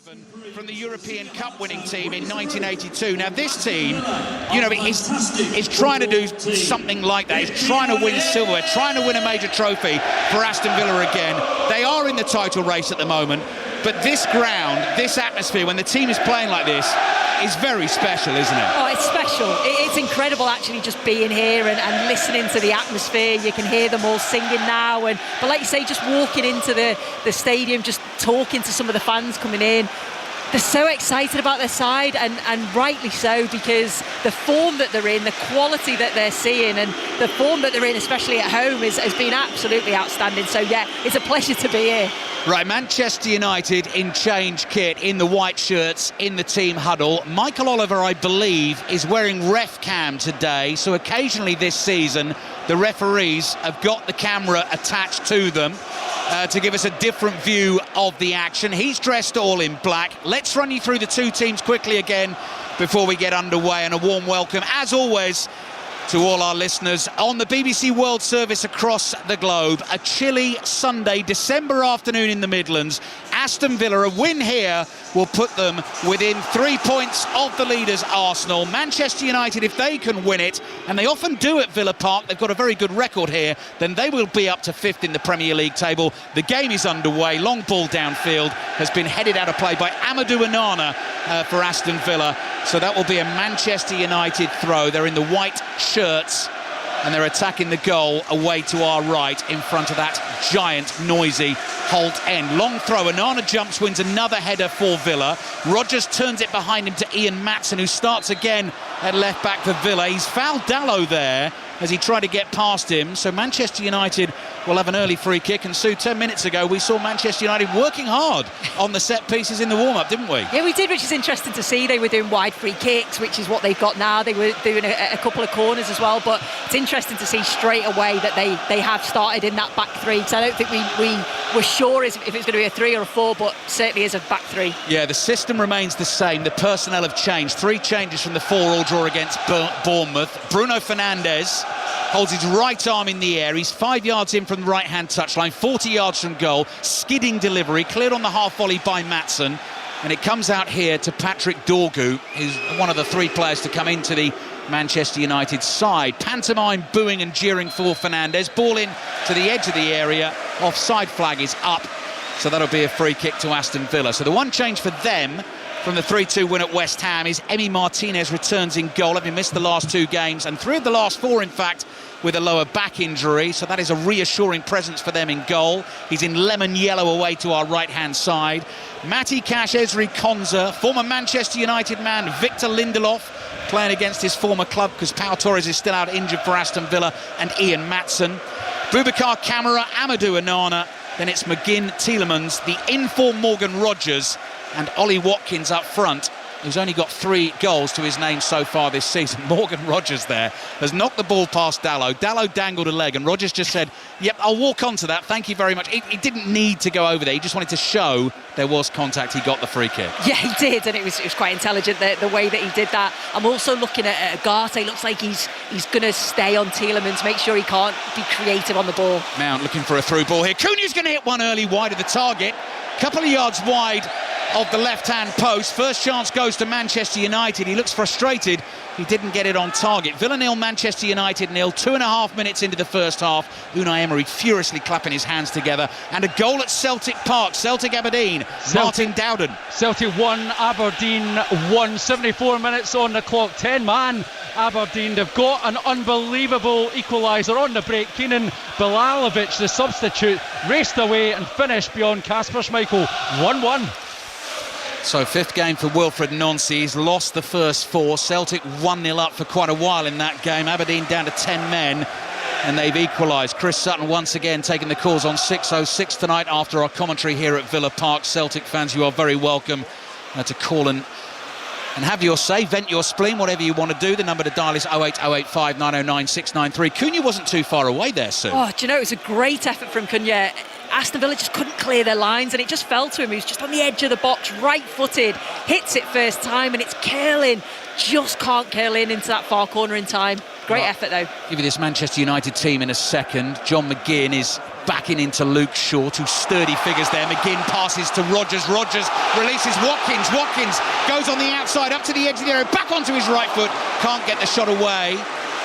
from the European Cup winning team in 1982. Now this team, you know, is trying to do something like that. It's trying to win silverware, trying to win a major trophy for Aston Villa again. They are in the title race at the moment, but this ground, this atmosphere, when the team is playing like this, is very special, isn't it? Oh, it's special. It's incredible actually just being here and listening to the atmosphere. You can hear them all singing now, but like you say, just walking into the stadium, just talking to some of the fans coming in. They're so excited about their side, and rightly so, because the form that they're in, the quality that they're seeing, and the form that they're in, especially at home, has been absolutely outstanding. So yeah, it's a pleasure to be here. Right, Manchester United in change kit, in the white shirts, in the team huddle. Michael Oliver, I believe, is wearing ref cam today, so occasionally this season the referees have got the camera attached to them to give us a different view of the action. He's dressed all in black. Let's run you through the two teams quickly again before we get underway, and a warm welcome, as always, to all our listeners on the BBC World Service across the globe. A chilly Sunday, December afternoon in the Midlands. Aston Villa, a win here will put them within 3 points of the leaders, Arsenal. Manchester United, if they can win it, and they often do at Villa Park, they've got a very good record here, then they will be up to 5th in the Premier League table. The game is underway. Long ball downfield has been headed out of play by Amadou Onana for Aston Villa. So that will be a Manchester United throw. They're in the white shirts, and they're attacking the goal away to our right in front of that giant, noisy Holt end. Long throw, Onana jumps, wins another header for Villa. Rodgers turns it behind him to Ian Maatsen, who starts again at left back for Villa. He's fouled Dalot there as he tried to get past him. So Manchester United will have an early free kick. And Sue, 10 minutes ago, we saw Manchester United working hard on the set pieces in the warm-up, didn't we? Yeah, we did, which is interesting to see. They were doing wide free kicks, which is what they've got now. They were doing a couple of corners as well, but it's interesting to see straight away that they have started in that back three, because I don't think we were sure if it's going to be a 3 or a 4, but certainly is a back three. Yeah, the system remains the same. The personnel have changed. 3 changes from the 4-4 draw against Bournemouth. Bruno Fernandes holds his right arm in the air. He's 5 yards in from the right-hand touchline, 40 yards from goal. Skidding delivery, cleared on the half volley by Maatsen. And it comes out here to Patrick Dorgu, who's one of the 3 players to come into the Manchester United side. Pantomime booing and jeering for Fernandes. Ball in to the edge of the area. Offside flag is up. So that'll be a free kick to Aston Villa. So the one change for them from the 3-2 win at West Ham is Emi Martinez returns in goal, having missed the last 2 games, and 3 of the last 4, in fact, with a lower back injury. So that is a reassuring presence for them in goal. He's in lemon yellow away to our right-hand side. Matty Cash, Ezri Konsa, former Manchester United man Victor Lindelof, playing against his former club because Pau Torres is still out injured for Aston Villa, and Ian Maatsen. Boubacar Kamara, Amadou Onana, then it's McGinn, Tielemans, the informed Morgan Rodgers, and Ollie Watkins up front, who's only got 3 goals to his name so far this season. Morgan Rodgers there has knocked the ball past Dalot. Dalot dangled a leg, and Rodgers just said, yep, I'll walk onto that, thank you very much. He didn't need to go over there. He just wanted to show there was contact. He got the free kick. Yeah, he did, and it was quite intelligent, the way that he did that. I'm also looking at Ugarte. Looks like he's going to stay on Tielemans, make sure he can't be creative on the ball. Mount looking for a through ball here. Cunha's going to hit one early wide of the target. Couple of yards wide of the left-hand post. First chance goes to Manchester United. He looks frustrated. He didn't get it on target. Villa 0, Manchester United 0. 2.5 minutes into the first half. Unai Emery furiously clapping his hands together. And a goal at Celtic Park. Celtic Aberdeen. Martin Dowden. Celtic 1, Aberdeen 1. 74 minutes on the clock. 10-man Aberdeen. They've got an unbelievable equaliser on the break. Kenan Bilalovic, the substitute, raced away and finished beyond Kasper Schmeichel. 1-1. So 5th game for Wilfred Nancy. He's lost the first 4. Celtic 1-0 up for quite a while in that game. Aberdeen down to 10 men, and they've equalised. Chris Sutton once again taking the calls on 6:06 tonight after our commentary here at Villa Park. Celtic fans, you are very welcome to call and have your say, vent your spleen, whatever you want to do. The number to dial is 08085 909 693. Cunha wasn't too far away there, Sue. Oh, do you know, it was a great effort from Cunha. Aston Villa just couldn't clear their lines, and it just fell to him. He was just on the edge of the box, right-footed, hits it first time, and it's curling. Just can't curl into that far corner in time. Great effort, though. Give you this Manchester United team in a second. John McGinn is backing into Luke Shaw. Two sturdy figures there. McGinn passes to Rodgers. Rodgers releases Watkins. Watkins goes on the outside, up to the edge of the area, back onto his right foot. Can't get the shot away.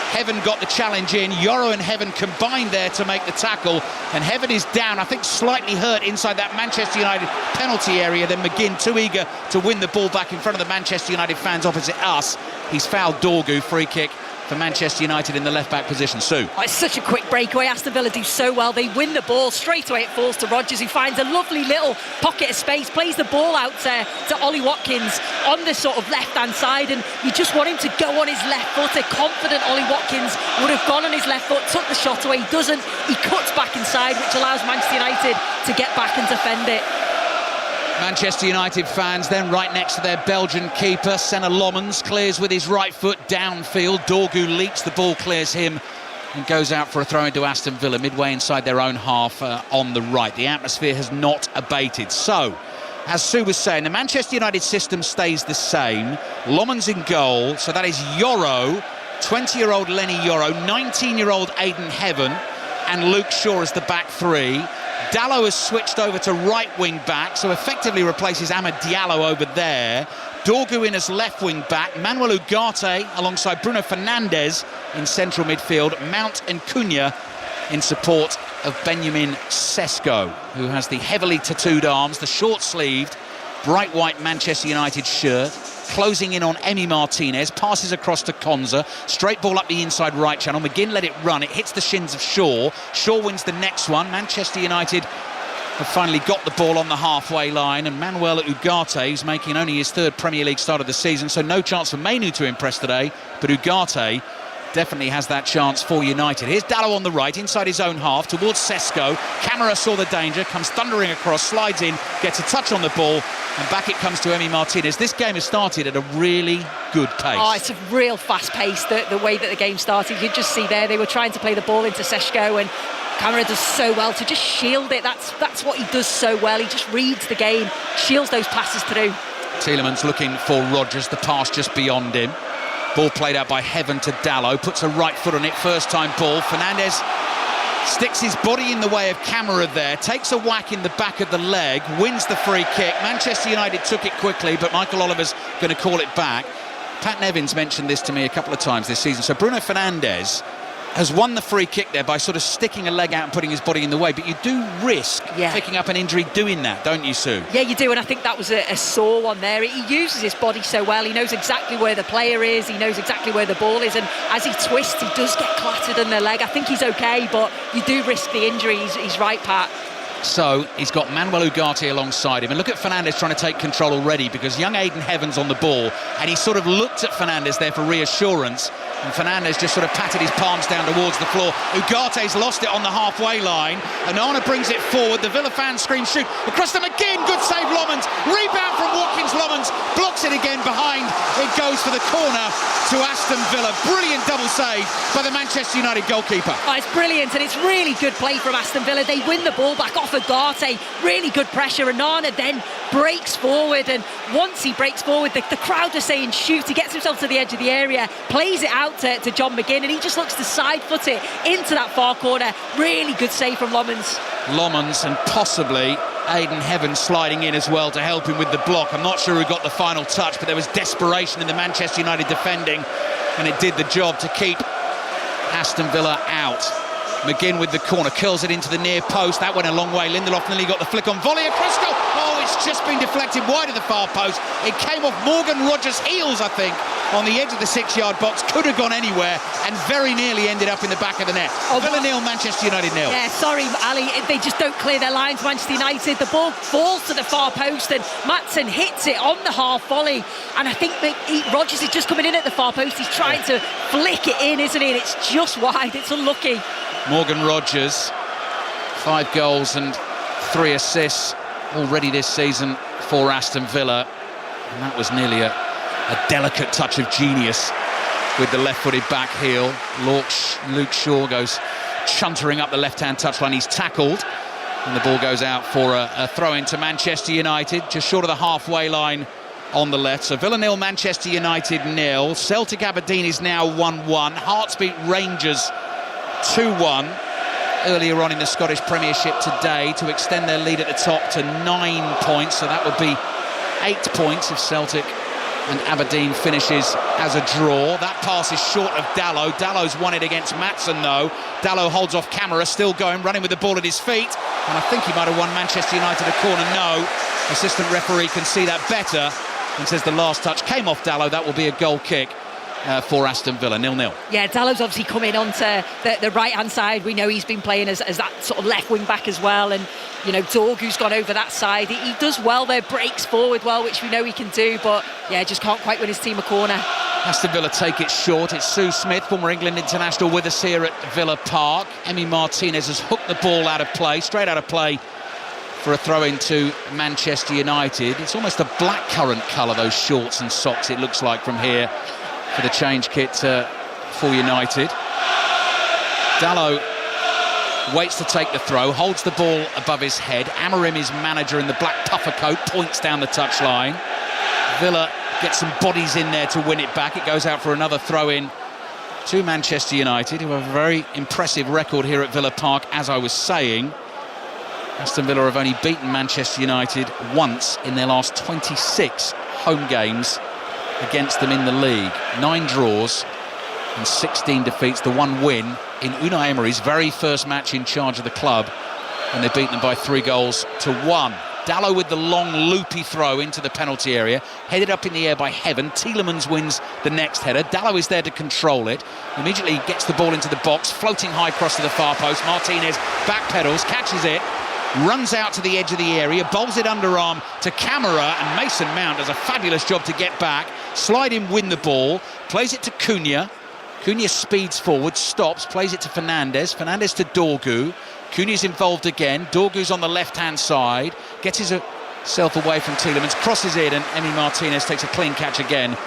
Heaven got the challenge in. Yoro and Heaven combined there to make the tackle. And Heaven is down, I think slightly hurt inside that Manchester United penalty area. Then McGinn, too eager to win the ball back in front of the Manchester United fans opposite us. He's fouled Dorgu. Free kick for Manchester United in the left-back position. Sue. Oh, it's such a quick breakaway. Aston Villa do so well. They win the ball. Straight away it falls to Rodgers, who finds a lovely little pocket of space, plays the ball out to Ollie Watkins on the sort of left-hand side, and you just want him to go on his left foot. A confident Ollie Watkins would have gone on his left foot, took the shot away. He doesn't. He cuts back inside, which allows Manchester United to get back and defend it. Manchester United fans then right next to their Belgian keeper. Senna Lommans clears with his right foot downfield. Dorgu leaps the ball, clears him and goes out for a throw into Aston Villa midway inside their own half on the right. The atmosphere has not abated. So, as Sue was saying, the Manchester United system stays the same. Lommans in goal, so that is Yoro, 20-year-old Lenny Yoro, 19-year-old Aidan Heaven, and Luke Shaw as the back three. Dalot has switched over to right wing back, so effectively replaces Amad Diallo over there. Dorgu in as left wing back. Manuel Ugarte alongside Bruno Fernandes in central midfield. Mount and Cunha in support of Benjamin Sesko, who has the heavily tattooed arms, the short-sleeved, bright white Manchester United shirt. Closing in on Emi Martinez, passes across to Konza, straight ball up the inside right channel. McGinn let it run, it hits the shins of Shaw. Shaw wins the next one. Manchester United have finally got the ball on the halfway line, and Manuel Ugarte, who's making only his third Premier League start of the season, so no chance for Mainu to impress today, but Ugarte definitely has that chance for United. Here's Dalot on the right, inside his own half, towards Sesko. Camara saw the danger, comes thundering across, slides in, gets a touch on the ball, and back it comes to Emi Martinez. This game has started at a really good pace. Oh, it's a real fast pace, the way that the game started. You just see there, they were trying to play the ball into Sesko, and Camara does so well to just shield it. That's what he does so well. He just reads the game, shields those passes through. Tielemans looking for Rodgers, the pass just beyond him. Ball played out by Heaven to Dalot, puts a right foot on it, first time ball. Fernandes sticks his body in the way of Camara there, takes a whack in the back of the leg, wins the free kick. Manchester United took it quickly, but Michael Oliver's going to call it back. Pat Nevin's mentioned this to me a couple of times this season. So Bruno Fernandes has won the free kick there by sort of sticking a leg out and putting his body in the way, but you do risk picking up an injury doing that, don't you, Sue? Yeah, you do, and I think that was a sore one there. He uses his body so well. He knows exactly where the player is, he knows exactly where the ball is, and as he twists, he does get clattered in the leg. I think he's okay, but you do risk the injury. He's right, Pat. So he's got Manuel Ugarte alongside him, and look at Fernandes trying to take control already, because young Aidan Heaven's on the ball, and he sort of looked at Fernandes there for reassurance, and Fernandes just sort of patted his palms down towards the floor. Ugarte's lost it on the halfway line, and Arna brings it forward. The Villa fans scream shoot across to McGinn. Good save, Lommans. Rebound from Watkins. Lommans blocks it again behind. It goes for the corner to Aston Villa. Brilliant double save by the Manchester United goalkeeper. Oh, it's brilliant, and it's really good play from Aston Villa. They win the ball back off Ugarte. Really good pressure, and Arna then breaks forward, and once he breaks forward, the crowd are saying shoot. He gets himself to the edge of the area, plays it out to John McGinn, and he just looks to side foot it into that far corner. Really good save from Lommans. Lommans and possibly Aidan Heaven sliding in as well to help him with the block. I'm not sure who got the final touch, but there was desperation in the Manchester United defending, and it did the job to keep Aston Villa out. McGinn with the corner, curls it into the near post. That went a long way. Lindelof nearly got the flick on volley across goal. Oh, it's just been deflected wide of the far post. It came off Morgan Rodgers' heels, I think, on the edge of the 6-yard box. Could have gone anywhere and very nearly ended up in the back of the net. Villa 0, Manchester United 0. Yeah, sorry, Ali. They just don't clear their lines, Manchester United. The ball falls to the far post, and Maatsen hits it on the half volley. And I think Rodgers is just coming in at the far post. He's trying to flick it in, isn't he? And it's just wide. It's unlucky. Morgan Rodgers, 5 goals and 3 assists already this season for Aston Villa, and that was nearly a delicate touch of genius with the left-footed back heel. Luke Shaw goes chuntering up the left-hand touchline. He's tackled, And the ball goes out for a throw-in to Manchester United, just short of the halfway line on the left. So Villa 0, Manchester United 0. Celtic Aberdeen is now 1-1. Hearts beat Rangers 2-1 earlier on in the Scottish Premiership today to extend their lead at the top to 9 points. So that would be 8 points if Celtic and Aberdeen finishes as a draw. That pass is short of Dalot. Dallow's won it against Maatsen though. Dalot holds off camera, still going, running with the ball at his feet. And I think he might have won Manchester United a corner. No, assistant referee can see that better and says the last touch came off Dalot. That will be a goal kick for Aston Villa, 0-0. Yeah, Dallow's obviously coming onto the right-hand side. We know he's been playing as that sort of left wing-back as well. And, you know, Dorgu's gone over that side. He does well there, breaks forward well, which we know he can do. But, yeah, just can't quite win his team a corner. Aston Villa take it short. It's Sue Smith, former England international, with us here at Villa Park. Emi Martinez has hooked the ball out of play, straight out of play for a throw-in to Manchester United. It's almost a blackcurrant colour, those shorts and socks, it looks like, from here for the change kit for United. Dalot waits to take the throw, holds the ball above his head. Amorim, his manager in the black puffer coat, points down the touchline. Villa gets some bodies in there to win it back. It goes out for another throw-in to Manchester United, who have a very impressive record here at Villa Park, as I was saying. Aston Villa have only beaten Manchester United once in their last 26 home games against them in the league. 9 draws and 16 defeats. The one win in Unai Emery's very first match in charge of the club, and they beat them by 3-1. Dalot with the long loopy throw into the penalty area, headed up in the air by Heaven. Tielemans wins the next header. Dalot is there to control it. Immediately gets the ball into the box, floating high across to the far post. Martinez backpedals, catches it, runs out to the edge of the area, bowls it underarm to Camara, and Mason Mount does a fabulous job to get back, slide in, win the ball, plays it to Cunha. Cunha speeds forward, stops, plays it to Fernandes. Fernandes to Dorgu. Cunha's involved again. Dorgu's on the left-hand side, gets himself away from Tielemans, crosses it, and Emi Martinez takes a clean catch again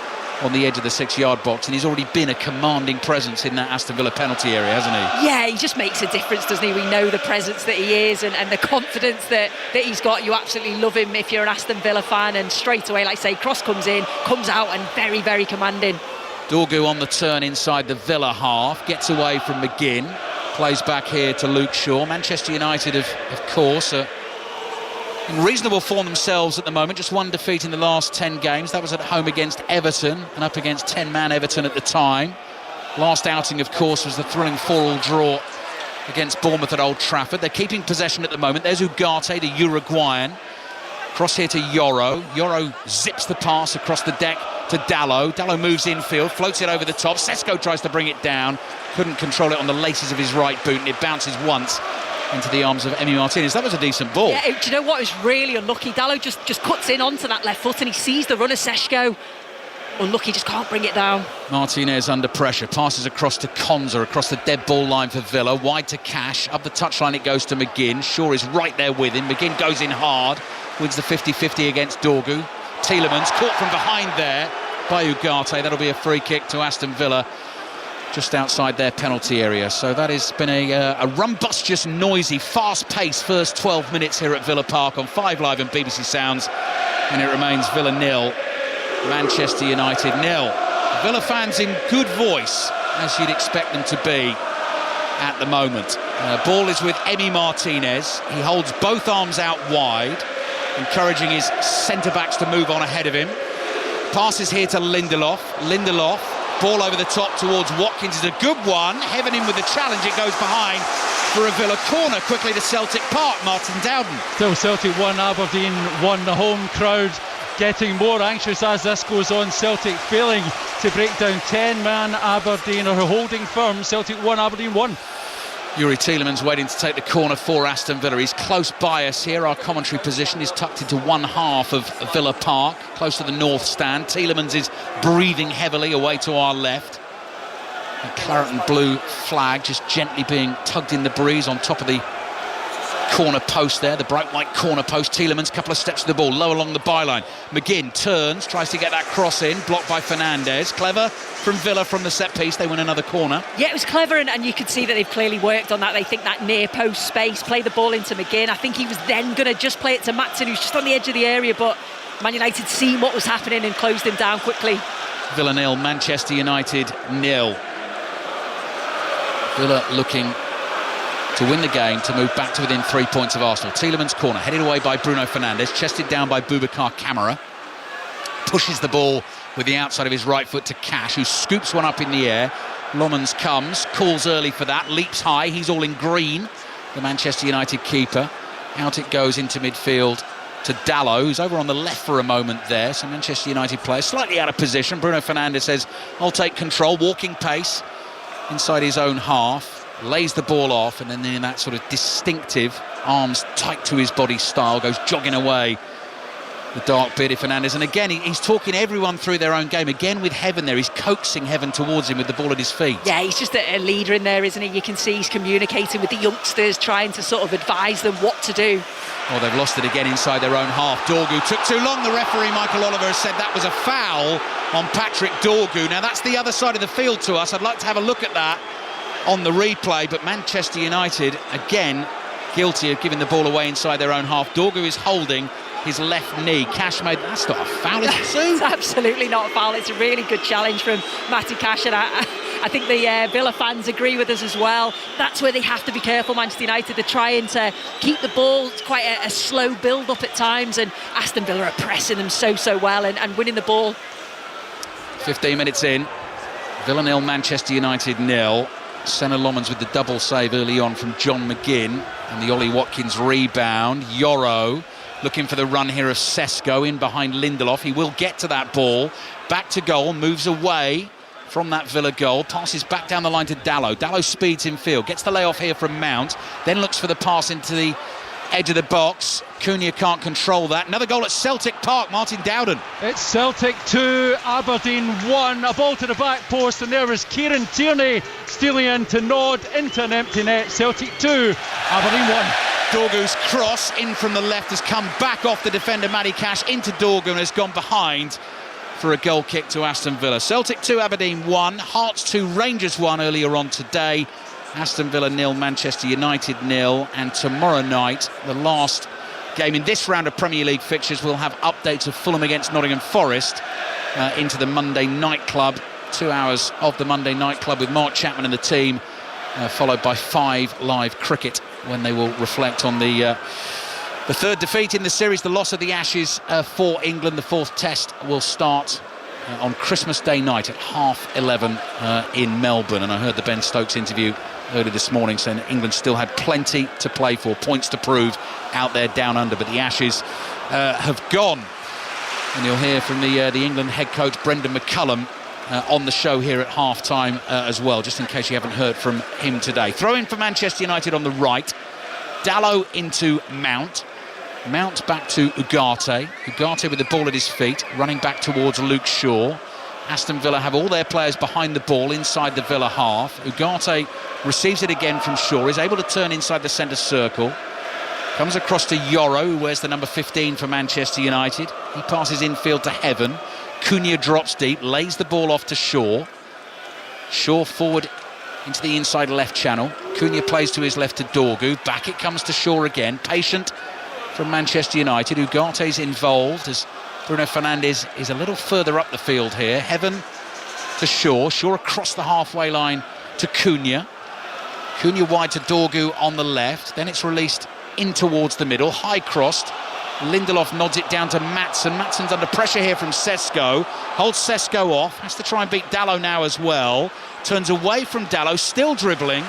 on the edge of the 6-yard box, and he's already been a commanding presence in that Aston Villa penalty area, hasn't he? Yeah, he just makes a difference, doesn't he? We know the presence that he is and the confidence that he's got. You absolutely love him if you're an Aston Villa fan, and straight away, like I say, cross comes in, comes out, and very, very commanding. Dorgu on the turn inside the Villa half, gets away from McGinn, plays back here to Luke Shaw. Manchester United, of course, in reasonable form themselves at the moment, just one defeat in the last 10 games. That was at home against Everton and up against 10-man Everton at the time. Last outing, of course, was the thrilling 4-4 draw against Bournemouth at Old Trafford. They're keeping possession at the moment. There's Ugarte, the Uruguayan. Cross here to Yoro. Yoro zips the pass across the deck to Dalot. Dalot moves infield, floats it over the top. Sesko tries to bring it down. Couldn't control it on the laces of his right boot, and it bounces once into the arms of Emi Martinez. That was a decent ball. Yeah, do you know what? It was really unlucky. Dalot just cuts in onto that left foot, and he sees the runner Sesko. Unlucky, just can't bring it down. Martinez under pressure, passes across to Konza, across the dead ball line for Villa, wide to Cash, up the touchline it goes to McGinn. Shaw is right there with him. McGinn goes in hard, wins the 50-50 against Dorgu. Tielemans caught from behind there by Ugarte. That'll be a free kick to Aston Villa, just outside their penalty area. So that has been a rumbustious, noisy, fast-paced first 12 minutes here at Villa Park on 5 Live and BBC Sounds, and it remains Villa 0, Manchester United 0. Villa fans in good voice, as you'd expect them to be at the moment. Ball is with Emi Martinez. He holds both arms out wide, encouraging his centre-backs to move on ahead of him. Passes here to Lindelof. Ball over the top towards Watkins is a good one. Heaven in with the challenge. It goes behind for a Villa corner. Quickly to Celtic Park. Martin Dowden. Still Celtic 1, Aberdeen 1. The home crowd getting more anxious as this goes on. Celtic failing to break down 10-man Aberdeen, or holding firm. Celtic 1, Aberdeen 1. Youri Tielemans waiting to take the corner for Aston Villa. He's close by us here. Our commentary position is tucked into one half of Villa Park, close to the north stand. Tielemans is breathing heavily away to our left. A claret and blue flag just gently being tugged in the breeze on top of the corner post there, the bright white corner post. Tielemans, couple of steps to the ball, low along the byline. McGinn turns, tries to get that cross in, blocked by Fernandes. Clever from Villa from the set piece. They win another corner. Yeah, it was clever, and you could see that they've clearly worked on that. They think that near post space, play the ball into McGinn. I think he was then going to just play it to Maatsen, who's just on the edge of the area, but Man United seen what was happening and closed him down quickly. Villa 0, Manchester United 0. Villa looking to win the game, to move back to within 3 points of Arsenal. Tielemans' corner, headed away by Bruno Fernandes, chested down by Boubacar Kamara. Pushes the ball with the outside of his right foot to Cash, who scoops one up in the air. Lomans comes, calls early for that, leaps high, he's all in green, the Manchester United keeper. Out it goes into midfield to Dalot, who's over on the left for a moment there. So Manchester United players slightly out of position. Bruno Fernandes says, I'll take control, walking pace inside his own half. Lays the ball off, and then in that sort of distinctive arms tight to his body style goes jogging away, the dark bearded Fernandes. And again he's talking everyone through their own game, again with Heaven there. He's coaxing Heaven towards him with the ball at his feet. Yeah, he's just a leader in there, isn't he? You can see he's communicating with the youngsters, trying to sort of advise them what to do. Oh, they've lost it again inside their own half. Dorgu took too long. The referee Michael Oliver has said that was a foul on Patrick Dorgu. Now that's the other side of the field to us. I'd like to have a look at that on the replay, but Manchester United again guilty of giving the ball away inside their own half. Dorgu is holding his left knee. Cash made, that's not a foul, is it, Sue? It's absolutely not a foul. It's a really good challenge from Matty Cash, and I think the Villa fans agree with us as well. That's where they have to be careful, Manchester United. They're trying to keep the ball. It's quite a slow build-up at times, and Aston Villa are pressing them so well and winning the ball. 15 minutes in, Villa 0, Manchester United 0. Senna Lomans with the double save early on from John McGinn, and the Ollie Watkins rebound. Yoro looking for the run here of Sesko in behind Lindelof. He will get to that ball. Back to goal, moves away from that Villa goal, passes back down the line to Dalot. Dalot speeds in field, gets the layoff here from Mount, then looks for the pass into the edge of the box. Cunha can't control that. Another goal at Celtic Park, Martin Dowden. It's Celtic 2, Aberdeen 1. A ball to the back post, and there is Kieran Tierney stealing in to nod into an empty net. Celtic 2, Aberdeen 1. Dorgu's cross in from the left has come back off the defender Matty Cash into Dorgu and has gone behind for a goal kick to Aston Villa. Celtic 2, Aberdeen 1. Hearts 2, Rangers 1 earlier on today. Aston Villa 0, Manchester United 0. And tomorrow night, the last game in this round of Premier League fixtures, we'll have updates of Fulham against Nottingham Forest into the Monday Night Club. 2 hours of the Monday Night Club with Mark Chapman and the team, followed by 5 live cricket when they will reflect on the third defeat in the series, the loss of the Ashes for England. The 4th test will start on Christmas Day night at 11:30 in Melbourne. And I heard the Ben Stokes interview earlier this morning saying that England still had plenty to play for, points to prove out there down under, but the Ashes have gone. And you'll hear from the England head coach Brendan McCullum on the show here at half-time as well, just in case you haven't heard from him today. Throw in for Manchester United on the right. Dalot into Mount. Mount back to Ugarte. Ugarte with the ball at his feet, running back towards Luke Shaw. Aston Villa have all their players behind the ball inside the Villa half. Ugarte receives it again from Shaw, is able to turn inside the centre circle. Comes across to Yoro, who wears the number 15 for Manchester United. He passes infield to Heaven. Cunha drops deep, lays the ball off to Shaw. Shaw forward into the inside left channel. Cunha plays to his left to Dorgu. Back it comes to Shaw again. Patient from Manchester United. Ugarte's involved as Bruno Fernandes is a little further up the field here. Heaven to Shaw. Shaw across the halfway line to Cunha. Cunha wide to Dorgu on the left. Then it's released in towards the middle. High crossed. Lindelof nods it down to Maatsen. Maatsen's under pressure here from Sesko. Holds Sesko off. Has to try and beat Dalot now as well. Turns away from Dalot, still dribbling.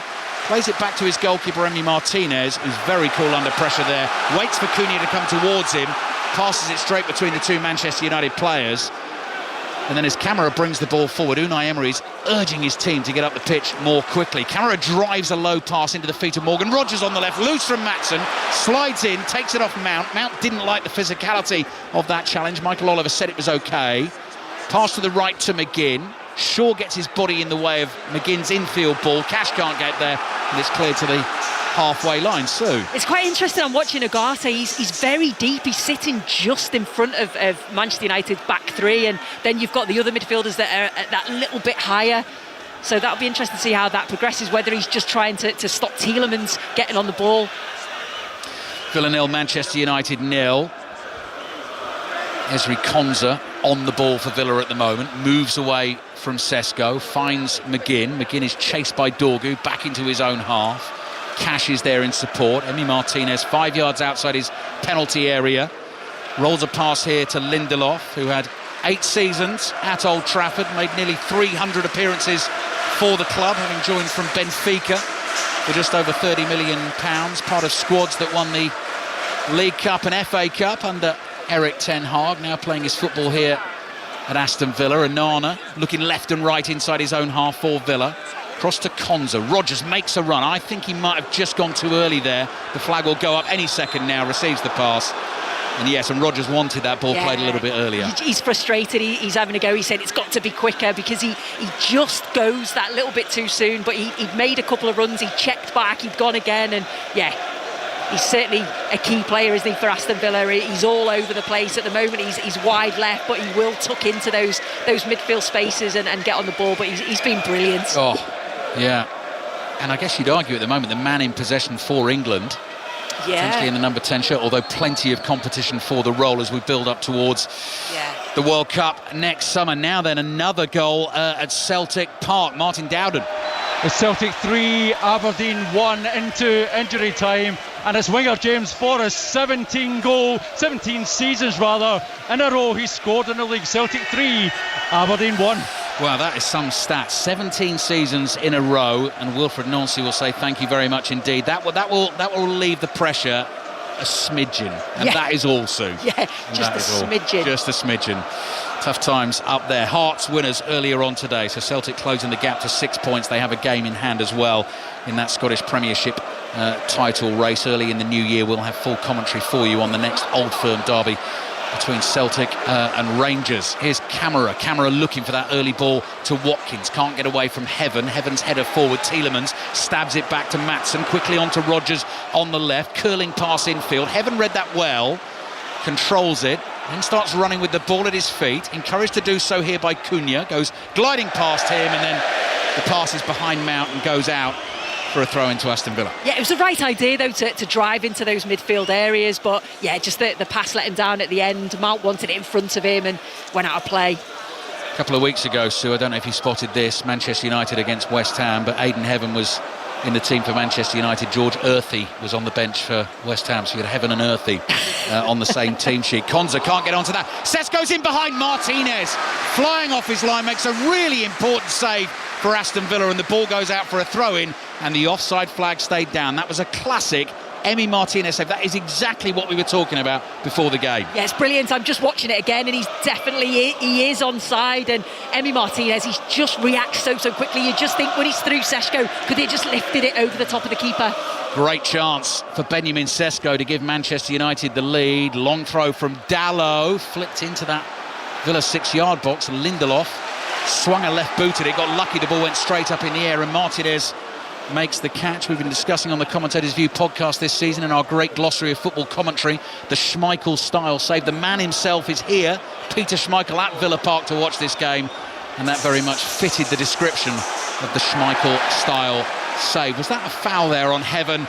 Plays it back to his goalkeeper, Emi Martinez, who's very cool under pressure there. Waits for Cunha to come towards him. Passes it straight between the two Manchester United players. And then as Kamara brings the ball forward, Unai Emery's urging his team to get up the pitch more quickly. Kamara drives a low pass into the feet of Morgan Rogers on the left, loose from Maatsen, slides in, takes it off Mount. Mount didn't like the physicality of that challenge. Michael Oliver said it was okay. Pass to the right to McGinn. Shaw gets his body in the way of McGinn's infield ball. Cash can't get there, and it's cleared to the halfway line. Sue. It's quite interesting. I'm watching Ugarte. He's very deep. He's sitting just in front of Manchester United's back three, and then you've got the other midfielders that are at that little bit higher. So that'll be interesting to see how that progresses, whether he's just trying to stop Tielemans getting on the ball. Villa 0, Manchester United 0. Ezri Konsa on the ball for Villa at the moment, moves away from Sesko, finds McGinn. McGinn is chased by Dorgu back into his own half. Cash is there in support. Emi Martinez 5 yards outside his penalty area. Rolls a pass here to Lindelof, who had 8 seasons at Old Trafford, made nearly 300 appearances for the club, having joined from Benfica for just over £30 million, part of squads that won the League Cup and FA Cup under Erik ten Hag, now playing his football here at Aston Villa. Onana looking left and right inside his own half for Villa. Cross to Konsa. Rodgers makes a run. I think he might have just gone too early there. The flag will go up any second now. Receives the pass. And yes, and Rodgers wanted that ball played a little bit earlier. He's frustrated. He's having a go. He said it's got to be quicker because he just goes that little bit too soon. But he'd made a couple of runs. He checked back. He'd gone again. And yeah, he's certainly a key player, isn't he, for Aston Villa? He's all over the place at the moment. He's wide left, but he will tuck into those midfield spaces and get on the ball. But he's been brilliant. Oh, yeah. And I guess you'd argue at the moment the man in possession for England. Potentially in the number 10 shirt, although plenty of competition for the role as we build up towards the World Cup next summer. Now then, another goal at Celtic Park. Martin Dowden. It's Celtic 3, Aberdeen 1 into injury time, and it's winger James Forrest, 17 seasons in a row he's scored in the league. Celtic 3, Aberdeen 1. Wow, that is some stats. 17 seasons in a row, and Wilfred Nancy will say thank you very much indeed. That will relieve the pressure a smidgen, and that is all, Sue. Yeah, just a smidgen. Just a smidgen. Tough times up there. Hearts winners earlier on today, so Celtic closing the gap to 6 points. They have a game in hand as well in that Scottish Premiership title race early in the new year. We'll have full commentary for you on the next Old Firm derby between Celtic and Rangers. Here's Camara looking for that early ball to Watkins. Can't get away from Heaven's header forward. Tielemans stabs it back to Maatsen. Quickly on to Rodgers on the left. Curling pass infield. Heaven read that well. Controls it. Then starts running with the ball at his feet. Encouraged to do so here by Cunha. Goes gliding past him, and then the pass is behind Mount and goes out for a throw into Aston Villa. Yeah, it was the right idea though to drive into those midfield areas, but yeah, just the pass let him down at the end. Mount wanted it in front of him and went out of play. A couple of weeks ago, Sue, I don't know if you spotted this, Manchester United against West Ham, but Aidan Heaven was in the team for Manchester United. George Earthy was on the bench for West Ham, so you had Heaven and Earthy on the same team sheet. Konsa can't get onto that. Sesko's in behind Martinez, flying off his line, makes a really important save for Aston Villa, and the ball goes out for a throw-in, and the offside flag stayed down. That was a classic Emi Martinez save. That is exactly what we were talking about before the game. Yeah, it's brilliant. I'm just watching it again, and he is onside, and Emi Martinez, he just reacts so quickly. You just think when he's through Sesko, could he have just lifted it over the top of the keeper? Great chance for Benjamin Sesko to give Manchester United the lead. Long throw from Dalot, flipped into that Villa 6-yard box. Lindelof swung a left boot at it, got lucky, the ball went straight up in the air, and Martinez makes the catch. We've been discussing on the Commentators' View podcast this season in our great glossary of football commentary, the Schmeichel style save. The man himself is here, Peter Schmeichel, at Villa Park to watch this game, and that very much fitted the description of the Schmeichel style save. Was that a foul there on Heaven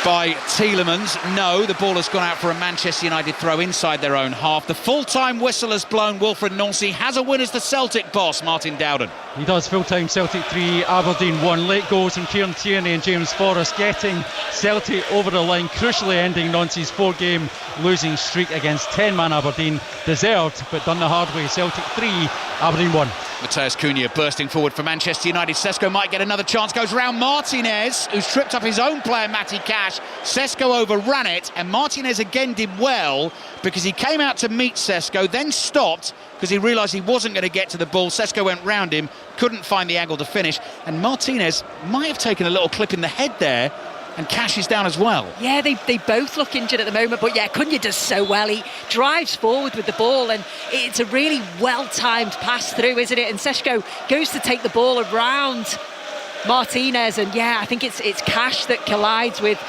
by Tielemans? No, the ball has gone out for a Manchester United throw inside their own half. The full-time whistle has blown. Wilfred Nancy has a win as the Celtic boss, Martin Dowden. He does. Full-time Celtic 3, Aberdeen 1. Late goals from Kieran Tierney and James Forrest getting Celtic over the line, crucially ending Nancy's 4-game losing streak against 10-man Aberdeen. Deserved, but done the hard way. Celtic 3, Aberdeen 1. Matheus Cunha bursting forward for Manchester United. Sesko might get another chance. Goes round Martinez, who's tripped up his own player, Matty Cash. Sesko overran it, and Martinez again did well because he came out to meet Sesko, then stopped because he realised he wasn't going to get to the ball. Sesko went round him, couldn't find the angle to finish, and Martinez might have taken a little clip in the head there, and Cash is down as well. Yeah, they both look injured at the moment, but yeah, Cunha does so well. He drives forward with the ball, and it's a really well-timed pass through, isn't it? And Sesko goes to take the ball around Martinez, and yeah, I think it's Cash that collides with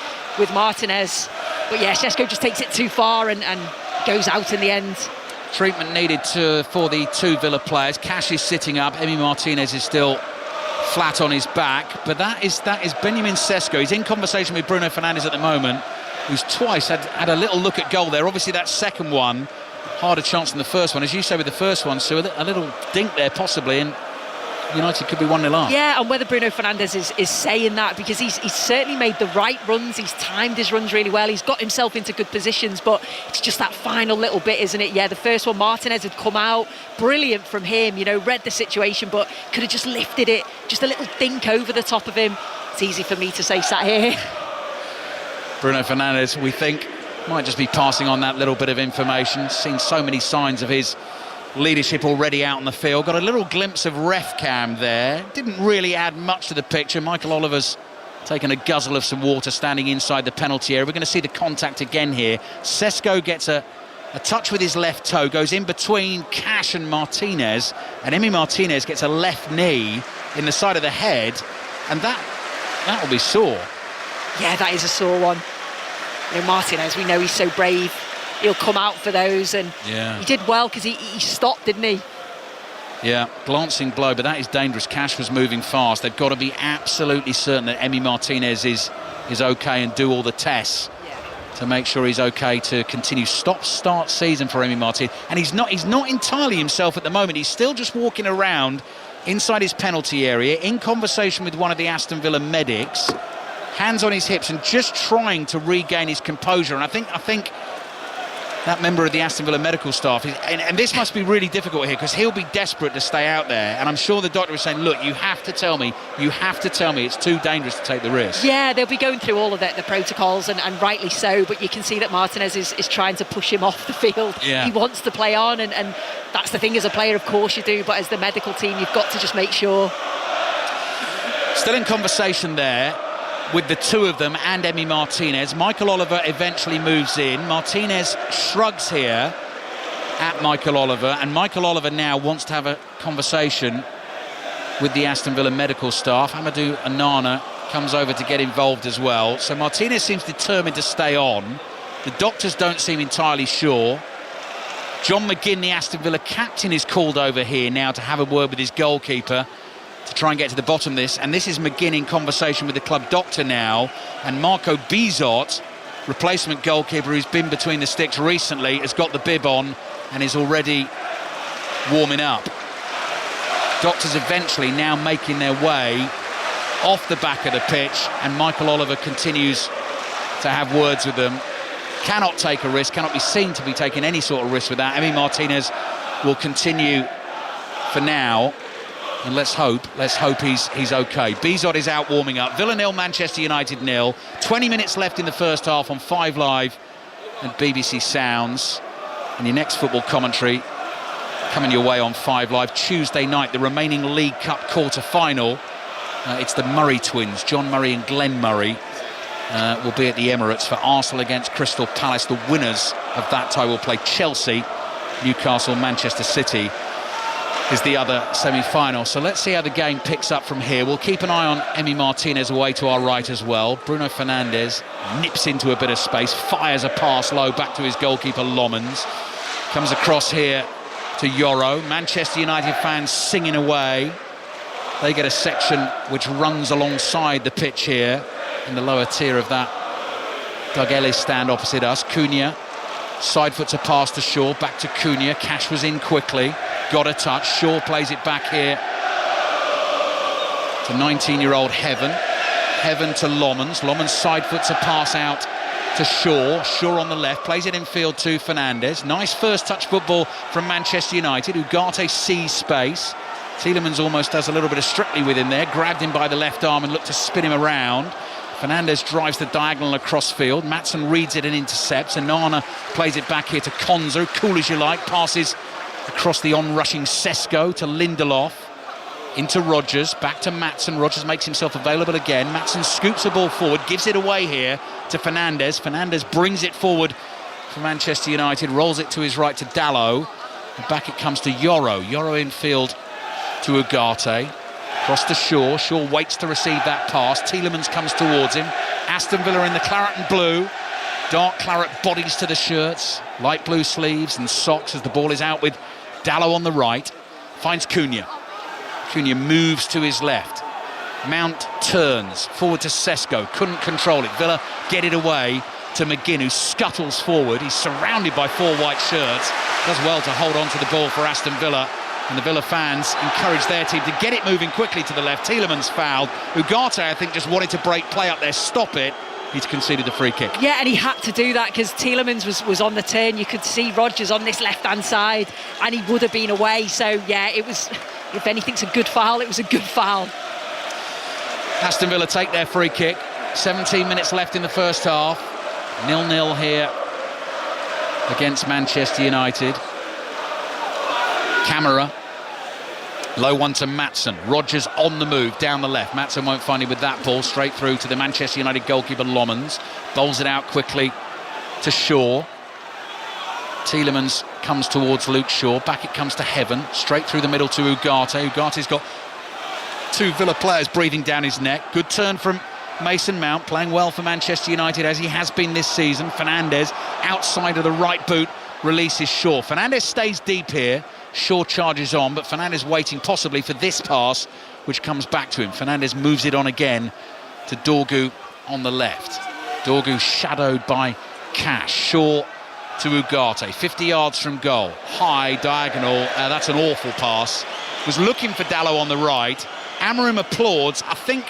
Martinez. But yeah, Sesko just takes it too far and goes out in the end. Treatment needed for the two Villa players. Cash is sitting up. Emi Martinez is still flat on his back. But that is Benjamin Sesko. He's in conversation with Bruno Fernandes at the moment, who's twice had a little look at goal there. Obviously, that second one, harder chance than the first one. As you say with the first one, so a little dink there possibly, and United could be 1-0 up. Yeah, and whether Bruno Fernandes is saying that, because he's certainly made the right runs, he's timed his runs really well, he's got himself into good positions, but it's just that final little bit, isn't it? Yeah, the first one, Martinez had come out, brilliant from him, read the situation, but could have just lifted it, just a little dink over the top of him. It's easy for me to say sat here. Bruno Fernandes, we think, might just be passing on that little bit of information. Seen so many signs of his leadership already out on the field. Got a little glimpse of ref cam there. Didn't really add much to the picture. Michael Oliver's taken a guzzle of some water standing inside the penalty area. We're going to see the contact again here. Sesko gets a touch with his left toe, goes in between Cash and Martinez, and Emi Martinez gets a left knee in the side of the head, and that will be sore. Yeah, that is a sore one. Martinez, we know he's so brave. He'll come out for those, and he did well because he stopped, didn't he? Yeah, glancing blow, but that is dangerous. Cash was moving fast. They've got to be absolutely certain that Emi Martinez is okay and do all the tests to make sure he's okay to continue. Stop-start season for Emi Martinez, and he's not entirely himself at the moment. He's still just walking around inside his penalty area in conversation with one of the Aston Villa medics, hands on his hips and just trying to regain his composure. And I think that member of the Aston Villa medical staff, and this must be really difficult here because he'll be desperate to stay out there, and I'm sure the doctor is saying, look, you have to tell me it's too dangerous to take the risk. Yeah, they'll be going through all of the protocols, and rightly so, but you can see that Martinez is trying to push him off the field. Yeah. He wants to play on, and that's the thing, as a player, of course you do, but as the medical team, you've got to just make sure. Still in conversation there with the two of them and Emi Martinez. Michael Oliver eventually moves in. Martinez shrugs here at Michael Oliver, and Michael Oliver now wants to have a conversation with the Aston Villa medical staff. Amadou Onana comes over to get involved as well. So Martinez seems determined to stay on. The doctors don't seem entirely sure. John McGinn, the Aston Villa captain, is called over here now to have a word with his goalkeeper to try and get to the bottom of this, and this is McGinn in conversation with the club doctor now, and Marco Bizot, replacement goalkeeper who's been between the sticks recently, has got the bib on and is already warming up. Doctors eventually now making their way off the back of the pitch, and Michael Oliver continues to have words with them. Cannot take a risk, cannot be seen to be taking any sort of risk with that. Emi Martinez will continue for now. And let's hope he's okay. Bizot is out warming up. Villa 0, Manchester United 0. 20 minutes left in the first half on 5 Live and BBC Sounds. And your next football commentary coming your way on 5 Live. Tuesday night, the remaining League Cup quarter-final. It's the Murray twins, John Murray and Glenn Murray, will be at the Emirates for Arsenal against Crystal Palace. The winners of that tie will play Chelsea. Newcastle, Manchester City is the other semi-final. So let's see how the game picks up from here. We'll keep an eye on Emi Martinez away to our right as well. Bruno Fernandes nips into a bit of space, fires a pass low back to his goalkeeper Lomans. Comes across here to Yoro. Manchester United fans singing away. They get a section which runs alongside the pitch here in the lower tier of that Doug Ellis stand opposite us. Cunha side foots a pass to Shaw, back to Cunha. Cash was in quickly, got a touch. Shaw plays it back here to 19-year-old Heaven. Heaven to Lomans. Lomans side foots a pass out to Shaw. Shaw on the left, plays it in field to Fernandes. Nice first touch football from Manchester United. Ugarte sees space. Tielemans almost does a little bit of Strictly with him there, grabbed him by the left arm and looked to spin him around. Fernandes drives the diagonal across field. Maatsen reads it and intercepts. Onana plays it back here to Konza, cool as you like, passes across the on-rushing Sesko to Lindelof, into Rodgers, back to Maatsen. Rodgers makes himself available again. Maatsen scoops the ball forward, gives it away here to Fernandes. Fernandes brings it forward for Manchester United, rolls it to his right to Dalot, and back it comes to Yoro. Yoro in field to Ugarte. Cross to Shaw. Shaw waits to receive that pass. Tielemans comes towards him. Aston Villa in the claret and blue. Dark claret bodies to the shirts. Light blue sleeves and socks as the ball is out with Dalot on the right. Finds Cunha. Cunha moves to his left. Mount turns forward to Sesko. Couldn't control it. Villa get it away to McGinn, who scuttles forward. He's surrounded by 4 white shirts. Does well to hold on to the ball for Aston Villa. And the Villa fans encourage their team to get it moving quickly to the left. Tielemans fouled. Ugarte, I think, just wanted to break play up there, stop it. He's conceded the free kick. Yeah, and he had to do that because Tielemans was on the turn. You could see Rodgers on this left-hand side, and he would have been away. So, yeah, it was, if anything's a good foul, it was a good foul. Aston Villa take their free kick. 17 minutes left in the first half. 0-0 here against Manchester United. Camara. Low one to Maatsen. Rodgers on the move down the left. Maatsen won't find him with that ball. Straight through to the Manchester United goalkeeper Lommans. Bowls it out quickly to Shaw. Tielemans comes towards Luke Shaw. Back it comes to Heaven. Straight through the middle to Ugarte. Ugarte's got 2 Villa players breathing down his neck. Good turn from Mason Mount, playing well for Manchester United as he has been this season. Fernandes outside of the right boot releases Shaw. Fernandes stays deep here. Shaw charges on, but Fernandes waiting possibly for this pass, which comes back to him. Fernandes moves it on again to Dorgu on the left. Dorgu shadowed by Cash. Shaw to Ugarte, 50 yards from goal. High, diagonal, that's an awful pass. Was looking for Dalot on the right. Amorim applauds, I think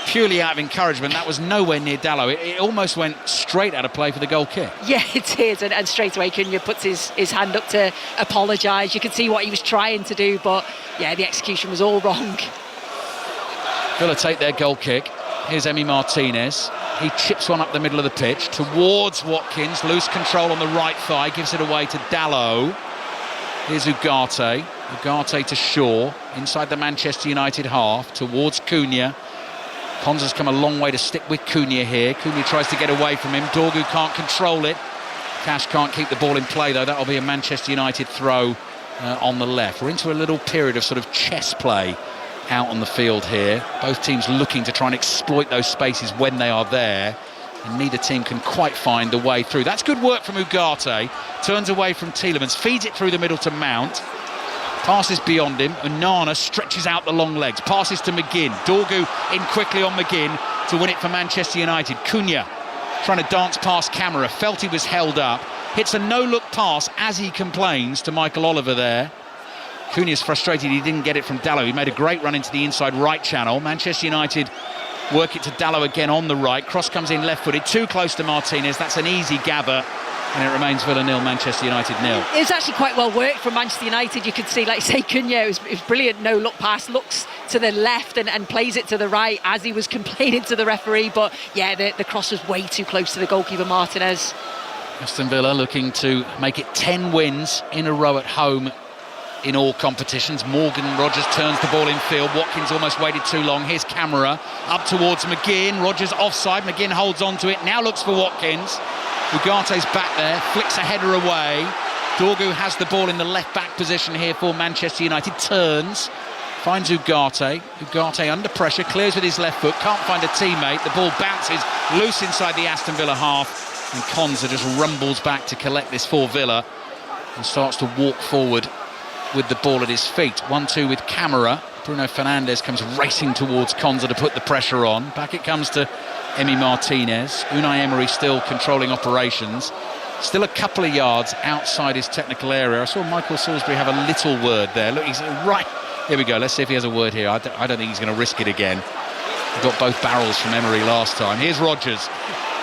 purely out of encouragement. That was nowhere near Dalot. It almost went straight out of play for the goal kick. Yeah, it did, and straight away Cunha puts his hand up to apologise. You could see what he was trying to do, but yeah, the execution was all wrong. Villa take their goal kick. Here's Emi Martinez. He chips one up the middle of the pitch towards Watkins. Loose control on the right thigh, gives it away to Dalot. Here's Ugarte. Ugarte to Shaw, inside the Manchester United half, towards Cunha. Konsa's come a long way to stick with Cunha here. Cunha tries to get away from him. Dorgu can't control it. Cash can't keep the ball in play, though. That'll be a Manchester United throw on the left. We're into a little period of sort of chess play out on the field here. Both teams looking to try and exploit those spaces when they are there. And neither team can quite find the way through. That's good work from Ugarte. Turns away from Tielemans. Feeds it through the middle to Mount. Passes beyond him. Onana stretches out the long legs. Passes to McGinn. Dorgu in quickly on McGinn to win it for Manchester United. Cunha trying to dance past Camara. Felt he was held up. Hits a no-look pass as he complains to Michael Oliver there. Cunha's frustrated he didn't get it from Dalot. He made a great run into the inside right channel. Manchester United work it to Dalot again on the right. Cross comes in left-footed. Too close to Martinez. That's an easy gather. And it remains Villa 0, Manchester United 0. It was actually quite well worked from Manchester United. You could see, like say, Cunha, it was brilliant no-look pass, looks to the left and plays it to the right as he was complaining to the referee. But yeah, the cross was way too close to the goalkeeper Martinez. Aston Villa looking to make it 10 wins in a row at home in all competitions. Morgan Rodgers turns the ball in field. Watkins almost waited too long. Here's Camara up towards McGinn. Rodgers offside. McGinn holds on to it. Now looks for Watkins. Ugarte's back there, flicks a header away. Dorgu has the ball in the left-back position here for Manchester United. Turns, finds Ugarte. Ugarte under pressure, clears with his left foot, can't find a teammate. The ball bounces loose inside the Aston Villa half, and Konsa just rumbles back to collect this for Villa and starts to walk forward with the ball at his feet. 1-2 with Camara. Bruno Fernandes comes racing towards Konsa to put the pressure on. Back it comes to Emi Martinez. Unai Emery still controlling operations. Still a couple of yards outside his technical area. I saw Michael Salisbury have a little word there. Look, he's right. Here we go. Let's see if he has a word here. I don't think he's going to risk it again. He got both barrels from Emery last time. Here's Rodgers.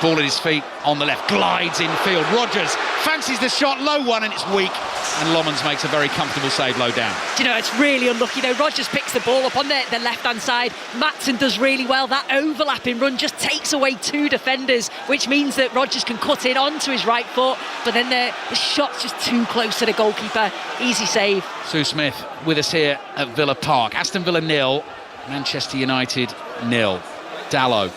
Ball at his feet on the left. Glides infield. Rodgers fancies the shot. Low one and it's weak. And Lommans makes a very comfortable save low down. Do you know, it's really unlucky though. Rodgers picks the ball up on the left-hand side. Maatsen does really well. That overlapping run just takes away 2 defenders, which means that Rodgers can cut in onto his right foot. But then the shot's just too close to the goalkeeper. Easy save. Sue Smith with us here at Villa Park. Aston Villa 0, Manchester United 0. Dalot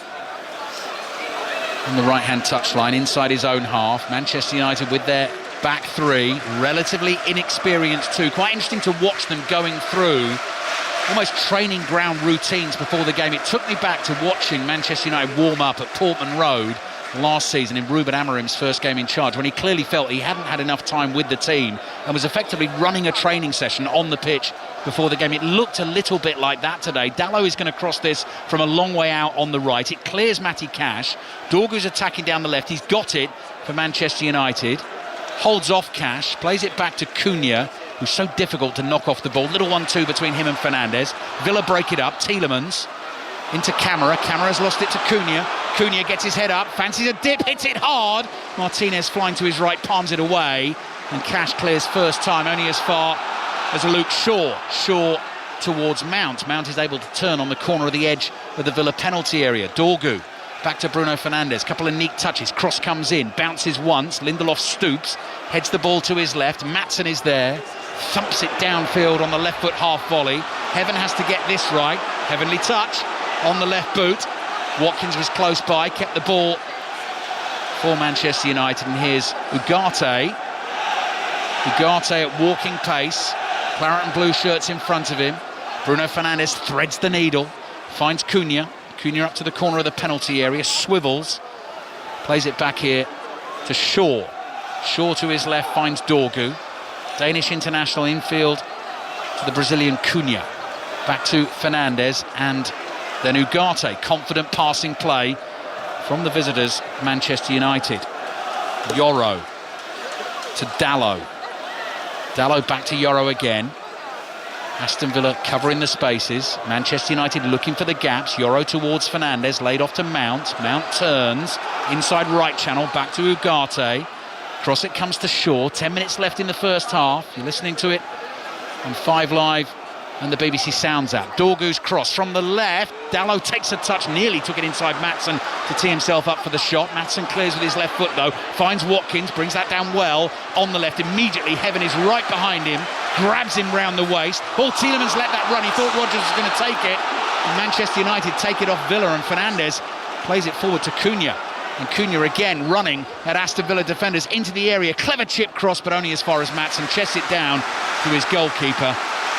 on the right-hand touchline inside his own half. Manchester United with their back 3, relatively inexperienced 2. Quite interesting to watch them going through almost training ground routines before the game. It took me back to watching Manchester United warm up at Portman Road last season in Ruben Amorim's first game in charge, when he clearly felt he hadn't had enough time with the team and was effectively running a training session on the pitch before the game. It looked a little bit like that today. Dalot is going to cross this from a long way out on the right. It clears Matty Cash. Dorgu's attacking down the left. He's got it for Manchester United. Holds off Cash, plays it back to Cunha, who's so difficult to knock off the ball. Little 1-2 between him and Fernandes. Villa break it up. Tielemans into Camara. Camara's lost it to Cunha. Cunha gets his head up, fancies a dip, hits it hard. Martinez flying to his right, palms it away. And Cash clears first time, only as far as Luke Shaw. Shaw towards Mount. Mount is able to turn on the corner of the edge of the Villa penalty area. Dorgu back to Bruno Fernandes. Couple of neat touches. Cross comes in, bounces once. Lindelof stoops, heads the ball to his left. Maatsen is there, thumps it downfield on the left foot half volley. Heaven has to get this right. Heavenly touch on the left boot. Watkins was close by, kept the ball for Manchester United. And here's Ugarte. Ugarte at walking pace. Claret and blue shirts in front of him. Bruno Fernandes threads the needle, finds Cunha. Cunha up to the corner of the penalty area, swivels, plays it back here to Shaw. Shaw to his left finds Dorgu. Danish international infield to the Brazilian Cunha. Back to Fernandes and then Ugarte. Confident passing play from the visitors, Manchester United. Yoro to Dalot. Dalot back to Yoro again. Aston Villa covering the spaces. Manchester United looking for the gaps. Yoro towards Fernandes, laid off to Mount. Mount turns, inside right channel, back to Ugarte. Cross it comes to Shaw. 10 minutes left in the first half. You're listening to it on 5 Live and the BBC Sounds app. Dorgu's cross from the left. Dalot takes a touch, nearly took it inside Maatsen to tee himself up for the shot. Maatsen clears with his left foot though, finds Watkins, brings that down well on the left. Immediately Heaven is right behind him, grabs him round the waist. Paul Tielemans let that run, he thought Rodgers was going to take it. And Manchester United take it off Villa, and Fernandes plays it forward to Cunha. And Cunha again running at Aston Villa defenders into the area. Clever chip cross, but only as far as Maatsen chests it down to his goalkeeper,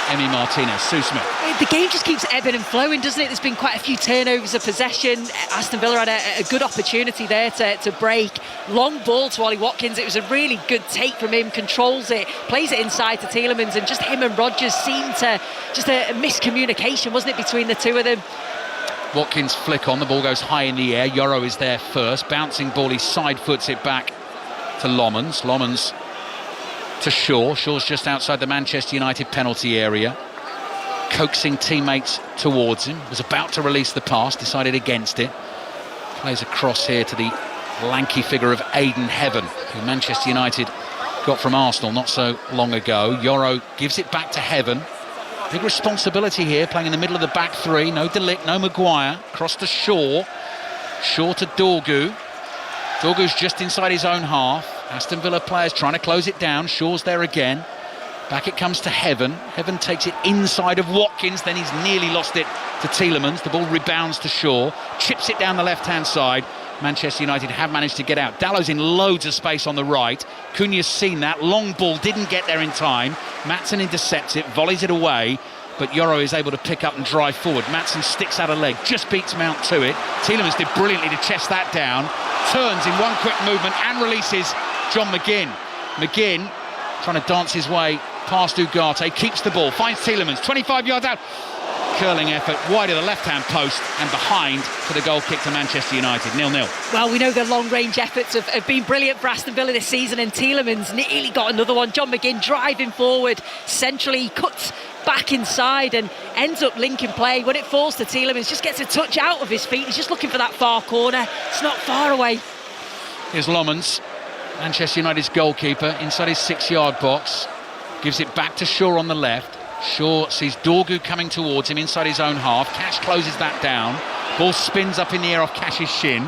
Emi Martinez. Sue Smith. The game just keeps ebbing and flowing, doesn't it? There's been quite a few turnovers of possession. Aston Villa had a good opportunity there to break. Long ball to Ollie Watkins. It was a really good take from him. Controls it, plays it inside to Tielemans, and just him and Rodgers seemed to just a miscommunication, wasn't it, between the two of them? Watkins flick on, the ball goes high in the air. Yoro is there first, bouncing ball, he side foots it back to Lomans. Lomans to Shaw. Shaw's just outside the Manchester United penalty area, coaxing teammates towards him. Was about to release the pass, decided against it. Plays a cross here to the lanky figure of Aidan Heaven, who Manchester United got from Arsenal not so long ago. Yoro gives it back to Heaven. Big responsibility here, playing in the middle of the back three. No De Ligt, no Maguire. Cross to Shaw. Shaw to Dorgu. Dorgu's just inside his own half. Aston Villa players trying to close it down. Shaw's there again. Back it comes to Heaven. Heaven takes it inside of Watkins. Then he's nearly lost it to Tielemans. The ball rebounds to Shaw. Chips it down the left-hand side. Manchester United have managed to get out. Dalot's in loads of space on the right. Cunha's seen that. Long ball didn't get there in time. Maatsen intercepts it, volleys it away, but Yoro is able to pick up and drive forward. Maatsen sticks out a leg, just beats Mount to it. Tielemans did brilliantly to chest that down. Turns in one quick movement and releases John McGinn. McGinn trying to dance his way past Ugarte, keeps the ball, finds Tielemans, 25 yards out. Curling effort wide of the left-hand post and behind for the goal kick to Manchester United, 0-0. Well, we know the long-range efforts have been brilliant for Aston Villa this season, and Tielemans nearly got another one. John McGinn driving forward centrally, cuts back inside and ends up linking play. When it falls to Tielemans, just gets a touch out of his feet. He's just looking for that far corner. It's not far away. Here's Lomans, Manchester United's goalkeeper, inside his 6-yard box. Gives it back to Shaw on the left. Shaw sees Dorgu coming towards him inside his own half. Cash closes that down. Ball spins up in the air off Cash's shin.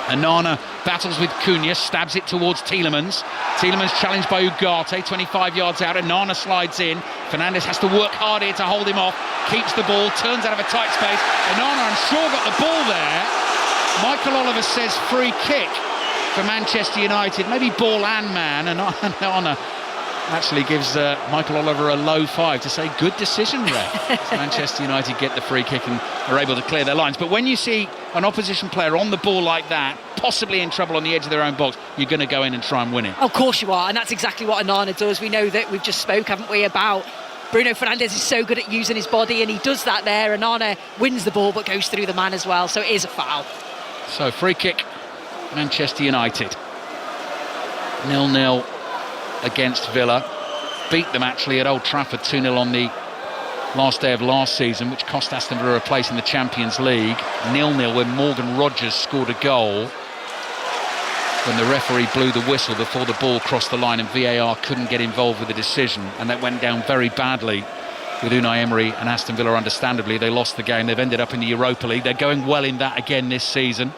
Anana battles with Cunha, stabs it towards Tielemans. Tielemans challenged by Ugarte, 25 yards out. Anana slides in. Fernandes has to work hard here to hold him off. Keeps the ball, turns out of a tight space. Anana and Shaw got the ball there. Michael Oliver says free kick for Manchester United. Maybe ball and man. And Anana actually gives Michael Oliver a low 5 to say good decision ref. Manchester United get the free kick and are able to clear their lines. But when you see an opposition player on the ball like that, possibly in trouble on the edge of their own box, you're going to go in and try and win it. Of course you are, and that's exactly what Onana does. We know that, we've just spoke, haven't we, about Bruno Fernandes is so good at using his body, and he does that there. Onana wins the ball but goes through the man as well, so it is a foul. So free kick, Manchester United. 0-0 against Villa. Beat them actually at Old Trafford 2-0 on the last day of last season, which cost Aston Villa a place in the Champions League. 0-0 when Morgan Rogers scored a goal when the referee blew the whistle before the ball crossed the line and VAR couldn't get involved with the decision, and that went down very badly with Unai Emery and Aston Villa. Understandably, they lost the game. They've ended up in the Europa League. They're going well in that again this season.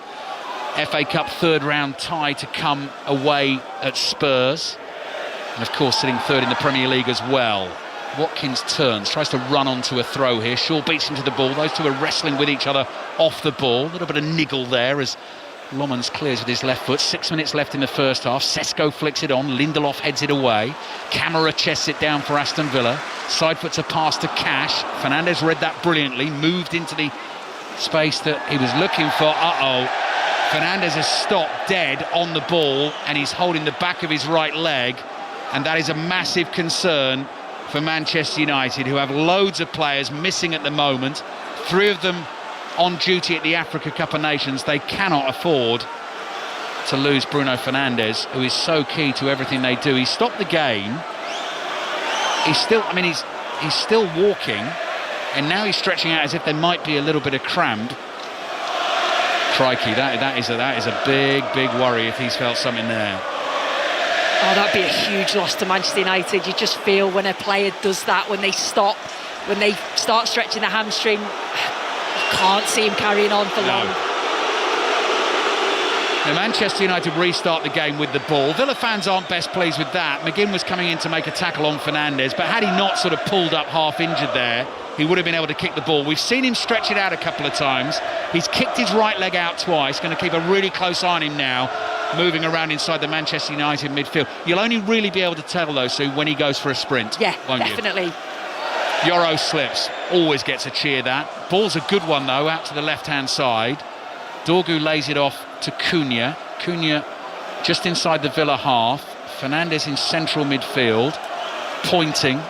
FA Cup third round tie to come away at Spurs, and of course sitting third in the Premier League as well. Watkins turns, tries to run onto a throw here. Shaw beats into the ball. Those two are wrestling with each other off the ball. A little bit of niggle there as Lomans clears with his left foot. 6 minutes left in the first half. Sesko flicks it on. Lindelof heads it away. Camara chests it down for Aston Villa. Side foot's a pass to Cash. Fernandes read that brilliantly. Moved into the space that he was looking for. Fernandes has stopped dead on the ball and he's holding the back of his right leg. And that is a massive concern for Manchester United, who have loads of players missing at the moment. 3 of them on duty at the Africa Cup of Nations. They cannot afford to lose Bruno Fernandes, who is so key to everything they do. He stopped the game. He's still walking, and now he's stretching out as if there might be a little bit of cramp. Crikey, that is a big worry if he's felt something there. Oh, that'd be a huge loss to Manchester United. You just feel when a player does that, when they stop, when they start stretching the hamstring, you can't see him carrying on for long. Now, Manchester United restart the game with the ball. Villa fans aren't best pleased with that. McGinn was coming in to make a tackle on Fernandes, but had he not sort of pulled up half injured there, he would have been able to kick the ball. We've seen him stretch it out a couple of times. He's kicked his right leg out twice. Going to keep a really close eye on him now, moving around inside the Manchester United midfield. You'll only really be able to tell, though, Sue, when he goes for a sprint. Yeah, won't definitely. You? Yoro slips. Always gets a cheer, that. Ball's a good one, though, out to the left-hand side. Dorgu lays it off to Cunha. Cunha just inside the Villa half. Fernandes in central midfield, pointing,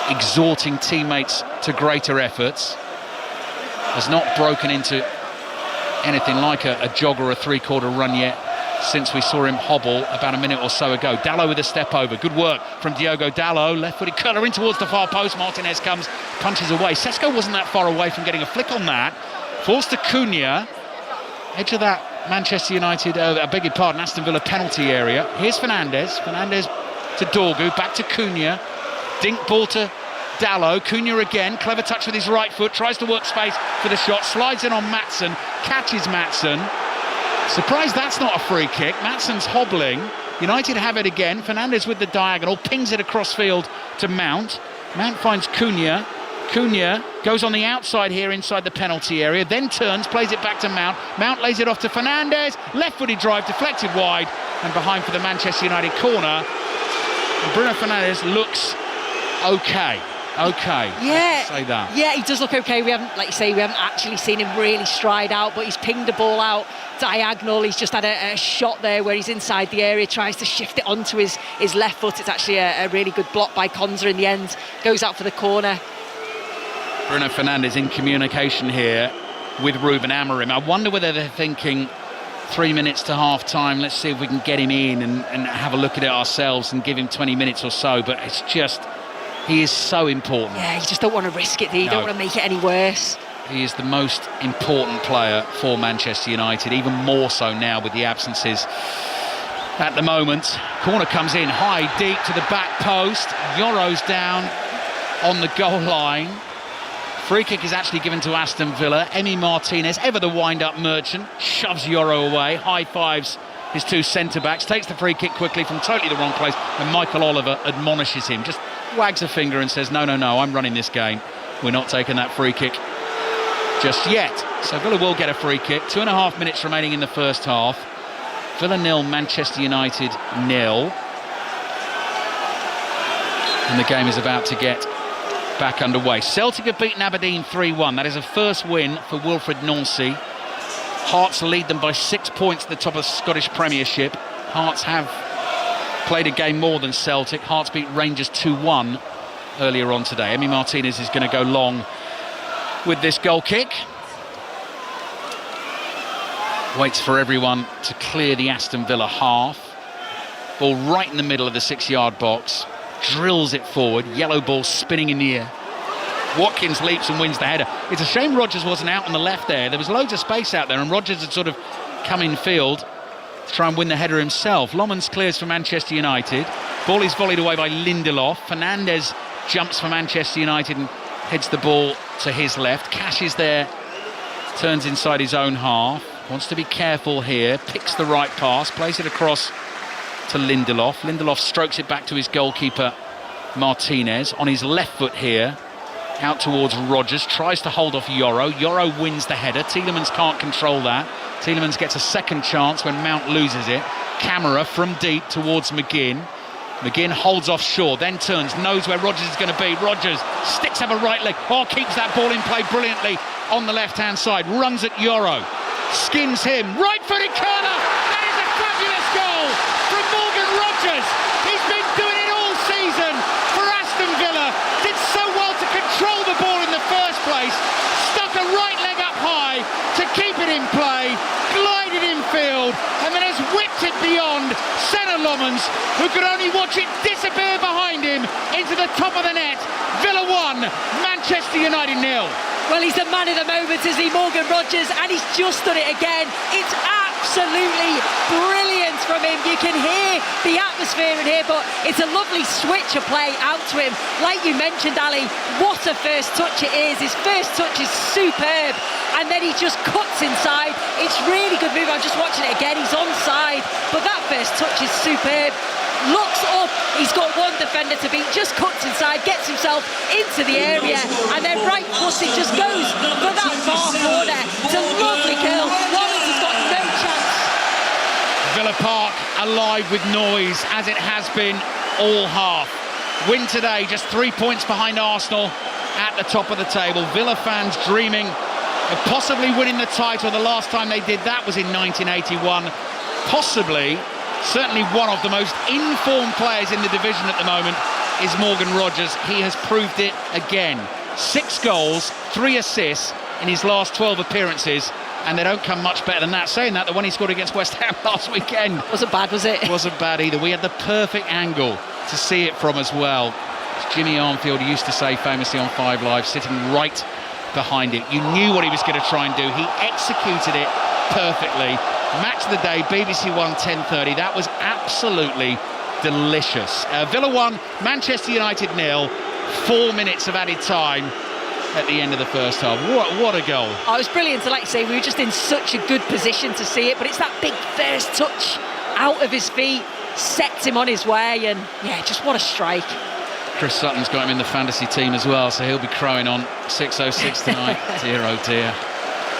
exhorting teammates to greater efforts. Has not broken into anything like a jog or a three-quarter run yet since we saw him hobble about a minute or so ago. Dalot with a step over. Good work from Diogo Dalot. Left-footed curler in towards the far post. Martinez comes, punches away. Sesko wasn't that far away from getting a flick on that. Falls to Cunha. Edge of that Manchester United, I beg your pardon, Aston Villa penalty area. Here's Fernandes. Fernandes to Dorgu. Back to Cunha. Dink ball to Dalot. Cunha again. Clever touch with his right foot. Tries to work space for the shot. Slides in on Maatsen. Catches Maatsen. Surprised that's not a free kick. Maatsen's hobbling. United have it again. Fernandes with the diagonal. Pings it across field to Mount. Mount finds Cunha. Cunha goes on the outside here inside the penalty area, then turns, plays it back to Mount. Mount lays it off to Fernandes. Left-footed drive, deflected wide, and behind for the Manchester United corner. And Bruno Fernandes looks okay. Yeah, say that. Yeah, he does look okay. We haven't, like you say, we haven't actually seen him really stride out, but he's pinged the ball out diagonal. He's just had a shot there where he's inside the area, tries to shift it onto his left foot. It's actually a really good block by Konza in the end. Goes out for the corner. Bruno Fernandes in communication here with Ruben Amorim. I wonder whether they're thinking 3 minutes to half time, let's see if we can get him in and have a look at it ourselves and give him 20 minutes or so. But it's just, he is so important. Yeah, you just don't want to risk it, do you? You don't want to make it any worse. He is the most important player for Manchester United, even more so now with the absences at the moment. Corner comes in high, deep to the back post. Yoro's down on the goal line. Free kick is actually given to Aston Villa. Emi Martinez, ever the wind-up merchant, shoves Yoro away, high-fives his two centre-backs, takes the free kick quickly from totally the wrong place, and Michael Oliver admonishes him, just wags a finger and says, no, I'm running this game. We're not taking that free kick just yet. So Villa will get a free kick. 2.5 minutes remaining in the first half. Villa 0, Manchester United 0. And the game is about to get back underway. Celtic have beaten Aberdeen 3-1. That is a first win for Wilfred Nancy. Hearts lead them by 6 points at the top of the Scottish Premiership. Hearts have played a game more than Celtic. Hearts beat Rangers 2-1 earlier on today. Emi Martinez is going to go long with this goal kick. Waits for everyone to clear the Aston Villa half. Ball right in the middle of the 6-yard box. Drills it forward. Yellow ball spinning in the air. Watkins leaps and wins the header. It's a shame Rodgers wasn't out on the left there. There was loads of space out there, and Rodgers had sort of come in field to try and win the header himself. Lomans clears for Manchester United. Ball is volleyed away by Lindelof. Fernandez jumps for Manchester United and heads the ball to his left. Cash is there, turns inside his own half. Wants to be careful here. Picks the right pass, plays it across to Lindelof. Lindelof strokes it back to his goalkeeper Martinez on his left foot here, out towards Rodgers, tries to hold off Yoro. Yoro wins the header. Tielemans can't control that. Tielemans gets a second chance when Mount loses it. Camera from deep towards McGinn. McGinn holds offshore, then turns, knows where Rodgers is going to be. Rodgers sticks up a right leg, keeps that ball in play brilliantly on the left-hand side, runs at Yoro, skins him, right-footed curler. That is a fabulous goal from Morgan Rodgers. He's been doing it all season for Aston Villa. Did so well to control the ball in the first place, stuck a right leg up high to keep it in play, glided in field, and then has whipped it beyond centre Lomans, who could only watch it disappear behind him into the top of the net. Villa 1, Manchester United 0. Well, he's the man of the moment, is he, Morgan Rodgers, and he's just done it again. It's absolutely brilliant from him. You can hear the atmosphere in here, but it's a lovely switch of play out to him. Like you mentioned, Ali, what a first touch it is. His first touch is superb, and then he just cuts inside. It's really good move. I'm just watching it again. He's onside, but that first touch is superb. Looks up, he's got one defender to beat, just cuts inside, gets himself into the area, and then right footed just goes for that far corner. It's a lovely kill. Lawrence has got no chance. Villa Park alive with noise, as it has been all half. Win today, just 3 points behind Arsenal at the top of the table. Villa fans dreaming of possibly winning the title. The last time they did that was in 1981. Certainly one of the most informed players in the division at the moment is Morgan Rodgers. He has proved it again. 6 goals, 3 assists in his last 12 appearances, and they don't come much better than that. Saying that, the one he scored against West Ham last weekend wasn't bad, was it? Wasn't bad either. We had the perfect angle to see it from as well. As Jimmy Armfield used to say famously on 5 Live, sitting right behind it. You knew what he was going to try and do. He executed it perfectly. Match of the day, BBC One 10:30. That was absolutely delicious. Villa 1, Manchester United 0. 4 minutes of added time at the end of the first half. What a goal. Oh, it was brilliant. Like you say, we were just in such a good position to see it, but it's that big first touch out of his feet, sets him on his way, and yeah, just what a strike. Chris Sutton's got him in the fantasy team as well, so he'll be crowing on 6:06 tonight. Dear oh dear.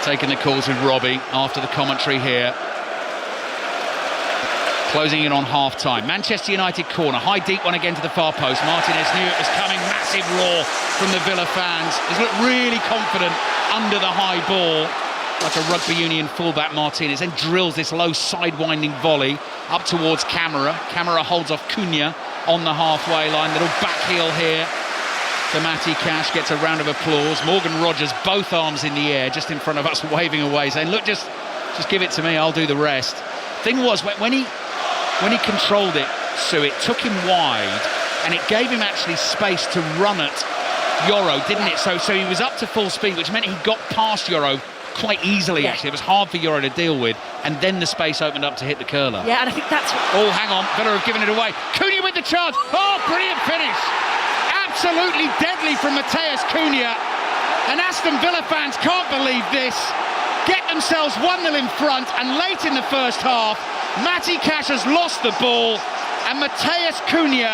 Taking the calls with Robbie after the commentary here. Closing in on half-time. Manchester United corner. High deep one again to the far post. Martinez knew it was coming. Massive roar from the Villa fans. He's looked really confident under the high ball. Like a rugby union fullback, Martinez then drills this low side-winding volley up towards Camera. Camera holds off Cunha on the halfway line. Little back heel here. So Matty Cash gets a round of applause. Morgan Rodgers, both arms in the air, just in front of us, waving away, saying, look, just give it to me, I'll do the rest. Thing was, when he controlled it, Sue, it took him wide, and it gave him actually space to run at Yoro, didn't it? So he was up to full speed, which meant he got past Yoro quite easily, actually. It was hard for Yoro to deal with, and then the space opened up to hit the curler. Yeah, and I think that's... Oh, hang on, Villa have given it away. Cunha with the chance. Oh, brilliant finish. Absolutely deadly from Matheus Cunha. And Aston Villa fans can't believe this. Get themselves 1-0 in front, and late in the first half, Matty Cash has lost the ball, and Matheus Cunha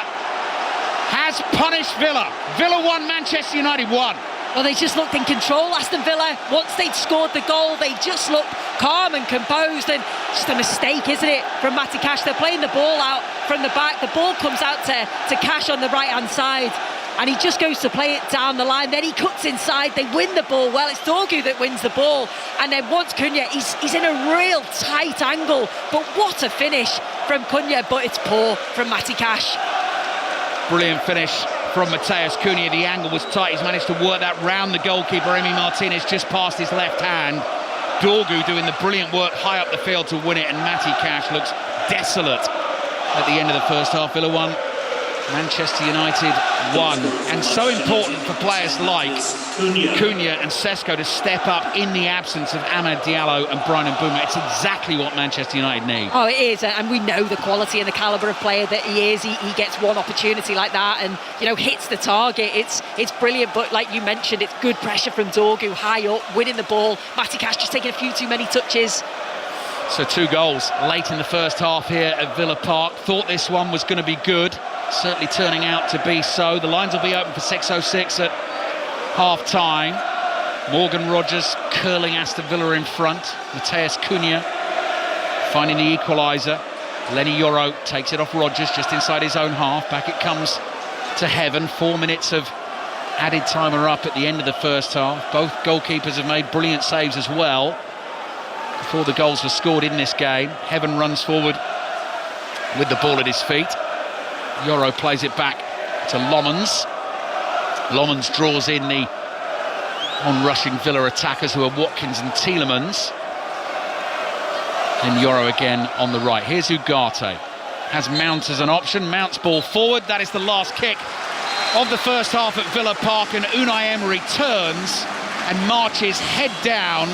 has punished Villa. Villa 1, Manchester United 1. Well, they just looked in control, Aston Villa. Once they'd scored the goal, they just looked calm and composed, and just a mistake, isn't it, from Matty Cash? They're playing the ball out from the back. The ball comes out to Cash on the right-hand side, and he just goes to play it down the line. Then he cuts inside. They win the ball. Well, it's Dorgu that wins the ball, and then once Cunha, he's in a real tight angle, but what a finish from Cunha, but it's poor from Matty Cash. Brilliant finish from Matheus Cunha. The angle was tight. He's managed to work that round the goalkeeper, Emi Martinez, just past his left hand. Dorgu doing the brilliant work high up the field to win it, and Matty Cash looks desolate at the end of the first half. Villa 1, Manchester United 1. And so important for players like Cunha and Sesko to step up in the absence of Amad Diallo and Brian Mbeumo. It's exactly what Manchester United need. Oh, it is, and we know the quality and the calibre of player that he is. He gets one opportunity like that and, hits the target. It's brilliant, but like you mentioned, it's good pressure from Dorgu, high up, winning the ball. Matty Cash just taking a few too many touches. So 2 goals late in the first half here at Villa Park. Thought this one was going to be good. Certainly turning out to be so. The lines will be open for 6:06 at half-time. Morgan Rogers curling Aston Villa in front. Matheus Cunha finding the equaliser. Lenny Yoro takes it off Rogers just inside his own half. Back it comes to Heaven. 4 minutes of added time are up at the end of the first half. Both goalkeepers have made brilliant saves as well before the goals were scored in this game. Heaven runs forward with the ball at his feet. Yoro plays it back to Lomans. Lomans draws in the on-rushing Villa attackers, who are Watkins and Tielemans. And Yoro again on the right. Here's Ugarte. Has Mount as an option. Mount's ball forward. That is the last kick of the first half at Villa Park, and Unai Emery turns and marches head down,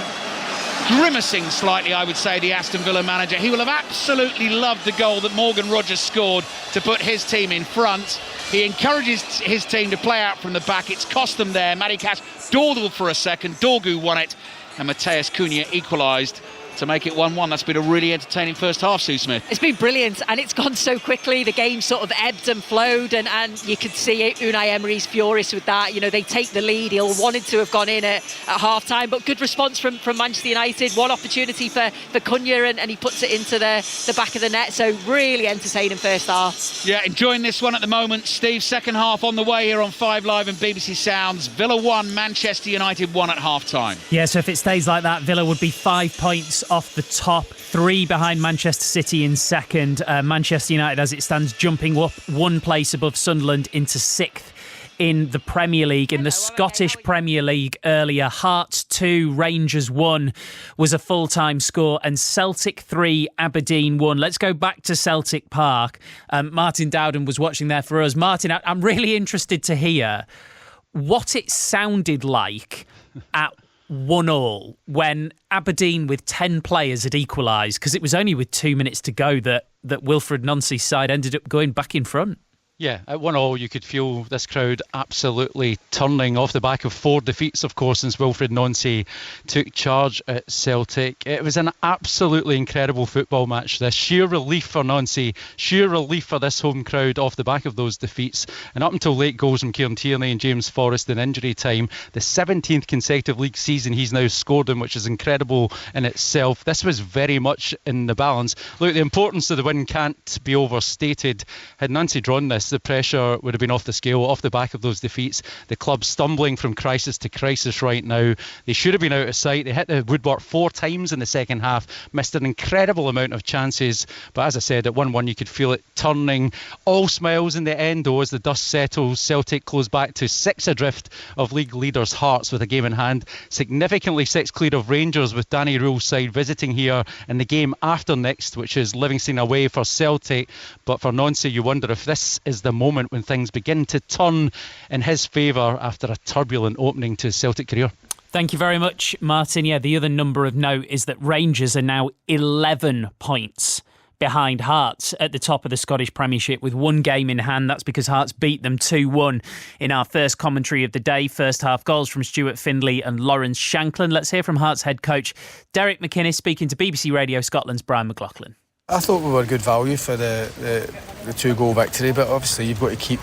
grimacing slightly, I would say, the Aston Villa manager. He will have absolutely loved the goal that Morgan Rogers scored to put his team in front. He encourages his team to play out from the back. It's cost them there. Matty Cash dawdled for a second. Dorgu won it, and Matheus Cunha equalised to make it 1-1. That's been a really entertaining first half, Sue Smith. It's been brilliant, and it's gone so quickly. The game sort of ebbed and flowed, and you could see it. Unai Emery's furious with that. They take the lead. He'll wanted to have gone in at half-time, but good response from Manchester United. One opportunity for Cunha, and he puts it into the back of the net. So really entertaining first half. Yeah, enjoying this one at the moment. Steve, second half on the way here on 5 Live and BBC Sounds. Villa 1, Manchester United 1 at half-time. Yeah, so if it stays like that, Villa would be 5 points off the top, 3 behind Manchester City in second. Manchester United, as it stands, jumping up 1 place above Sunderland into 6th in the Premier League. In the Scottish Premier League earlier, Hearts 2, Rangers 1 was a full-time score, and Celtic 3, Aberdeen 1. Let's go back to Celtic Park. Martin Dowden was watching there for us. Martin, I'm really interested to hear what it sounded like at 1-1 when Aberdeen with 10 players had equalised, because it was only with 2 minutes to go that Wilfred Nancy's side ended up going back in front. Yeah, at 1-1 you could feel this crowd absolutely turning off the back of 4 defeats, of course, since Wilfred Nancy took charge at Celtic. It was an absolutely incredible football match. The sheer relief for Nancy, sheer relief for this home crowd off the back of those defeats. And up until late goals from Kieran Tierney and James Forrest in injury time, the 17th consecutive league season he's now scored in, which is incredible in itself. This was very much in the balance. Look, the importance of the win can't be overstated. Had Nancy drawn this, the pressure would have been off the scale off the back of those defeats. The club stumbling from crisis to crisis right now. They should have been out of sight. They hit the woodwork 4 times in the second half, missed an incredible amount of chances, but as I said, at 1-1 you could feel it turning. All smiles in the end though, as the dust settles. Celtic close back to 6 adrift of league leaders Hearts with a game in hand, significantly 6 clear of Rangers, with Danny Rule's side visiting here in the game after next, which is Livingston away for Celtic. But for Nancy, you wonder if this is the moment when things begin to turn in his favour after a turbulent opening to his Celtic career. Thank you very much, Martin. Yeah, the other number of note is that Rangers are now 11 points behind Hearts at the top of the Scottish Premiership with 1 game in hand. That's because Hearts beat them 2-1 in our first commentary of the day. First half goals from Stuart Findlay and Lawrence Shanklin. Let's hear from Hearts head coach Derek McInnes speaking to BBC Radio Scotland's Brian McLaughlin. I thought we were good value for the 2-goal victory, but obviously you've got to keep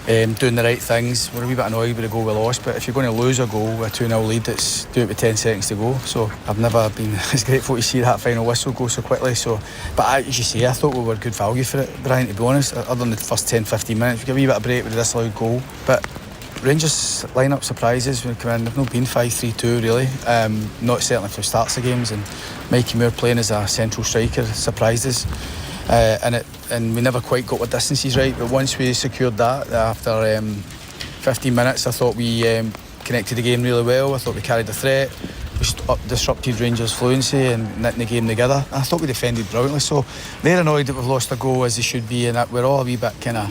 doing the right things. We're a wee bit annoyed with the goal we lost, but if you're going to lose a goal with a 2-0 lead, it's do it with 10 seconds to go. So I've never been as grateful to see that final whistle go so quickly. But as you say, I thought we were good value for it, Brian, to be honest. Other than the first 10-15 minutes, we give a wee bit of break with the disallowed goal. But Rangers line-up surprises when we come in. They've not been 5-3-2 really, not certainly for starts of games, and Mikey Moore playing as a central striker surprised us, and we never quite got our distances right, but once we secured that after 15 minutes, I thought we connected the game really well. I thought we carried the threat, we disrupted Rangers' fluency and knitting the game together. I thought we defended brilliantly, so they're annoyed that we've lost a goal as they should be, and that we're all a wee bit kind of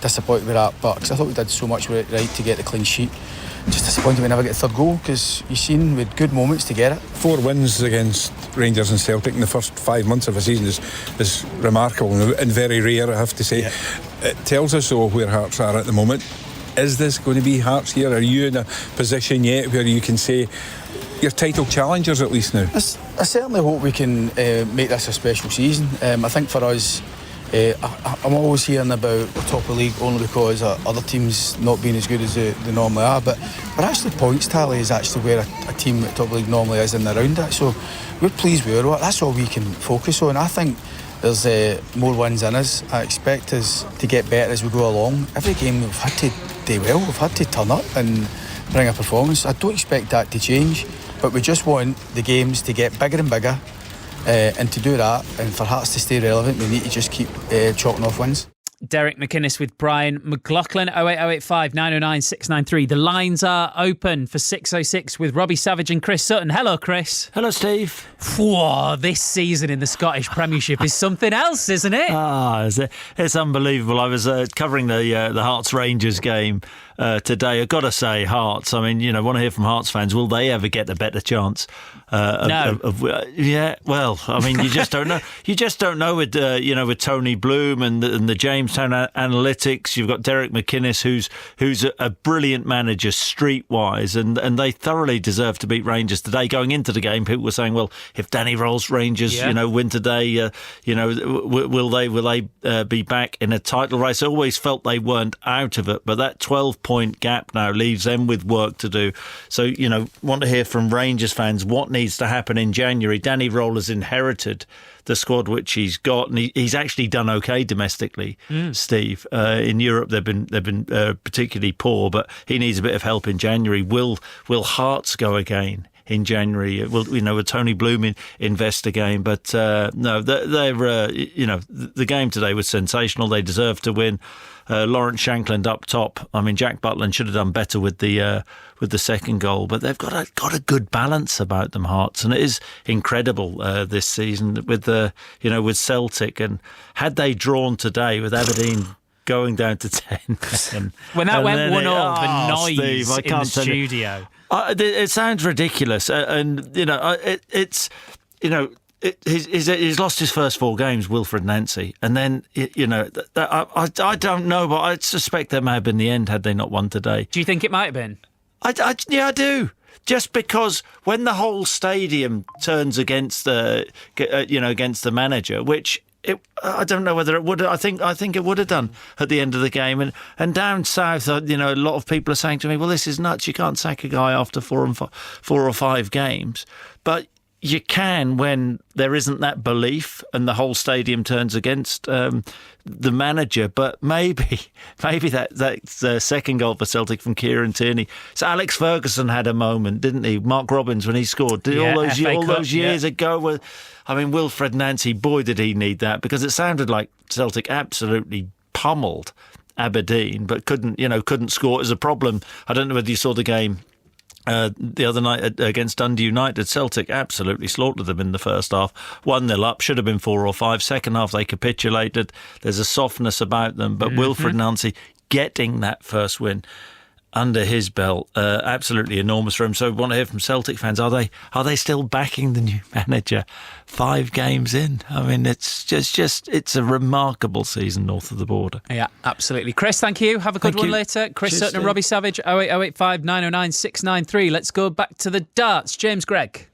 disappointed with that, but cause I thought we did so much right to get the clean sheet. Just disappointed we never get the third goal, because you've seen we had good moments to get it. 4 wins against Rangers and Celtic in the first 5 months of a season is remarkable and very rare, I have to say. It tells us though where Hearts are at the moment. Is this going to be Hearts here? Are you in a position yet where you can say you're title challengers at least now? I certainly hope we can make this a special season. I think for us, I'm always hearing about the top of the league only because other teams not being as good as they normally are, but actually points tally is actually where a team at top of the league normally is and around that, so we're pleased with it. That's all we can focus on. I think there's more wins in us. I expect us to get better as we go along. Every game we've had to do well, we've had to turn up and bring a performance. I don't expect that to change, but we just want the games to get bigger and bigger. And to do that, and for Hearts to stay relevant, we need to just keep chalking off wins. Derek McInnes with Brian McLaughlin. 08085 909 693. The lines are open for 606 with Robbie Savage and Chris Sutton. Hello, Chris. Hello, Steve. Whoa, this season in the Scottish Premiership is something else, isn't it? It's unbelievable. I was covering the Hearts Rangers game today. I've got to say, Hearts, I mean, want to hear from Hearts fans. Will they ever get a better chance? No. Yeah, well, I mean, you just don't know. You just don't know with with Tony Bloom and the Jamestown Analytics. You've got Derek McInnes, who's a brilliant manager streetwise, and they thoroughly deserve to beat Rangers today. Going into the game, people were saying, well, if Danny Roll's Rangers, win today, will they be back in a title race? I always felt they weren't out of it, but that 12-point gap now leaves them with work to do. So, want to hear from Rangers fans what needs to happen in January. Danny Roll has inherited the squad which he's got, and he's actually done okay domestically. Steve, in Europe they've been particularly poor, but he needs a bit of help in January. Will Hearts go again in January? Will Tony Bloom invest again? But no, they're the game today was sensational. They deserve to win. Lawrence Shankland up top. I mean, Jack Butland should have done better with the second goal, but they've got a good balance about them, Hearts, and it is incredible this season with with Celtic. And had they drawn today with Aberdeen going down to 10, when that went 1-1, the noise Steve, in the studio. It sounds ridiculous, and he's lost his first 4 games, Wilfred Nancy, and then I don't know, but I suspect that may have been the end had they not won today. Do you think it might have been? I do. Just because when the whole stadium turns against against the manager, which I don't know whether it would. I think it would have done at the end of the game. And down south, a lot of people are saying to me, "Well, this is nuts. You can't sack a guy after 4 or 5 games." But you can when there isn't that belief and the whole stadium turns against the manager. But maybe that second goal for Celtic from Kieran Tierney. So Alex Ferguson had a moment, didn't he? Mark Robbins when he scored all those years ago. I mean, Wilfred Nancy, boy, did he need that, because it sounded like Celtic absolutely pummeled Aberdeen, but couldn't score. It was a problem. I don't know whether you saw the game the other night against Dundee United. Celtic absolutely slaughtered them in the first half. 1-0 up, should have been 4 or 5. Second half they capitulated. There's a softness about them, but Wilfred Nancy getting that first win under his belt, absolutely enormous for him. So I want to hear from Celtic fans. Are they still backing the new manager 5 games in? I mean, it's it's a remarkable season north of the border. Yeah, absolutely. Chris, thank you. Have a good one later. Chris Sutton and Robbie Savage, 08085 909 693. Let's go back to the darts. James Gregg.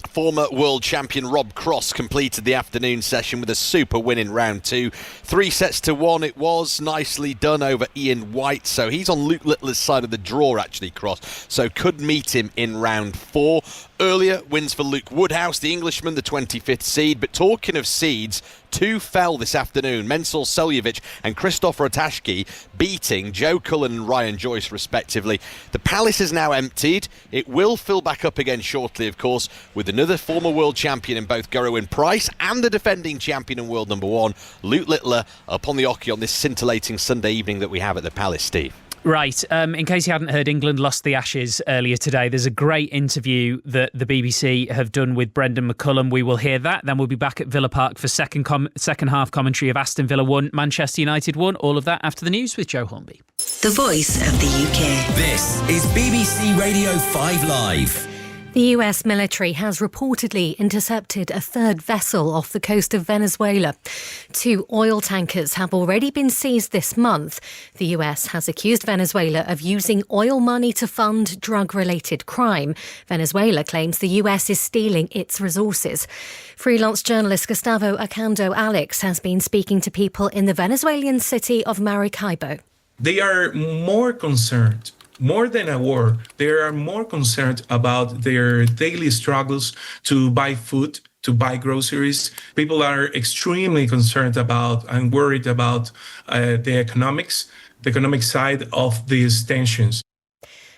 Former world champion Rob Cross completed the afternoon session with a super win in round 2. 3-1 it was. Nicely done over Ian White. So he's on Luke Littler's side of the draw, actually, Cross. So could meet him in round 4. Earlier, wins for Luke Woodhouse, the Englishman, the 25th seed. But talking of seeds, 2 fell this afternoon. Mensur Seljevic and Kristoffer Otashki beating Joe Cullen and Ryan Joyce, respectively. The Palace is now emptied. It will fill back up again shortly, of course, with another former world champion in both Gerwyn Price and the defending champion and world number 1, Luke Littler, up on the oche on this scintillating Sunday evening that we have at the Palace, Steve. Right, in case you hadn't heard, England lost the Ashes earlier today. There's a great interview that the BBC have done with Brendan McCullum. We will hear that. Then we'll be back at Villa Park for second half commentary of Aston Villa 1, Manchester United 1. All of that after the news with Joe Hornby. The voice of the UK. This is BBC Radio 5 Live. The US military has reportedly intercepted a third vessel off the coast of Venezuela. 2 oil tankers have already been seized this month. The US has accused Venezuela of using oil money to fund drug-related crime. Venezuela claims the US is stealing its resources. Freelance journalist Gustavo Acando Alex has been speaking to people in the Venezuelan city of Maracaibo. They are more concerned. More than a war, they are more concerned about their daily struggles to buy food, to buy groceries. People are extremely concerned about and worried about the economic side of these tensions.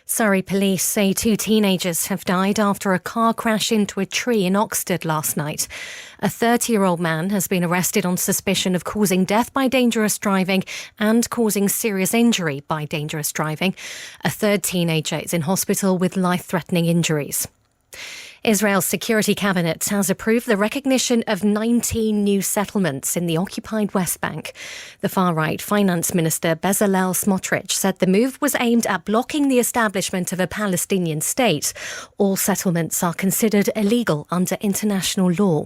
Surrey police say 2 teenagers have died after a car crash into a tree in Oxted last night. A 30-year-old man has been arrested on suspicion of causing death by dangerous driving and causing serious injury by dangerous driving. A third teenager is in hospital with life-threatening injuries. Israel's security cabinet has approved the recognition of 19 new settlements in the occupied West Bank. The far-right finance minister Bezalel Smotrich said the move was aimed at blocking the establishment of a Palestinian state. All settlements are considered illegal under international law.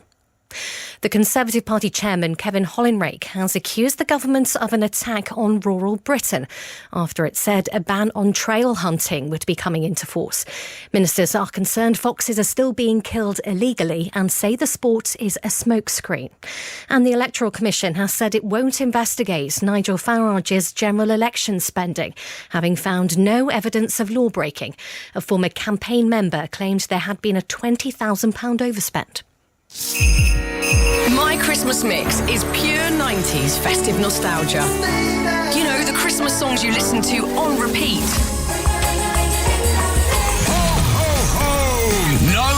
The Conservative Party chairman Kevin Hollinrake has accused the government of an attack on rural Britain after it said a ban on trail hunting would be coming into force. Ministers are concerned foxes are still being killed illegally and say the sport is a smokescreen. And the Electoral Commission has said it won't investigate Nigel Farage's general election spending, having found no evidence of law-breaking. A former campaign member claimed there had been a £20,000 overspend. My Christmas mix is pure 90s festive nostalgia. You know, the Christmas songs you listen to on repeat. No.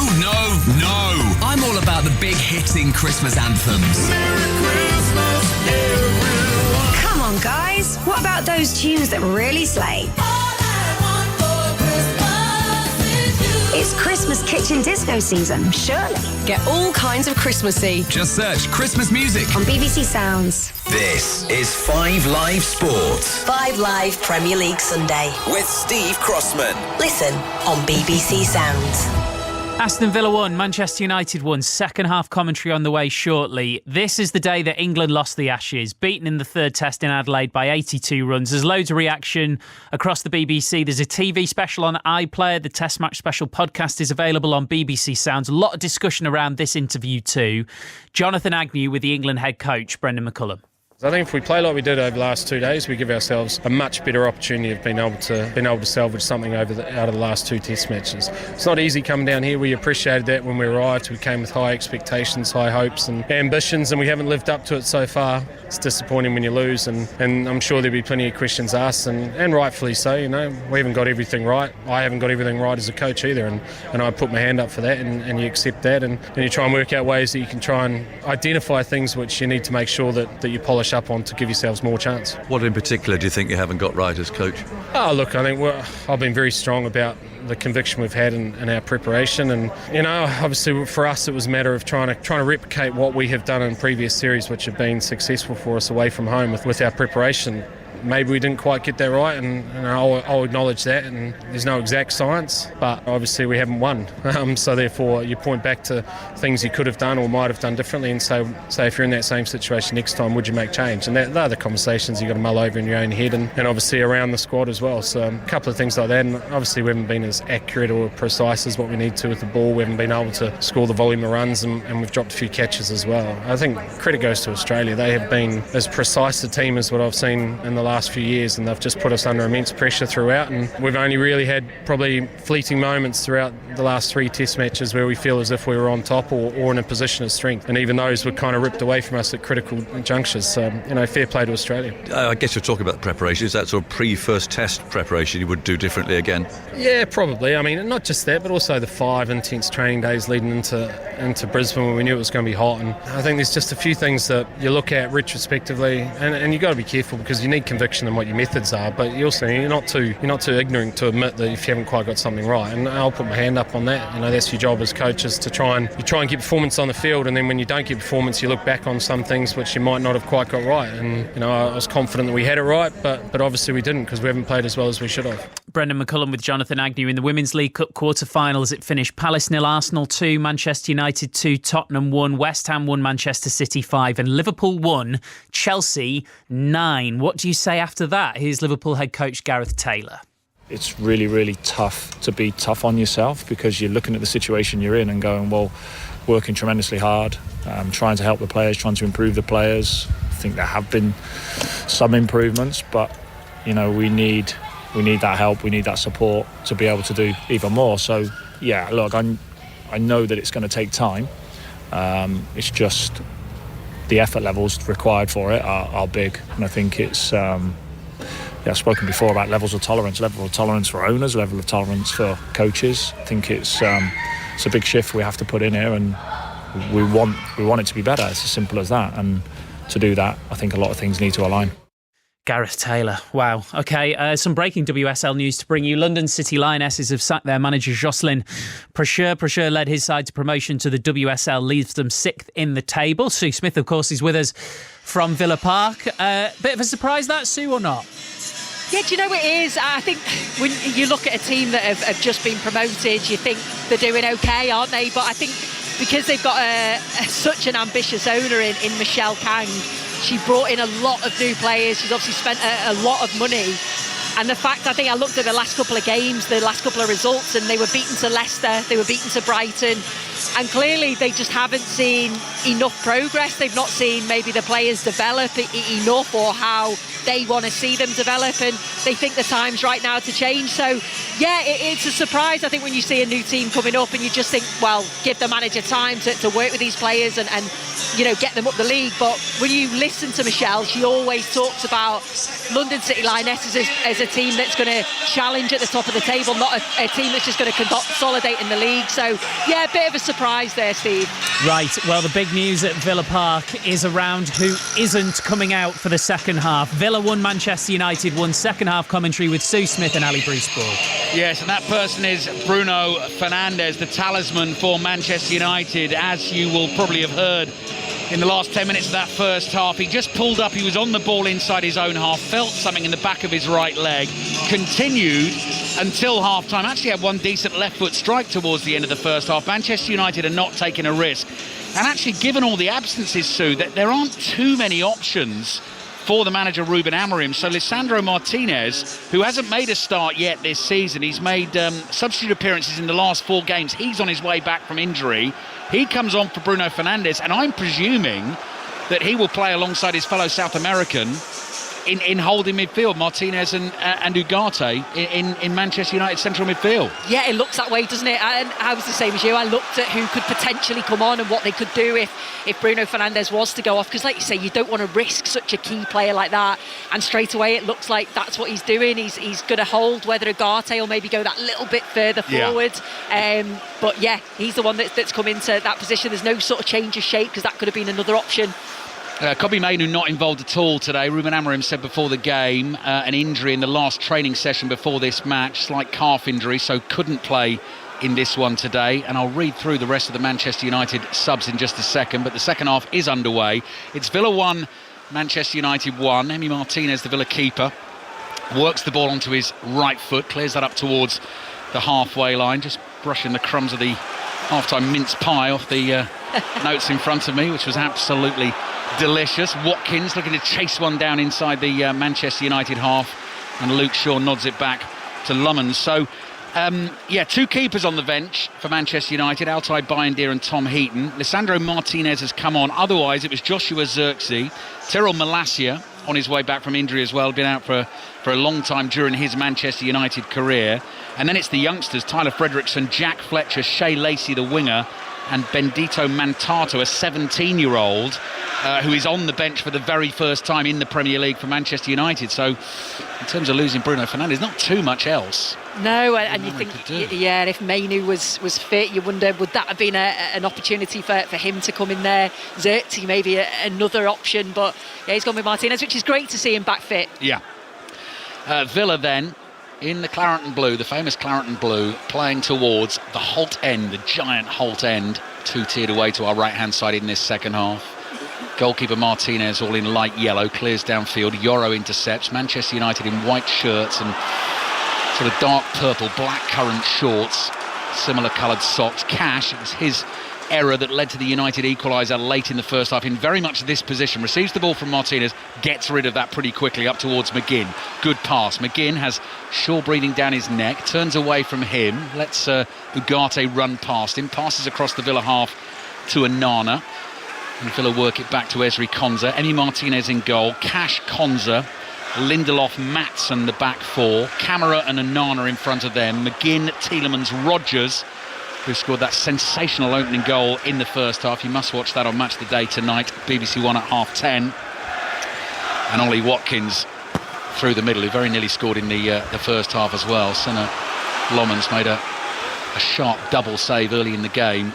I'm all about the big hitting Christmas anthems. Merry Christmas, everyone. Come on, guys. What about those tunes that really slay? It's Christmas kitchen disco season, surely. Get all kinds of Christmassy. Just search Christmas music on BBC Sounds. This is 5 Live Sport. 5 Live Premier League Sunday. With Steve Crossman. Listen on BBC Sounds. Aston Villa 1, Manchester United 1, second half commentary on the way shortly. This is the day that England lost the Ashes, beaten in the third test in Adelaide by 82 runs. There's loads of reaction across the BBC. There's a TV special on iPlayer. The Test Match Special podcast is available on BBC Sounds. A lot of discussion around this interview too. Jonathan Agnew with the England head coach, Brendan McCullum. I think if we play like we did over the last 2 days, we give ourselves a much better opportunity of being able to salvage something out of the last 2 test matches. It's not easy coming down here. We appreciated that when we arrived. We came with high expectations, high hopes and ambitions, and we haven't lived up to it so far. It's disappointing when you lose, and I'm sure there'll be plenty of questions asked, and rightfully so. You know, we haven't got everything right. I haven't got everything right as a coach either, and I put my hand up for that, and you accept that, and you try and work out ways that you can try and identify things which you need to make sure that you polish up on to give yourselves more chance. What in particular do you think you haven't got right as coach? Oh, look, I think I've been very strong about the conviction we've had in our preparation, and obviously for us it was a matter of trying to replicate what we have done in previous series which have been successful for us away from home with our preparation. maybe we didn't quite get that right, and I'll acknowledge that, and there's no exact science, but obviously we haven't won. So therefore you point back to things you could have done or might have done differently, and say if you're in that same situation next time, would you make change? And they're the conversations you've got to mull over in your own head, and obviously around the squad as well. So a couple of things like that, and obviously we haven't been as accurate or precise as what we need to with the ball. We haven't been able to score the volume of runs, and we've dropped a few catches as well. I think credit goes to Australia. They have been as precise a team as what I've seen in the last few years, and they've just put us under immense pressure throughout, and we've only really had probably fleeting moments throughout the last 3 test matches where we feel as if we were on top or in a position of strength, and even those were kind of ripped away from us at critical junctures. So, fair play to Australia. I guess you're talking about preparation. Is that sort of pre-first test preparation you would do differently again? Yeah, probably. I mean, not just that, but also the 5 intense training days leading into Brisbane when we knew it was going to be hot. And I think there's just a few things that you look at retrospectively, and you've got to be careful because you need conviction in what your methods are, but you're not too ignorant to admit that if you haven't quite got something right. And I'll put my hand up on that. That's your job as coaches, to try and get performance on the field, and then when you don't get performance, you look back on some things which you might not have quite got right. And I was confident that we had it right, but obviously we didn't, because we haven't played as well as we should have. Brendan McCullum with Jonathan Agnew in the Women's League Cup quarter-finals. It finished Palace 0, Arsenal 2, Manchester United 2, Tottenham 1, West Ham 1, Manchester City 5, and Liverpool 1, Chelsea 9. What do you say after that? Here's Liverpool head coach Gareth Taylor. It's really, really tough to be tough on yourself, because you're looking at the situation you're in and going, well, working tremendously hard, trying to help the players, trying to improve the players. I think there have been some improvements, but we need that help, we need that support to be able to do even more. So yeah, look, I know that it's going to take time. It's just the effort levels required for it are big, and I think it's I've spoken before about levels of tolerance for owners, level of tolerance for coaches. I think it's a big shift we have to put in here, and we want it to be better. It's as simple as that, and to do that, I think a lot of things need to align. Gareth Taylor. Wow. OK, some breaking WSL news to bring you. London City Lionesses have sacked their manager Jocelyn Prasher. Prasher led his side to promotion to the WSL, leaves them 6th in the table. Sue Smith, of course, is with us from Villa Park. Bit of a surprise that, Sue, or not? Yeah, do you know what it is? I think when you look at a team that have just been promoted, you think they're doing OK, aren't they? But I think because they've got such an ambitious owner in Michelle Kang, she brought in a lot of new players. She's obviously spent a lot of money. And the fact, I think I looked at the last couple of games, the last couple of results, and they were beaten to Leicester, they were beaten to Brighton. And clearly they just haven't seen enough progress. They've not seen maybe the players develop enough, or how they want to see them develop, and they think the time's right now to change. So yeah, it's a surprise, I think, when you see a new team coming up and you just think, well, give the manager time to work with these players and get them up the league. But when you listen to Michelle, she always talks about London City Lionesses as a team that's going to challenge at the top of the table, not a team that's just going to consolidate in the league. So yeah, a bit of a surprise there, Steve. Right, well, the big news at Villa Park is around who isn't coming out for the second half. Villa 1, Manchester United 1. Second half commentary with Sue Smith and Ali Bruce-Ball. Yes, and that person is Bruno Fernandes, the talisman for Manchester United. As you will probably have heard in the last 10 minutes of that first half, he just pulled up, he was on the ball inside his own half, felt something in the back of his right leg, continued until half-time. Actually had one decent left-foot strike towards the end of the first half. Manchester United are not taking a risk. And actually, given all the absences, Sue, that there aren't too many options for the manager Ruben Amorim. So Lisandro Martinez, who hasn't made a start yet this season, he's made substitute appearances in the last 4 games. He's on his way back from injury. He comes on for Bruno Fernandes, and I'm presuming that he will play alongside his fellow South American in holding midfield, Martinez and Ugarte in Manchester United central midfield. Yeah, it looks that way, doesn't it? And I was the same as you. I looked at who could potentially come on and what they could do if Bruno Fernandes was to go off, because like you say, you don't want to risk such a key player like that, and straight away it looks like that's what he's doing. He's going to hold, whether Ugarte will maybe go that little bit further forward. But yeah, he's the one that's come into that position. There's no sort of change of shape, because that could have been another option. Kobbie Mainoo not involved at all today. Ruben Amorim said before the game, an injury in the last training session before this match, slight calf injury, so couldn't play in this one today. And I'll read through the rest of the Manchester United subs in just a second, but the second half is underway. It's Villa 1, Manchester United 1. Emi Martinez, the Villa keeper, works the ball onto his right foot, clears that up towards the halfway line, just brushing the crumbs of the half-time mince pie off the notes in front of me, which was absolutely delicious. Watkins looking to chase one down inside the Manchester United half, and Luke Shaw nods it back to Lummons. So, two keepers on the bench for Manchester United, Altay Bayindir and Tom Heaton. Lisandro Martinez has come on. Otherwise, it was Joshua Zirkzee, Tyrell Malacia on his way back from injury as well, been out for a long time during his Manchester United career. And then it's the youngsters, Tyler Frederickson, Jack Fletcher, Shea Lacey, the winger, and Bendito Mantato, a 17-year-old who is on the bench for the very first time in the Premier League for Manchester United. So in terms of losing Bruno Fernandes, not too much else. No, and you think, if Mainu was fit, you wonder, would that have been an opportunity for him to come in there? Zirkzee maybe another option, but he's gone with Martinez, which is great to see him back fit. Yeah. Villa then, in the claret and blue, the famous claret and blue, playing towards the Holt end, the giant Holt end, two-tiered away to our right-hand side in this second half. Goalkeeper Martinez, all in light yellow, clears downfield. Yoro intercepts. Manchester United in white shirts and sort of dark purple, black currant shorts, similar coloured socks. Cash, it was his error that led to the United equaliser late in the first half, in very much this position. Receives the ball from Martinez, gets rid of that pretty quickly up towards McGinn. Good pass. McGinn has Shaw breathing down his neck, turns away from him, lets Ugarte run past him, passes across the Villa half to Onana, and Villa work it back to Ezri Konsa. Emi Martinez in goal, Cash, Konsa, Lindelof, Maatsen, the back four, Camara and Onana in front of them, McGinn, Tielemans, Rodgers, who scored that sensational opening goal in the first half. You must watch that on Match of the Day tonight, BBC One at 10:30. And Ollie Watkins through the middle, who very nearly scored in the first half as well. Senna Lommans made a sharp double save early in the game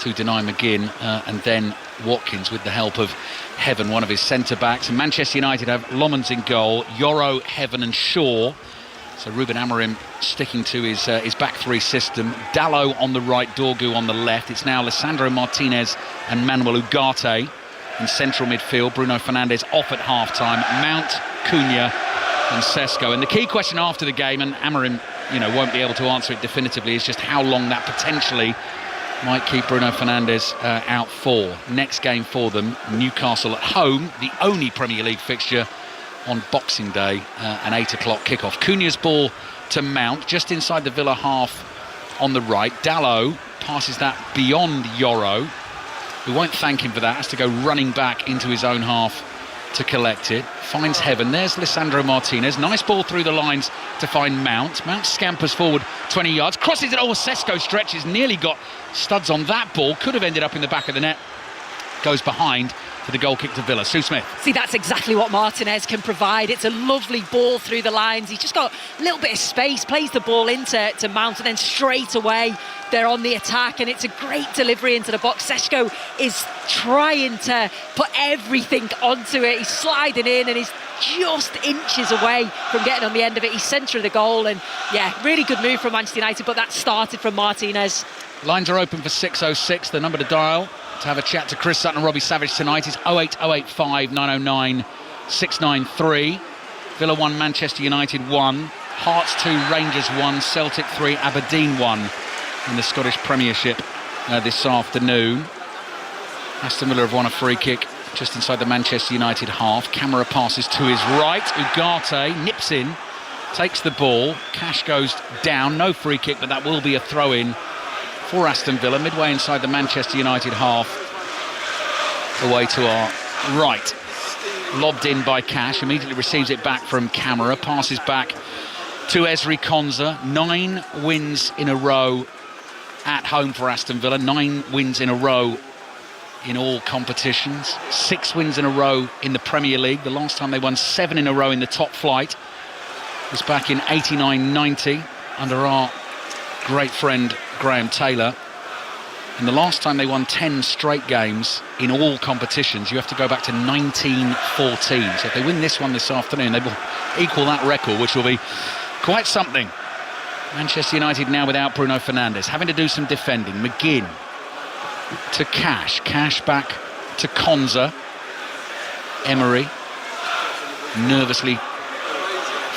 to deny McGinn, and then Watkins with the help of Heaven, one of his centre-backs. And Manchester United have Lommans in goal, Yoro, Heaven and Shaw. So Ruben Amorim sticking to his back three system. Dalot on the right, Dorgu on the left. It's now Lisandro Martinez and Manuel Ugarte in central midfield. Bruno Fernandes off at half-time. Mount, Cunha and Sesko. And the key question after the game, and Amorim won't be able to answer it definitively, is just how long that potentially might keep Bruno Fernandes out for. Next game for them, Newcastle at home, the only Premier League fixture on Boxing Day, an 8 o'clock kickoff. Cunha's ball to Mount, just inside the Villa half on the right. Dalot passes that beyond Yoro, who won't thank him for that, has to go running back into his own half to collect it. Finds Heaven, there's Lisandro Martinez, nice ball through the lines to find Mount. Mount scampers forward 20 yards, crosses it, Sesko stretches, nearly got studs on that ball, could have ended up in the back of the net, goes behind for the goal kick to Villa. Sue Smith. See, that's exactly what Martinez can provide. It's a lovely ball through the lines. He's just got a little bit of space, plays the ball into Mount, and then straight away they're on the attack, and it's a great delivery into the box. Sesko is trying to put everything onto it. He's sliding in and he's just inches away from getting on the end of it. He's centre of the goal, and really good move from Manchester United, but that started from Martinez. Lines are open for 606, the number to dial to have a chat to Chris Sutton and Robbie Savage tonight is 08085 909 693. Villa 1, Manchester United 1, Hearts 2, Rangers 1, Celtic 3, Aberdeen 1 in the Scottish Premiership this afternoon. Aston Villa have won a free kick just inside the Manchester United half. Camara passes to his right, Ugarte nips in, takes the ball, Cash goes down, no free kick, but that will be a throw-in for Aston Villa, midway inside the Manchester United half, away to our right. Lobbed in by Cash, immediately receives it back from Camara, passes back to Ezri Konsa. 9 wins in a row at home for Aston Villa, 9 wins in a row in all competitions, 6 wins in a row in the Premier League. The last time they won 7 in a row in the top flight was back in 89-90 under our great friend Graham Taylor. And the last time they won 10 straight games in all competitions, you have to go back to 1914. So if they win this one this afternoon, they will equal that record, which will be quite something. Manchester United now without Bruno Fernandes, having to do some defending. McGinn to Cash, Cash back to Konsa. Emery nervously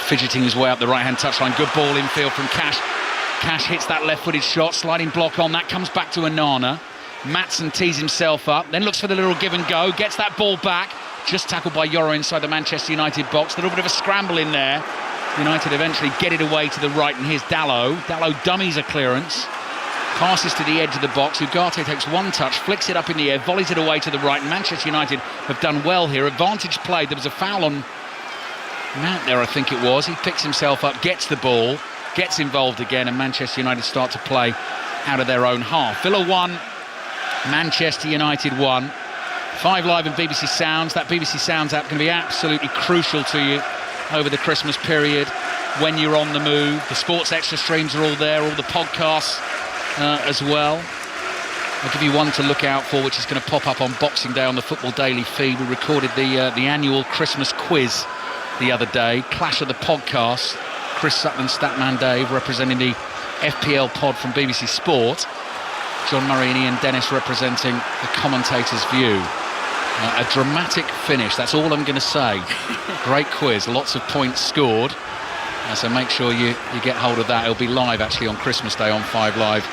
fidgeting his way up the right-hand touchline. Good ball infield from Cash. Cash hits that left-footed shot, sliding block on. That comes back to Onana. Maatsen tees himself up, then looks for the little give and go, gets that ball back. Just tackled by Yoro inside the Manchester United box. A little bit of a scramble in there. United eventually get it away to the right, and here's Dalot. Dalot dummies a clearance. Passes to the edge of the box. Ugarte takes one touch, flicks it up in the air, volleys it away to the right. And Manchester United have done well here. Advantage played. There was a foul on Mount there, I think it was. He picks himself up, gets the ball, gets involved again, and Manchester United start to play out of their own half. Villa 1, Manchester United 1. 5 Live and BBC Sounds. That BBC Sounds app can be absolutely crucial to you over the Christmas period when you're on the move. The sports extra streams are all there, all the podcasts as well. I'll give you one to look out for, which is going to pop up on Boxing Day on the Football Daily feed. We recorded the annual Christmas quiz the other day. Clash of the podcasts. Chris Sutton and Statman Dave representing the FPL pod from BBC Sport. John Murray and Ian Dennis representing the commentator's view. A dramatic finish, that's all I'm going to say. Great quiz, lots of points scored. So make sure you get hold of that. It'll be live actually on Christmas Day on 5 Live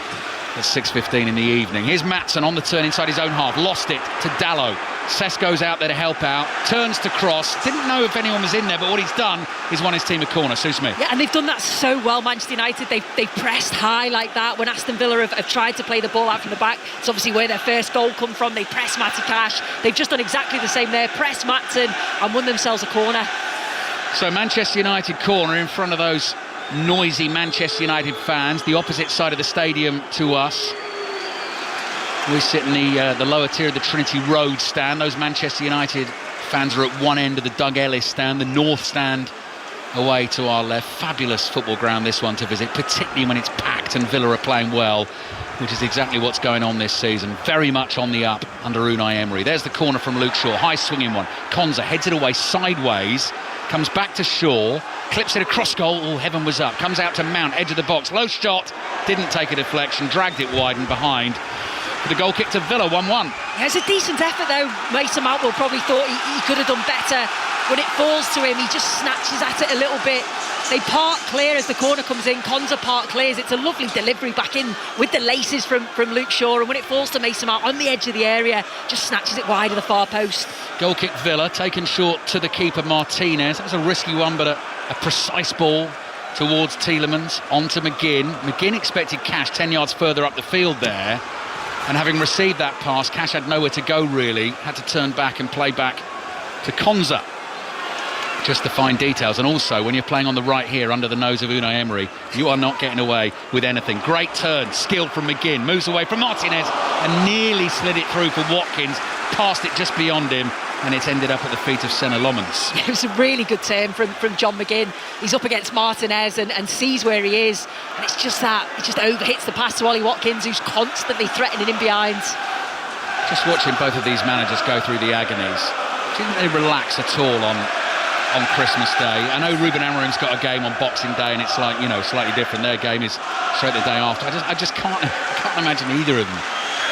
at 6:15 in the evening. Here's Maatsen on the turn inside his own half. Lost it to Dalot. Sesko's out there to help out. Turns to cross. Didn't know if anyone was in there, but what he's done is won his team a corner. Sue Smith. Yeah, and they've done that so well, Manchester United. They've pressed high like that. When Aston Villa have tried to play the ball out from the back, it's obviously where their first goal come from. They press Matty Cash. They've just done exactly the same there. Press Maatsen and won themselves a corner. So Manchester United corner in front of those noisy Manchester United fans, the opposite side of the stadium to us. We sit in the lower tier of the Trinity Road stand. Those Manchester United fans are at one end of the Doug Ellis stand, the north stand away to our left. Fabulous football ground this one to visit, particularly when it's packed and Villa are playing well, which is exactly what's going on this season. Very much on the up under Unai Emery. There's the corner from Luke Shaw, high swinging one. Konza heads it away sideways, comes back to Shaw, clips it across goal. Oh, heaven was up. Comes out to Mount, edge of the box. Low shot, didn't take a deflection, dragged it wide and behind. The goal kick to Villa, 1-1. Yeah, it's a decent effort though. Mason Mount probably thought he could have done better. When it falls to him, he just snatches at it a little bit. They part clear as the corner comes in. Konza part clears. It's a lovely delivery back in with the laces from Luke Shaw. And when it falls to Mason Mount on the edge of the area, just snatches it wide of the far post. Goal kick Villa, taken short to the keeper Martinez. That was a risky one, but a precise ball towards Tielemans. On to McGinn. McGinn expected Cash 10 yards further up the field there. And having received that pass, Cash had nowhere to go really. Had to turn back and play back to Konza. Just the fine details. And also, when you're playing on the right here under the nose of Unai Emery, you are not getting away with anything. Great turn, skill from McGinn. Moves away from Martinez and nearly slid it through for Watkins. Passed it just beyond him. And it's ended up at the feet of Senna Lomans. It was a really good turn from John McGinn. He's up against Martinez and sees where he is. And it's just that, it just overhits the pass to Ollie Watkins, who's constantly threatening him behind. Just watching both of these managers go through the agonies. Didn't they relax at all on Christmas Day? I know Ruben Amorim's got a game on Boxing Day and it's like, slightly different. Their game is straight the day after. I just can't imagine either of them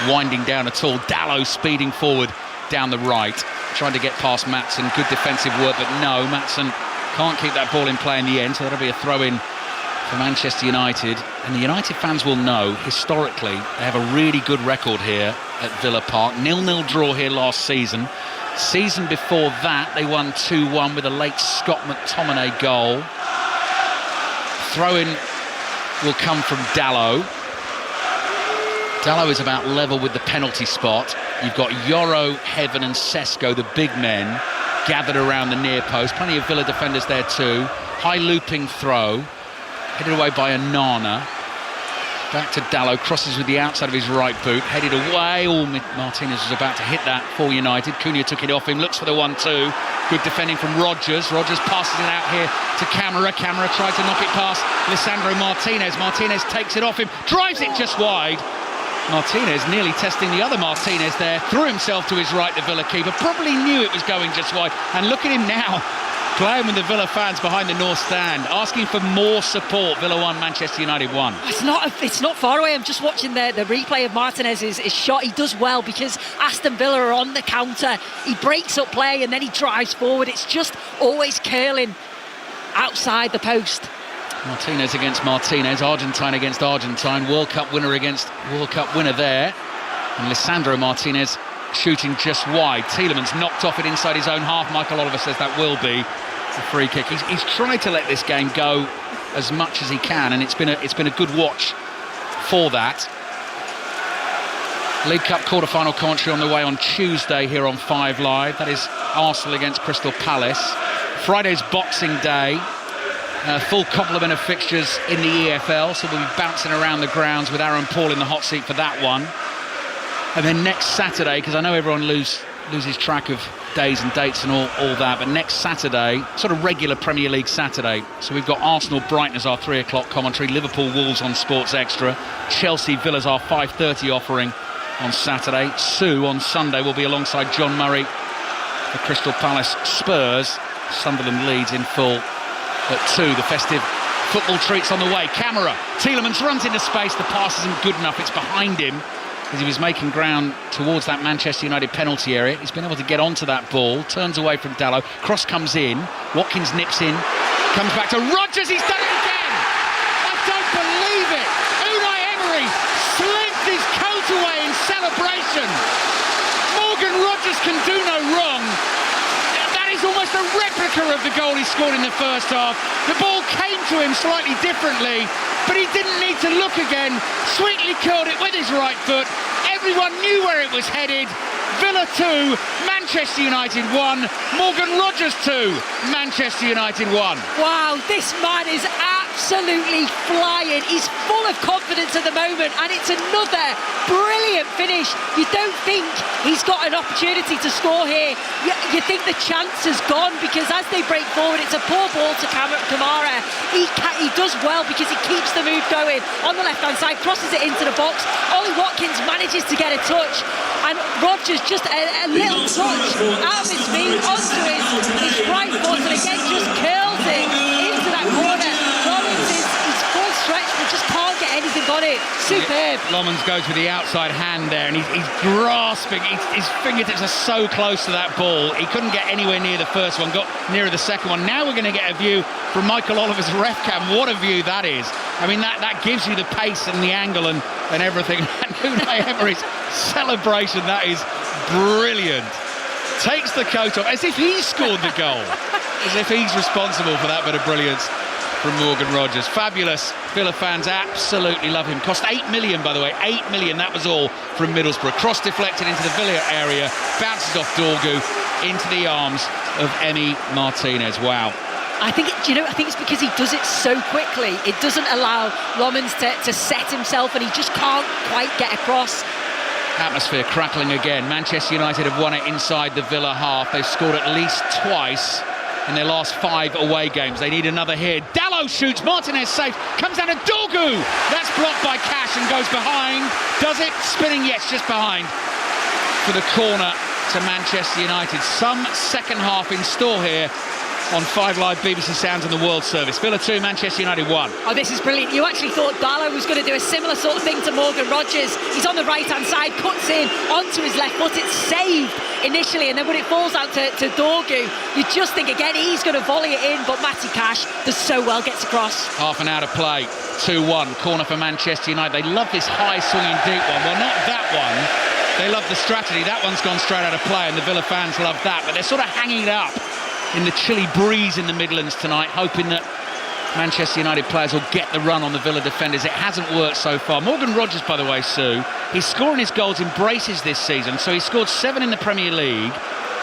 winding down at all. Dalot speeding forward down the right, trying to get past Maatsen. Good defensive work, but no, Maatsen can't keep that ball in play in the end, so that'll be a throw-in for Manchester United. And the United fans will know, historically, they have a really good record here at Villa Park. 0-0 draw here last season. Season before that, they won 2-1 with a late Scott McTominay goal. Throw-in will come from Dalot. Dalot is about level with the penalty spot. You've got Yoro, Heaven and Sesko, the big men, gathered around the near post. Plenty of Villa defenders there too. High looping throw, headed away by Onana. Back to Dalot, crosses with the outside of his right boot, headed away. Oh, Martinez was about to hit that for United. Cunha took it off him, looks for the 1-2. Good defending from Rodgers. Rodgers passes it out here to Camara. Camara tried to knock it past Lisandro Martinez. Martinez takes it off him, drives it just wide. Martinez nearly testing the other Martinez there, threw himself to his right, the Villa keeper, probably knew it was going just wide, and look at him now, Playing with the Villa fans behind the North Stand, asking for more support. Villa 1, Manchester United 1. It's not far away. I'm just watching the replay of Martinez's shot. He does well because Aston Villa are on the counter. He breaks up play and then he drives forward. It's just always curling outside the post. Martinez against Martinez, Argentine against Argentine, World Cup winner against World Cup winner there. And Lisandro Martinez shooting just wide. Tielemans knocked off it inside his own half. Michael Oliver says that will be a free kick. He's tried to let this game go as much as he can, and it's been a good watch for that. League Cup quarter-final commentary on the way on Tuesday here on 5 Live. That is Arsenal against Crystal Palace. Friday's Boxing Day. Full complement of fixtures in the EFL, so we'll be bouncing around the grounds with Aaron Paul in the hot seat for that one. And then next Saturday, because I know everyone loses track of days and dates and all that, but next Saturday, sort of regular Premier League Saturday. So we've got Arsenal Brighton as our 3 o'clock commentary, Liverpool Wolves on Sports Extra, Chelsea Villa's our 5:30 offering on Saturday. Sue on Sunday will be alongside John Murray for Crystal Palace Spurs. Sunderland leads in full at 2. The festive football treats on the way. Camera, Tielemans runs into space, the pass isn't good enough, it's behind him as he was making ground towards that Manchester United penalty area. He's been able to get onto that ball, turns away from Dalot, cross comes in, Watkins nips in, comes back to Rodgers, he's done it again! I don't believe it! Unai Emery slipped his coat away in celebration. Morgan Rodgers can do no wrong. That is almost a replica of the goal he scored in the first half. The ball came to him slightly differently, but he didn't need to look again. Sweetly curled it with his right foot. Everyone knew where it was headed. Villa 2, Manchester United 1. Morgan Rodgers 2, Manchester United 1. Wow, this man is absolutely flying. He's full of confidence at the moment, and it's another brilliant finish. You don't think he's got an opportunity to score here. You think the chance has gone, because as they break forward, it's a poor ball to Kamara. He does well because he keeps the move going on the left-hand side, crosses it into the box. Ollie Watkins manages to get a touch, and Rodgers just a little touch out of his feet onto his right foot, and again just curls it into that corner. Lomans is full stretch, but just can't get anything on it. Superb. Lomans goes with the outside hand there, and he's grasping. His fingertips are so close to that ball. He couldn't get anywhere near the first one, got nearer the second one. Now we're going to get a view from Michael Oliver's ref cam. What a view that is. I mean, that gives you the pace and the angle and everything. And Unai Emery's celebration, that is brilliant. Takes the coat off, as if he scored the goal. As if he's responsible for that bit of brilliance from Morgan Rodgers. Fabulous. Villa fans absolutely love him. Cost 8 million, by the way. 8 million, that was all from Middlesbrough. Cross deflected into the Villa area, bounces off Dorgu into the arms of Emi Martinez. Wow. I think it's because he does it so quickly. It doesn't allow Lomans to set himself, and he just can't quite get across. Atmosphere crackling again. Manchester United have won it inside the Villa half. They've scored at least twice in their last 5 away games. They need another here. Dalot shoots, Martinez safe, comes down to Dorgu. That's blocked by Cash and goes behind. Does it? Spinning, yes, just behind for the corner to Manchester United. Some second half in store here on 5 Live, BBC Sounds and the World Service. Villa 2, Manchester United 1. Oh, this is brilliant. You actually thought Dalot was going to do a similar sort of thing to Morgan Rodgers. He's on the right-hand side, cuts in onto his left foot. It's saved initially, and then when it falls out to Dorgu, you just think, again, he's going to volley it in, but Matty Cash does so well, gets across. Half an hour to play. 2-1. Corner for Manchester United. They love this high swinging deep one. Well, not that one. They love the strategy. That one's gone straight out of play, and the Villa fans love that, but they're sort of hanging it up in the chilly breeze in the Midlands tonight, hoping that Manchester United players will get the run on the Villa defenders. It hasn't worked so far. Morgan Rodgers, by the way, Sue, he's scoring his goals in braces this season, so he scored 7 in the Premier League,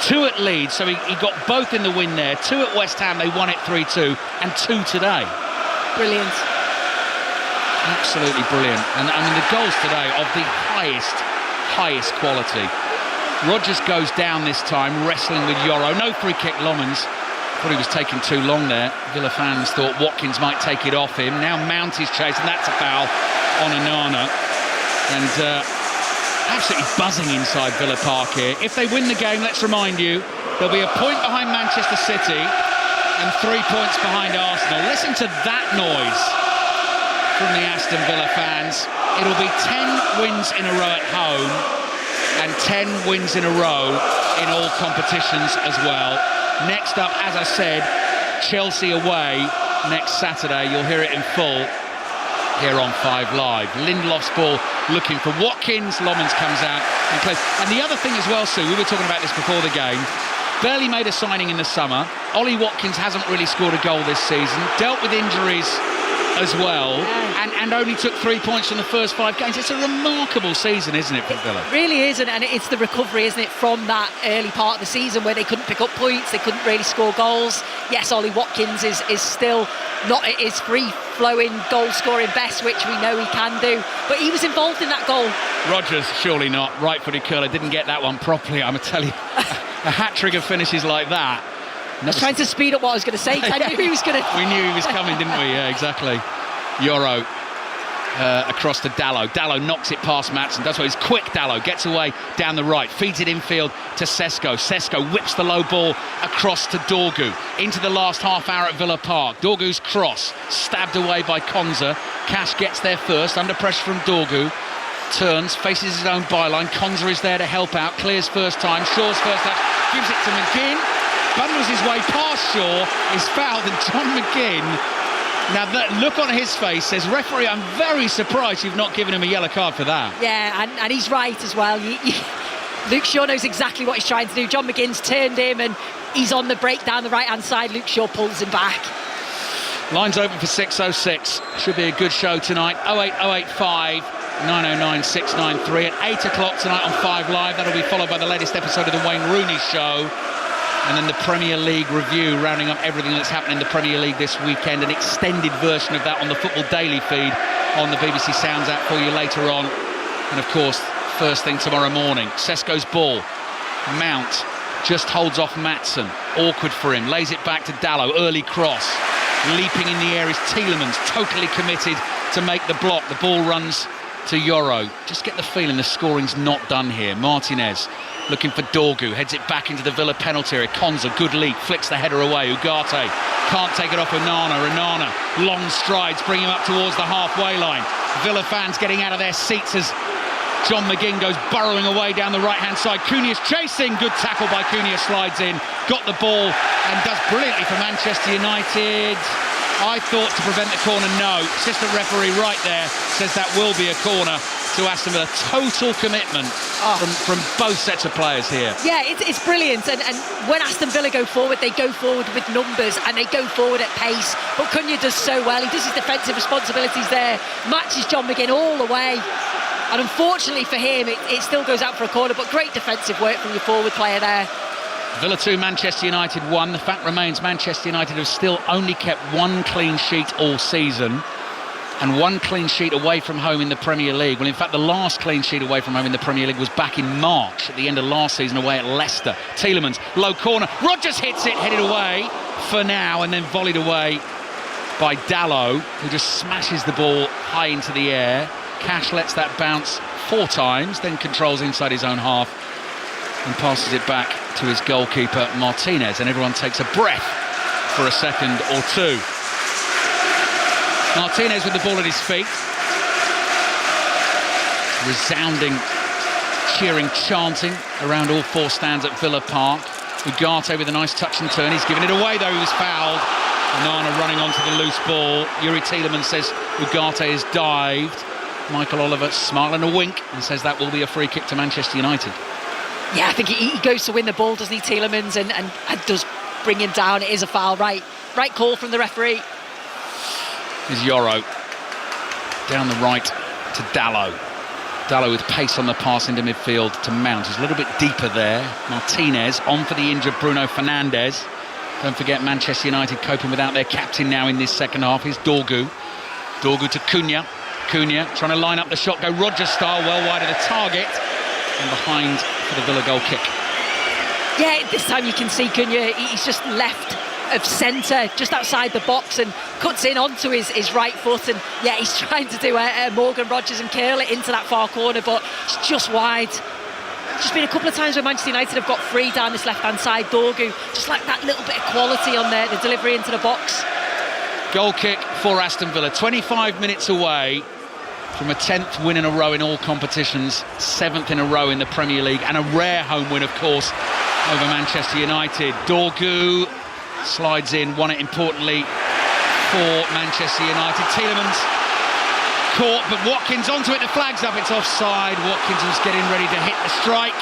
2 at Leeds, so he got both in the win there, 2 at West Ham, they won it 3-2, and 2 today. Brilliant. Absolutely brilliant. And I mean, the goals today of the highest quality. Rodgers goes down this time, wrestling with Yoro. No free kick, Lomans. Thought he was taking too long there. Villa fans thought Watkins might take it off him. Now Mount is chasing. That's a foul on Onana. And absolutely buzzing inside Villa Park here. If they win the game, let's remind you, there'll be a point behind Manchester City. and 3 points behind Arsenal. Listen to that noise from the Aston Villa fans. It'll be 10 wins in a row at home and 10 wins in a row in all competitions as well. Next up, as I said, Chelsea away next Saturday. You'll hear it in full here on 5 Live. Lindelof's ball looking for Watkins. Lomans comes out and plays. And the other thing as well, Sue, we were talking about this before the game. Barely made a signing in the summer. Ollie Watkins hasn't really scored a goal this season. Dealt with injuries as well, and only took 3 points from the first 5 games. It's a remarkable season, isn't it, for Villa? It really is, and it's the recovery, isn't it, from that early part of the season where they couldn't pick up points, they couldn't really score goals. Yes, Ollie Watkins is still not at his free-flowing goal-scoring best, which we know he can do, but he was involved in that goal. Rodgers, surely not. Right-footed curler, didn't get that one properly, I'm telling you. A hat-trick of finishes like that. I was trying to speed up what I was going to say. I knew he was going to... We knew he was coming, didn't we? Yeah, exactly. Euro across to Dalot. Dalot knocks it past Maatsen. Does what he's quick. Dalot gets away down the right. Feeds it infield to Sesko. Sesko whips the low ball across to Dorgu. Into the last half hour at Villa Park. Dorgu's cross. Stabbed away by Konza. Cash gets there first. Under pressure from Dorgu. Turns. Faces his own byline. Konza is there to help out. Clears first time. Shaw's first touch. Gives it to McGinn. Bundles his way past Shaw, is fouled, and John McGinn, now that look on his face says, referee, I'm very surprised you've not given him a yellow card for that. Yeah, and he's right as well. Luke Shaw knows exactly what he's trying to do. John McGinn's turned him and he's on the break down the right-hand side. Luke Shaw pulls him back. Lines open for 6:06. Should be a good show tonight. 08085 909 693 at 8 o'clock tonight on 5 Live. That'll be followed by the latest episode of the Wayne Rooney Show. And then the Premier League review, rounding up everything that's happened in the Premier League this weekend. An extended version of that on the Football Daily feed on the BBC Sounds app for you later on. And of course, first thing tomorrow morning, Sesko's ball. Mount just holds off Maatsen. Awkward for him. Lays it back to Dalot. Early cross. Leaping in the air is Tielemans. Totally committed to make the block. The ball runs to Yoro. Just get the feeling the scoring's not done here. Martinez looking for Dorgu, heads it back into the Villa penalty area. Konza, good leap, flicks the header away. Ugarte can't take it off Onana. Onana, long strides, bring him up towards the halfway line. Villa fans getting out of their seats as John McGinn goes burrowing away down the right-hand side. Cunha's chasing, good tackle by Cunha, slides in, got the ball and does brilliantly for Manchester United. I thought to prevent the corner, no. Assistant referee right there says that will be a corner to Aston Villa. Total commitment from both sets of players here. Yeah, it's brilliant. And when Aston Villa go forward, they go forward with numbers and they go forward at pace. But Cunha does so well. He does his defensive responsibilities there, matches John McGinn all the way. And unfortunately for him, it still goes out for a corner, but great defensive work from your forward player there. Villa 2, Manchester United 1. The fact remains Manchester United have still only kept one clean sheet all season and one clean sheet away from home in the Premier League. Well, in fact, the last clean sheet away from home in the Premier League was back in March at the end of last season away at Leicester. Tielemans, low corner. Rodgers hits it, headed away for now and then volleyed away by Dalot, who just smashes the ball high into the air. Cash lets that bounce 4 times, then controls inside his own half and passes it back to his goalkeeper Martinez, and everyone takes a breath for a second or two. Martinez with the ball at his feet. Resounding cheering, chanting around all 4 stands at Villa Park. Ugarte with a nice touch and turn. He's given it away though, he was fouled. Onana running onto the loose ball. Yuri Tielemans says Ugarte has dived. Michael Oliver smiling a wink and says that will be a free kick to Manchester United. Yeah, I think he goes to win the ball, doesn't he, Tielemans, and does bring him down. It is a foul, right call from the referee. Is Yoro down the right to Dalot. Dalot with pace on the pass into midfield to Mount. He's a little bit deeper there. Martinez on for the injured Bruno Fernandes. Don't forget Manchester United coping without their captain now in this second half. Here's Dorgu. Dorgu to Cunha. Cunha trying to line up the shot, go Rodgers style, well wide of the target. And behind for the Villa goal kick. Yeah, this time you can see Cunha, he's just left of centre, just outside the box, and cuts in onto his right foot, and yeah, he's trying to do a Morgan Rodgers and curl it into that far corner, but it's just wide. just been a couple of times where Manchester United have got free down this left-hand side. Dorgu, just like that little bit of quality on the delivery into the box. Goal kick for Aston Villa, 25 minutes away from a 10th win in a row in all competitions, 7th in a row in the Premier League, and a rare home win, of course, over Manchester United. Dorgu slides in, won it importantly for Manchester United. Tielemans caught, but Watkins onto it, the flag's up, it's offside. Watkins was getting ready to hit the strike,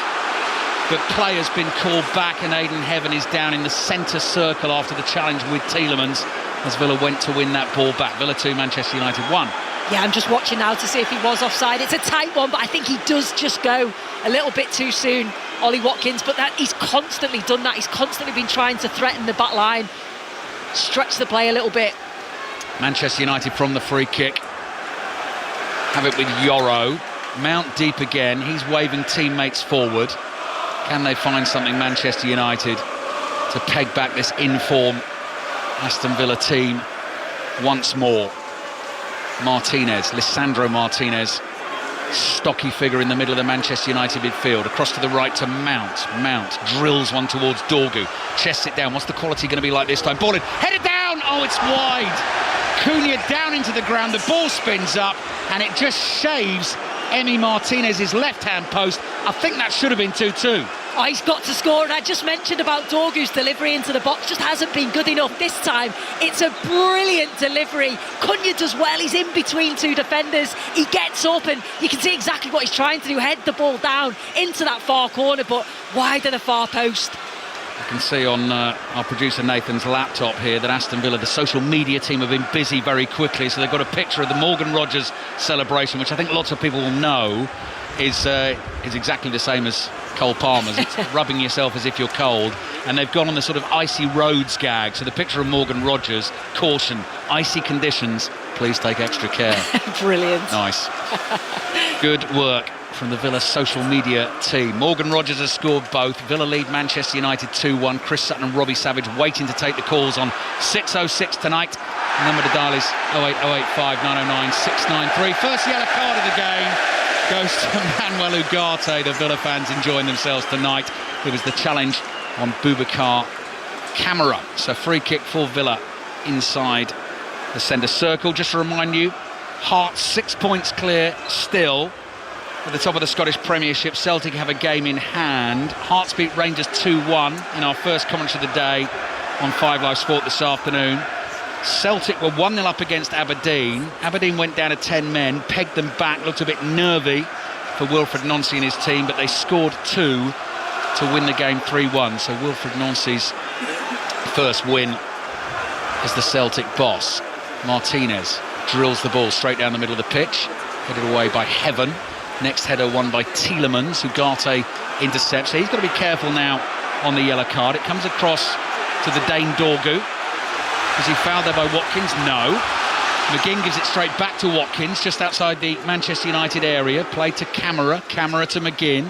but play has been called back, and Aidan Heaven is down in the centre circle after the challenge with Tielemans as Villa went to win that ball back. Villa 2, Manchester United 1. Yeah, I'm just watching now to see if he was offside. It's a tight one, but I think he does just go a little bit too soon, Ollie Watkins. But that he's constantly done that. He's constantly been trying to threaten the back line, stretch the play a little bit. Manchester United from the free kick have it with Yoro. Mount deep again. He's waving teammates forward. Can they find something, Manchester United, to peg back this in-form Aston Villa team once more? Martinez, Lisandro Martinez, stocky figure in the middle of the Manchester United midfield, across to the right to Mount. Mount drills one towards Dorgu, chests it down. What's the quality going to be like this time? Ball in, headed down, oh, it's wide. Cunha down into the ground, the ball spins up, and it just shaves Emi Martinez's left-hand post. I think that should have been 2-2. Oh, he's got to score, and I just mentioned about Dorgu's delivery into the box, just hasn't been good enough this time. It's a brilliant delivery. Cunha does well, he's in between two defenders, he gets up, and you can see exactly what he's trying to do, head the ball down into that far corner, but wide of the far post. You can see on our producer Nathan's laptop here that Aston Villa, the social media team, have been busy very quickly, so they've got a picture of the Morgan Rogers celebration, which I think lots of people will know is exactly the same as Cole Palmer's. It's rubbing yourself as if you're cold, and they've gone on the sort of icy roads gag. So the picture of Morgan Rogers, caution, icy conditions, please take extra care. Brilliant. Nice. Good work from the Villa social media team. Morgan Rogers has scored both. Villa lead Manchester United 2-1. Chris Sutton and Robbie Savage waiting to take the calls on 606 tonight. The number to dial is 08085 909 693. First yellow card of the game goes to Manuel Ugarte. The Villa fans enjoying themselves tonight. It was the challenge on Boubacar Kamara. So free kick for Villa inside the centre circle. Just to remind you, Hearts 6 points clear still at the top of the Scottish Premiership. Celtic have a game in hand. Hearts beat Rangers 2-1 in our first commentary of the day on 5 Live Sport this afternoon. Celtic were 1-0 up against Aberdeen. Aberdeen went down to 10 men, pegged them back, looked a bit nervy for Wilfred Nancy and his team, but they scored 2 to win the game 3-1. So Wilfred Nancy's first win as the Celtic boss. Martinez drills the ball straight down the middle of the pitch, headed away by Heaven. Next header won by Tielemans, Ugarte intercepts. So he's got to be careful now on the yellow card. It comes across to the Dane Dorgu. Was he fouled there by Watkins? No. McGinn gives it straight back to Watkins, just outside the Manchester United area. Play to Kamara, Kamara to McGinn.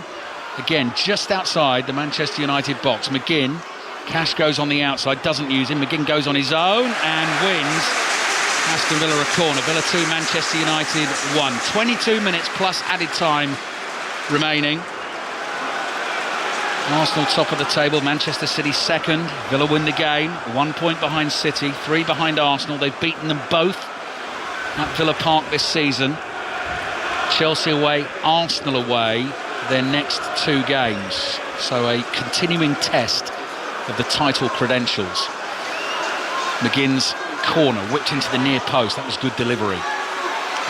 Again, just outside the Manchester United box. McGinn, Cash goes on the outside, doesn't use him. McGinn goes on his own and wins Aston Villa a corner. Villa 2, Manchester United 1. 22 minutes plus added time remaining. Arsenal top of the table, Manchester City second. Villa win the game, 1 point behind City, 3 behind Arsenal. They've beaten them both at Villa Park this season. Chelsea away, Arsenal away, their next 2 games. So a continuing test of the title credentials. McGinn's corner, whipped into the near post. That was good delivery.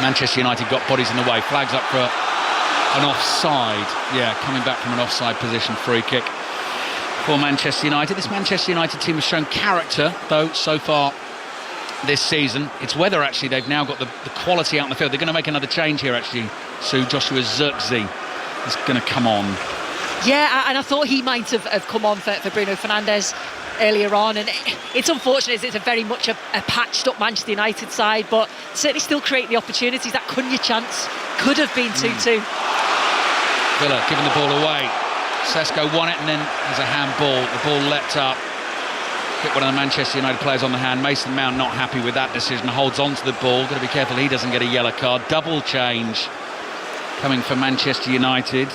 Manchester United got bodies in the way. Flags up for an offside. Yeah, coming back from an offside position. Free kick for Manchester United. This Manchester United team has shown character, though, so far this season. It's whether, actually, they've now got the quality out in the field. They're going to make another change here, actually. So Joshua Zirkzee is going to come on. Yeah, and I thought he might have come on for Bruno Fernandes earlier on, and it's unfortunate. It's a very much a patched up Manchester United side, but certainly still create the opportunities. That Cunha chance could have been 2-2. Villa giving the ball away. Sesko won it, and then there's a handball. The ball leapt up, hit one of the Manchester United players on the hand. Mason Mount not happy with that decision, holds on to the ball. Got to be careful he doesn't get a yellow card. Double change coming for Manchester United.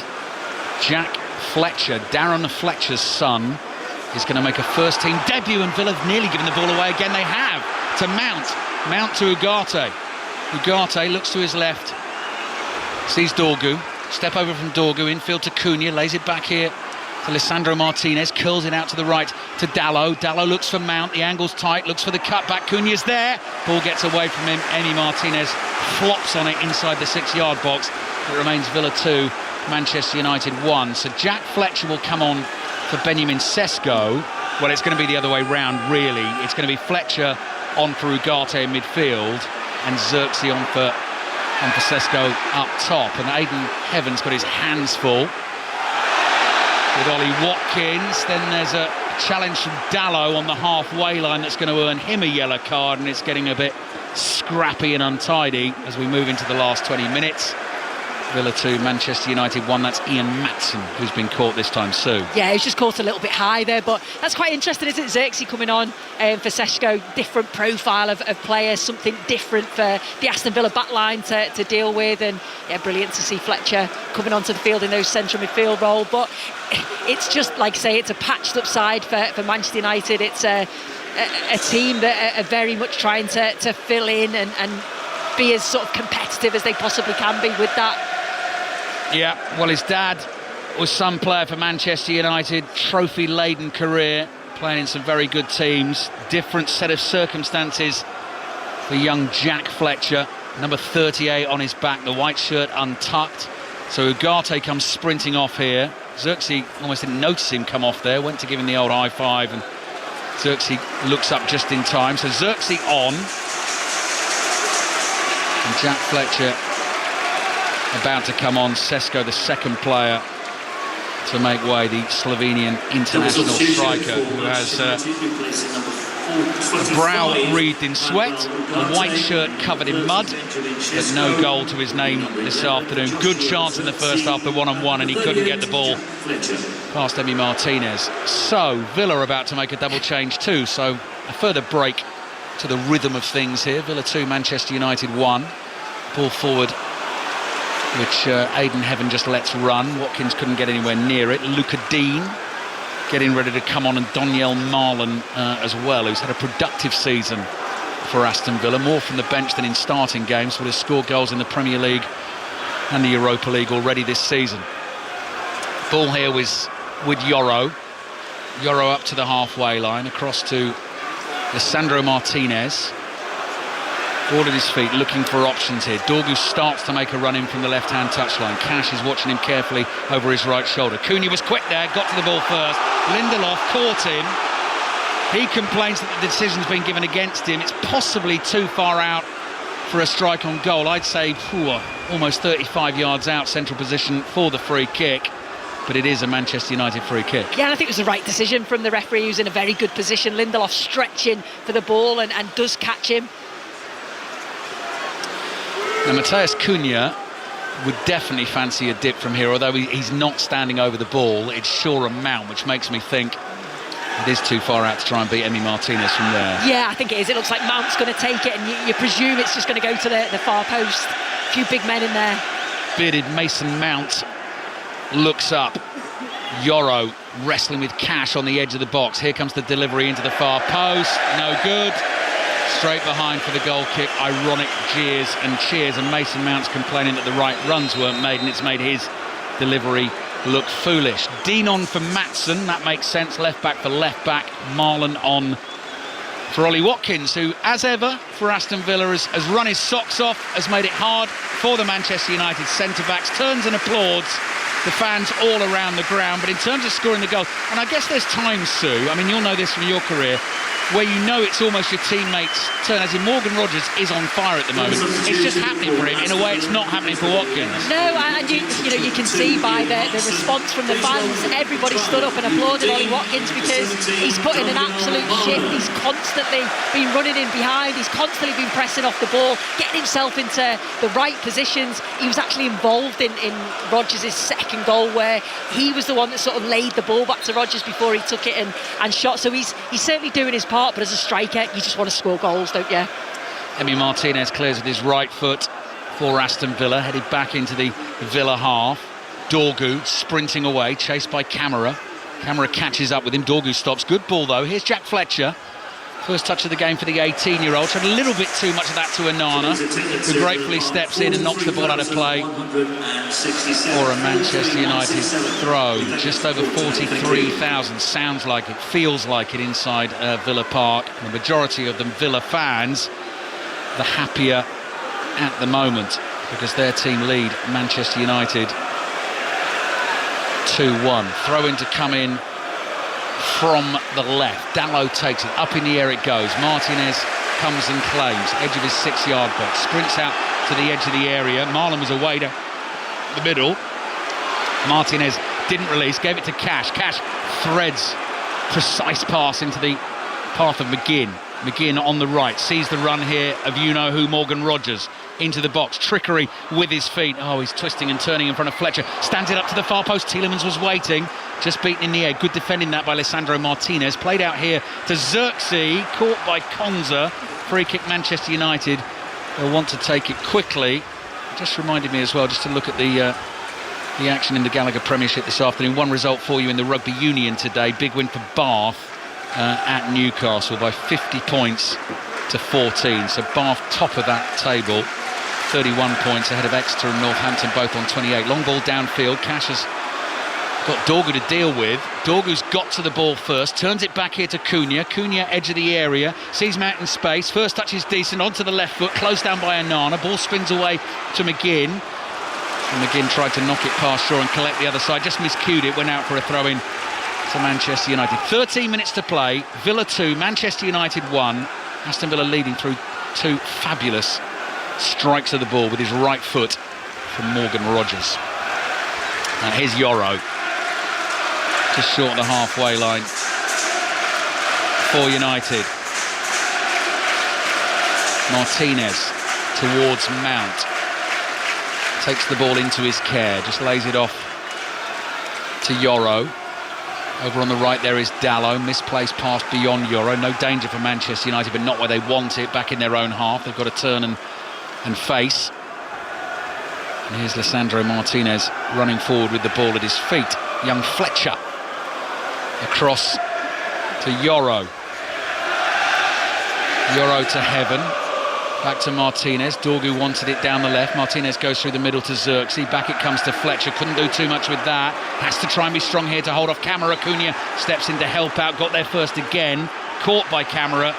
Jack Fletcher, Darren Fletcher's son, is going to make a first-team debut, and Villa have nearly given the ball away again. They have to Mount to Ugarte. Ugarte looks to his left, sees Dorgu, step over from Dorgu, infield to Cunha, lays it back here to Lisandro Martinez, curls it out to the right to Dalot. Dalot looks for Mount, the angle's tight, looks for the cutback, Cunha's there, ball gets away from him, Emi Martinez flops on it inside the 6-yard box. It remains Villa 2, Manchester United 1. So Jack Fletcher will come on for Benjamin Sesko. Well, it's going to be the other way round, really. It's going to be Fletcher on for Ugarte in midfield and Xerxes on for Sesko up top. And Aidan Heaven's got his hands full with Ollie Watkins. Then there's a challenge from Dalot on the halfway line that's going to earn him a yellow card, and it's getting a bit scrappy and untidy as we move into the last 20 minutes. Villa 2, Manchester United 1. That's Ian Matson who's been caught this time, Sue. Yeah, he's just caught a little bit high there, but that's quite interesting, isn't it? Xerxes coming on for Sesko, different profile of player, something different for the Aston Villa backline to deal with, and yeah, brilliant to see Fletcher coming onto the field in those central midfield role. But it's just, like I say, it's a patched up side for Manchester United. It's a team that are very much trying to fill in and be as sort of competitive as they possibly can be with that. Yeah, well, his dad was some player for Manchester United, trophy-laden career, playing in some very good teams. Different set of circumstances for young Jack Fletcher, number 38 on his back, the white shirt untucked. So Ugarte comes sprinting off here. Xerxes almost didn't notice him come off there, went to give him the old high five, and Xerxes looks up just in time. So Xerxes on, and Jack Fletcher about to come on. Sesko, the second player to make way, the Slovenian international striker, who has a brow wreathed in sweat, a white shirt covered in mud, but no goal to his name this afternoon. Good chance in the first half, the one-on-one, and he couldn't get the ball past Emi Martinez. So Villa are about to make a double change too, so a further break to the rhythm of things here. Villa 2, Manchester United 1. Ball forward, which Aidan Heaven just lets run. Watkins couldn't get anywhere near it. Luca Dean getting ready to come on, and Doniel Marlon as well, who's had a productive season for Aston Villa, more from the bench than in starting games, but has scored goals in the Premier League and the Europa League already this season. Ball here with Yoro. Yoro up to the halfway line, across to Lisandro Martinez. All at his feet, looking for options here. Dorgu starts to make a run in from the left-hand touchline. Cash is watching him carefully over his right shoulder. Cunha was quick there, got to the ball first. Lindelof caught him. He complains that the decision's been given against him. It's possibly too far out for a strike on goal. I'd say almost 35 yards out, central position for the free kick. But it is a Manchester United free kick. Yeah, and I think it was the right decision from the referee, who's in a very good position. Lindelof stretching for the ball and does catch him. Now, Matheus Cunha would definitely fancy a dip from here, although he's not standing over the ball. It's sure a Mount, which makes me think it is too far out to try and beat Emi Martinez from there. Yeah, I think it is. It looks like Mount's going to take it, and you presume it's just going to go to the far post. A few big men in there. Bearded Mason Mount looks up. Yoro wrestling with Cash on the edge of the box. Here comes the delivery into the far post. No good. Straight behind for the goal kick. Ironic jeers and cheers, and Mason Mount's complaining that the right runs weren't made, and it's made his delivery look foolish. Dean on for Matson, that makes sense. Left back for left back. Marlon on for Ollie Watkins, who, as ever, for Aston Villa has run his socks off, has made it hard for the Manchester United centre-backs. Turns and applauds the fans all around the ground. But in terms of scoring the goal, and I guess there's times, Sue, I mean, you'll know this from your career, where you know it's almost your teammates' turn, as in Morgan Rogers is on fire at the moment. It's just happening for him in a way it's not happening for Watkins. No, and you can see by the response from the fans, everybody stood up and applauded Ollie Watkins, because he's put in an absolute shift. He's constantly been running in behind, he's constantly been pressing off the ball, getting himself into the right positions. He was actually involved in Rogers' second goal, where he was the one that sort of laid the ball back to Rogers before he took it and shot. So he's certainly doing his part, but as a striker, you just want to score goals, don't you? Emi Martinez clears with his right foot for Aston Villa, headed back into the Villa half. Dorgu sprinting away, chased by Camera. Camera catches up with him. Dorgu stops. Good ball, though. Here's Jack Fletcher. First touch of the game for the 18-year-old. Tried a little bit too much of that to Onana, who gratefully steps in and knocks the ball out of play for a Manchester United throw. Just over 43,000. Sounds like it, feels like it inside Villa Park. The majority of them Villa fans, the happier at the moment, because their team lead Manchester United 2-1. Throw in to come in from the left. Dalot takes it. Up in the air it goes. Martinez comes and claims. Edge of his 6-yard box. Sprints out to the edge of the area. Marlon was away to the middle. Martinez didn't release. Gave it to Cash. Cash threads precise pass into the path of McGinn. McGinn on the right. Sees the run here of you-know-who, Morgan Rogers. Into the box, trickery with his feet. Oh, he's twisting and turning in front of Fletcher. Stands it up to the far post. Tielemans was waiting, just beaten in the air. Good defending that by Lisandro Martinez. Played out here to Xerxes, caught by Konza. Free kick Manchester United. They'll want to take it quickly. Just reminded me as well, just to look at the action in the Gallagher Premiership this afternoon. One result for you in the Rugby Union today. Big win for Bath at Newcastle by 50 points to 14. So Bath top of that table. 31 points ahead of Exeter and Northampton, both on 28. Long ball downfield. Cash has got Dorgu to deal with. Dorgu's got to the ball first, turns it back here to Cunha. Cunha, edge of the area, sees Mount in space. First touch is decent, onto the left foot, closed down by Onana. Ball spins away to McGinn. And McGinn tried to knock it past Shaw and collect the other side. Just miscued it, went out for a throw-in to Manchester United. 13 minutes to play. Villa 2, Manchester United 1. Aston Villa leading through two fabulous strikes of the ball with his right foot from Morgan Rogers. Here's Yoro, just short of the halfway line for United. Martinez towards Mount, takes the ball into his care, just lays it off to Yoro. Over on the right there is Dalot. Misplaced pass beyond Yoro. No danger for Manchester United, but not where they want it. Back in their own half. They've got to turn and face. And here's Lisandro Martinez running forward with the ball at his feet. Young Fletcher across to Yoro. Yoro to Heaven. Back to Martinez. Dorgu wanted it down the left. Martinez goes through the middle to Xerxes. Back it comes to Fletcher. Couldn't do too much with that. Has to try and be strong here to hold off Camera. Cunha steps in to help out. Got there first again. Caught by Camera.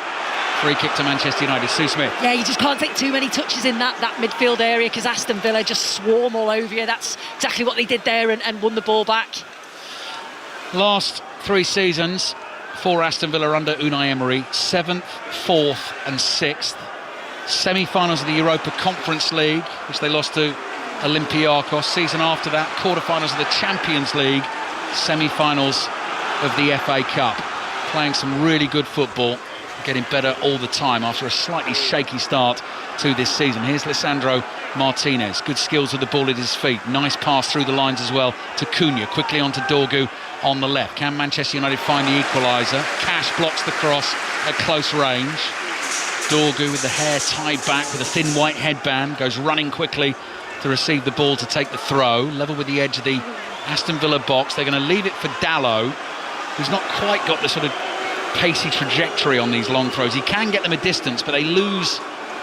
Free kick to Manchester United. Sue Smith. Yeah, you just can't take too many touches in that midfield area, because Aston Villa just swarm all over you. That's exactly what they did there and won the ball back. Last 3 seasons for Aston Villa under Unai Emery. 7th, 4th and 6th. Semi-finals of the Europa Conference League, which they lost to Olympiacos. Season after that, quarter-finals of the Champions League. Semi-finals of the FA Cup. Playing some really good football. Getting better all the time after a slightly shaky start to this season. Here's Lisandro Martinez. Good skills with the ball at his feet. Nice pass through the lines as well to Cunha. Quickly onto Dorgu on the left. Can Manchester United find the equaliser? Cash blocks the cross at close range. Dorgu with the hair tied back with a thin white headband. Goes running quickly to receive the ball to take the throw. Level with the edge of the Aston Villa box. They're going to leave it for Dalot, who's not quite got the sort of pacey trajectory on these long throws. He can get them a distance, but they lose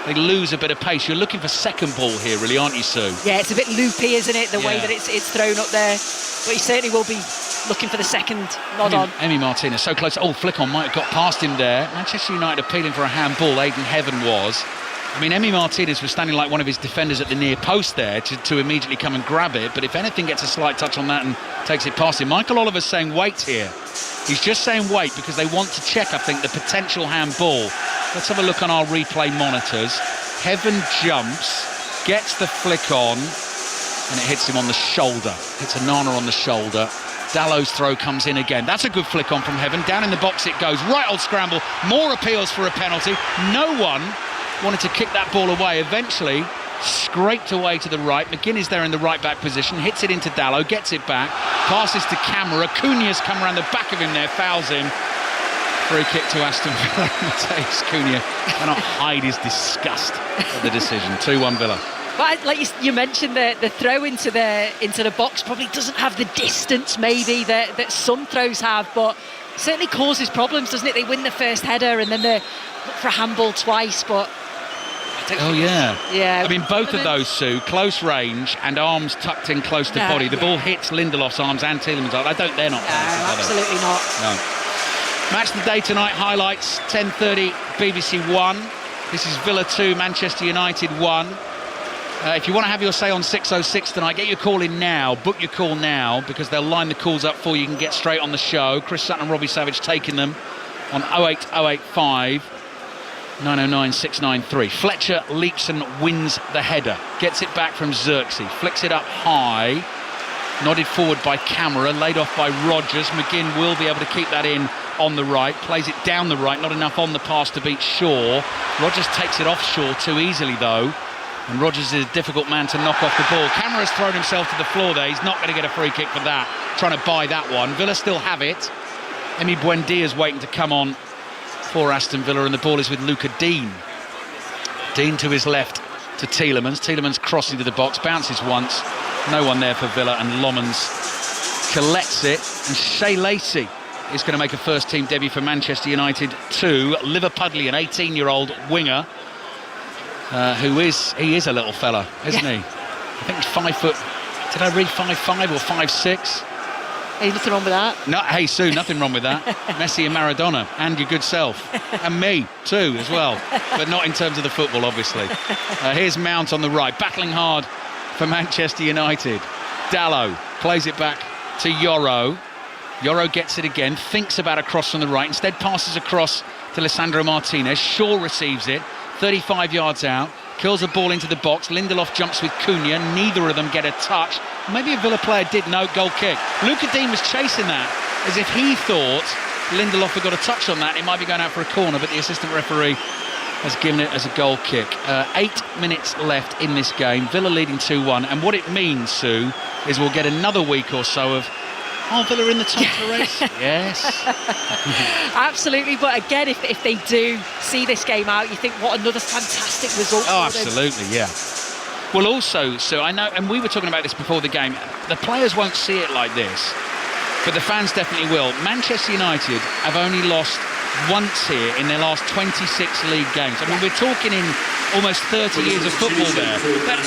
a bit of pace. You're looking for second ball here, really, aren't you, Sue? Yeah, it's a bit loopy, isn't it, the way that it's thrown up there. But he certainly will be looking for the second nod on. Emi Martinez, so close. Oh, flick on, might have got past him there. Manchester United appealing for a handball. Aidan Heaven was. I mean, Emi Martinez was standing like one of his defenders at the near post there to immediately come and grab it. But if anything gets a slight touch on that and takes it past him. Michael Oliver's saying wait here. He's just saying wait because they want to check, I think, the potential handball. Let's have a look on our replay monitors. Heaven jumps, gets the flick on, and it hits him on the shoulder. Hits Onana on the shoulder. Dallow's throw comes in again. That's a good flick on from Heaven. Down in the box it goes. Right old scramble. More appeals for a penalty. No one wanted to kick that ball away. Eventually scraped away to the right. McGinn is there in the right back position. Hits it into Dalot. Gets it back. Passes to Camera. Cunha's come around the back of him there. Fouls him. Free kick to Aston Villa. Mateus Cunha cannot hide his disgust at the decision. 2-1 Villa. But like you mentioned, the throw into the box probably doesn't have the distance maybe that some throws have, but certainly causes problems, doesn't it? They win the first header and then they look for a handball twice, but yeah. I mean, both of those, Sue, close range and arms tucked in close to body. The ball hits Lindelof's arms and Tielemans' arms. They're not. No, absolutely not. No. Match of the day tonight, highlights, 10:30, BBC 1. This is Villa 2, Manchester United 1. If you want to have your say on 606 tonight, get your call in now. Book your call now, because they'll line the calls up for you. You can get straight on the show. Chris Sutton and Robbie Savage taking them on 08085 909 693. Fletcher leaps and wins the header. Gets it back from Xerxes. Flicks it up high. Nodded forward by Camera. Laid off by Rodgers. McGinn will be able to keep that in on the right. Plays it down the right. Not enough on the pass to beat Shaw. Rodgers takes it off Shaw too easily, though. And Rodgers is a difficult man to knock off the ball. Camera's thrown himself to the floor there. He's not going to get a free kick for that. Trying to buy that one. Villa still have it. Emi Buendia's waiting to come on for Aston Villa, and the ball is with Luca Dean. Dean to his left to Tielemans. Tielemans crossing to the box, bounces once. No one there for Villa, and Lomans collects it. And Shea Lacey is going to make a first-team debut for Manchester United too. Liverpudlian, 18-year-old winger. He is a little fella, isn't he? I think he's 5 foot. Did I read 5'5" or 5'6"? Hey, nothing wrong with that. No, hey Sue, nothing wrong with that. Messi and Maradona, and your good self, and me too as well, but not in terms of the football, obviously. Here's Mount on the right, battling hard for Manchester United. Dalot plays it back to Yoro. Yoro gets it again, thinks about a cross from the right, instead passes across to Lisandro Martinez. Shaw receives it. 35 yards out, curls a ball into the box. Lindelof jumps with Cunha. Neither of them get a touch. Maybe a Villa player did. No, goal kick. Luca Dean was chasing that as if he thought Lindelof had got a touch on that. It might be going out for a corner, but the assistant referee has given it as a goal kick. 8 minutes left in this game. Villa leading 2-1. And what it means, Sue, is we'll get another week or so of Villa in the title race. Yes. Absolutely, but again, if they do see this game out, you think what another fantastic result. Oh, absolutely, yeah. Well, also, so I know, and we were talking about this before the game, the players won't see it like this, but the fans definitely will. Manchester United have only lost once here in their last 26 league games. I mean, we're talking in almost 30 years of football there.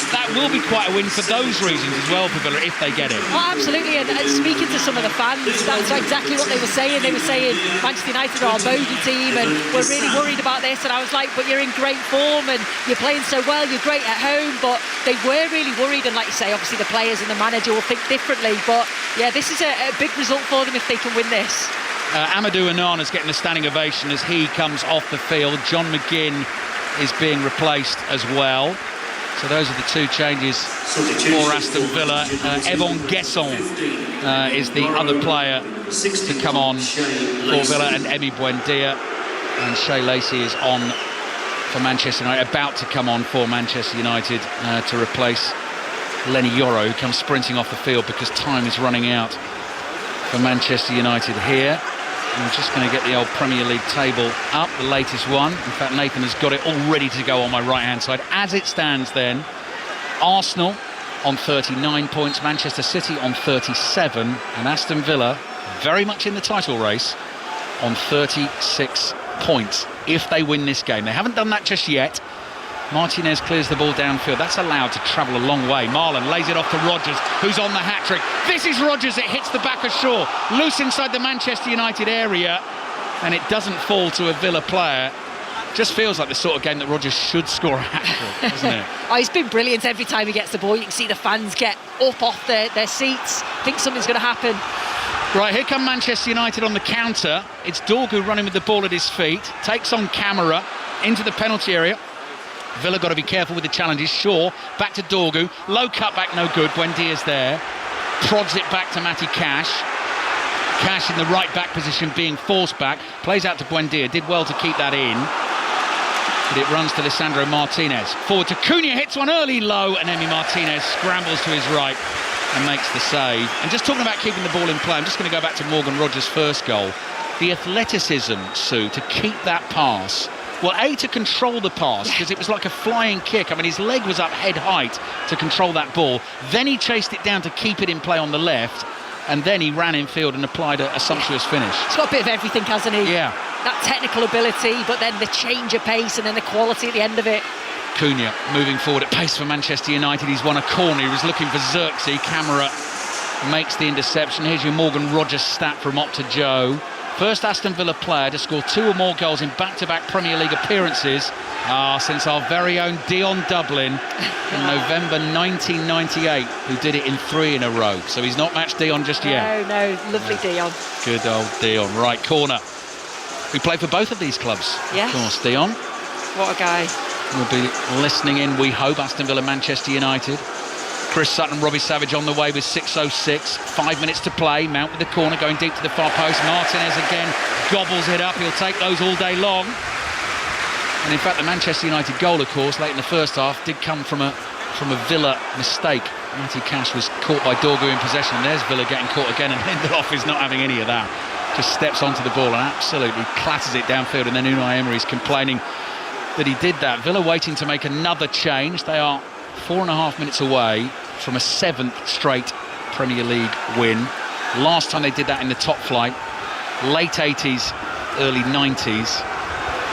That will be quite a win for those reasons as well for Villa if they get it. Oh, absolutely, and speaking to some of the fans, that's exactly what they were saying. They were saying Manchester United are our bogey team and we're really worried about this, and I was like, but you're in great form and you're playing so well, you're great at home, but they were really worried, and like you say, obviously the players and the manager will think differently, but yeah, this is a big result for them if they can win this. Amadou Onana's getting a standing ovation as he comes off the field. John McGinn is being replaced as well. So those are the two changes for Aston Villa. Evon Guesson is the other player to come on for Villa, and Emi Buendia. And Shea Lacey is on for Manchester United, about to come on for Manchester United to replace Lenny Yoro, who comes sprinting off the field because time is running out for Manchester United here. I'm just going to get the old Premier League table up, the latest one. In fact, Nathan has got it all ready to go on my right-hand side. As it stands then, Arsenal on 39 points, Manchester City on 37, and Aston Villa, very much in the title race, on 36 points if they win this game. They haven't done that just yet. Martinez clears the ball downfield. That's allowed to travel a long way. Marlon lays it off to Rodgers, who's on the hat-trick. This is Rodgers. It hits the back of Shaw. Loose inside the Manchester United area. And it doesn't fall to a Villa player. Just feels like the sort of game that Rodgers should score a hat-trick, doesn't it? Oh, he's been brilliant every time he gets the ball. You can see the fans get up off their seats. Think something's going to happen. Right, here come Manchester United on the counter. It's Dorgu running with the ball at his feet. Takes on Camera into the penalty area. Villa got to be careful with the challenges. Shaw back to Dorgu. Low cutback, no good. Buendia's there. Prods it back to Matty Cash. Cash in the right back position, being forced back. Plays out to Buendia. Did well to keep that in. But it runs to Lisandro Martinez. Forward to Cunha. Hits one early low. And Emi Martinez scrambles to his right and makes the save. And just talking about keeping the ball in play, I'm just going to go back to Morgan Rodgers' first goal. The athleticism, Sue, to keep that pass Well, A, to control the pass, because it was like a flying kick. I mean, his leg was up head height to control that ball. Then he chased it down to keep it in play on the left. And then he ran in field and applied a sumptuous finish. He's got a bit of everything, hasn't he? Yeah. That technical ability, but then the change of pace and then the quality at the end of it. Cunha moving forward at pace for Manchester United. He's won a corner. He was looking for Xerxes. Camera makes the interception. Here's your Morgan Rogers stat from Opta Joe. First Aston Villa player to score 2 or more goals in back-to-back Premier League appearances since our very own Dion Dublin in November 1998, who did it in 3 in a row. So he's not matched Dion just yet. No, lovely Dion. Good old Dion. Right, corner. We played for both of these clubs. Yes. Of course, Dion. What a guy. We'll be listening in, we hope, Aston Villa, Manchester United. Chris Sutton, Robbie Savage on the way with 6:06. 5 minutes to play. Mount with the corner, going deep to the far post. Martinez again gobbles it up. He'll take those all day long. And in fact, the Manchester United goal, of course, late in the first half, did come from a Villa mistake. Matty Cash was caught by Dorgu in possession. There's Villa getting caught again, and Lindelof is not having any of that. Just steps onto the ball and absolutely clatters it downfield. And then Unai Emery's complaining that he did that. Villa waiting to make another change. They are 4.5 minutes away from a 7th straight Premier League win. Last time they did that in the top flight, late 80s, early 90s,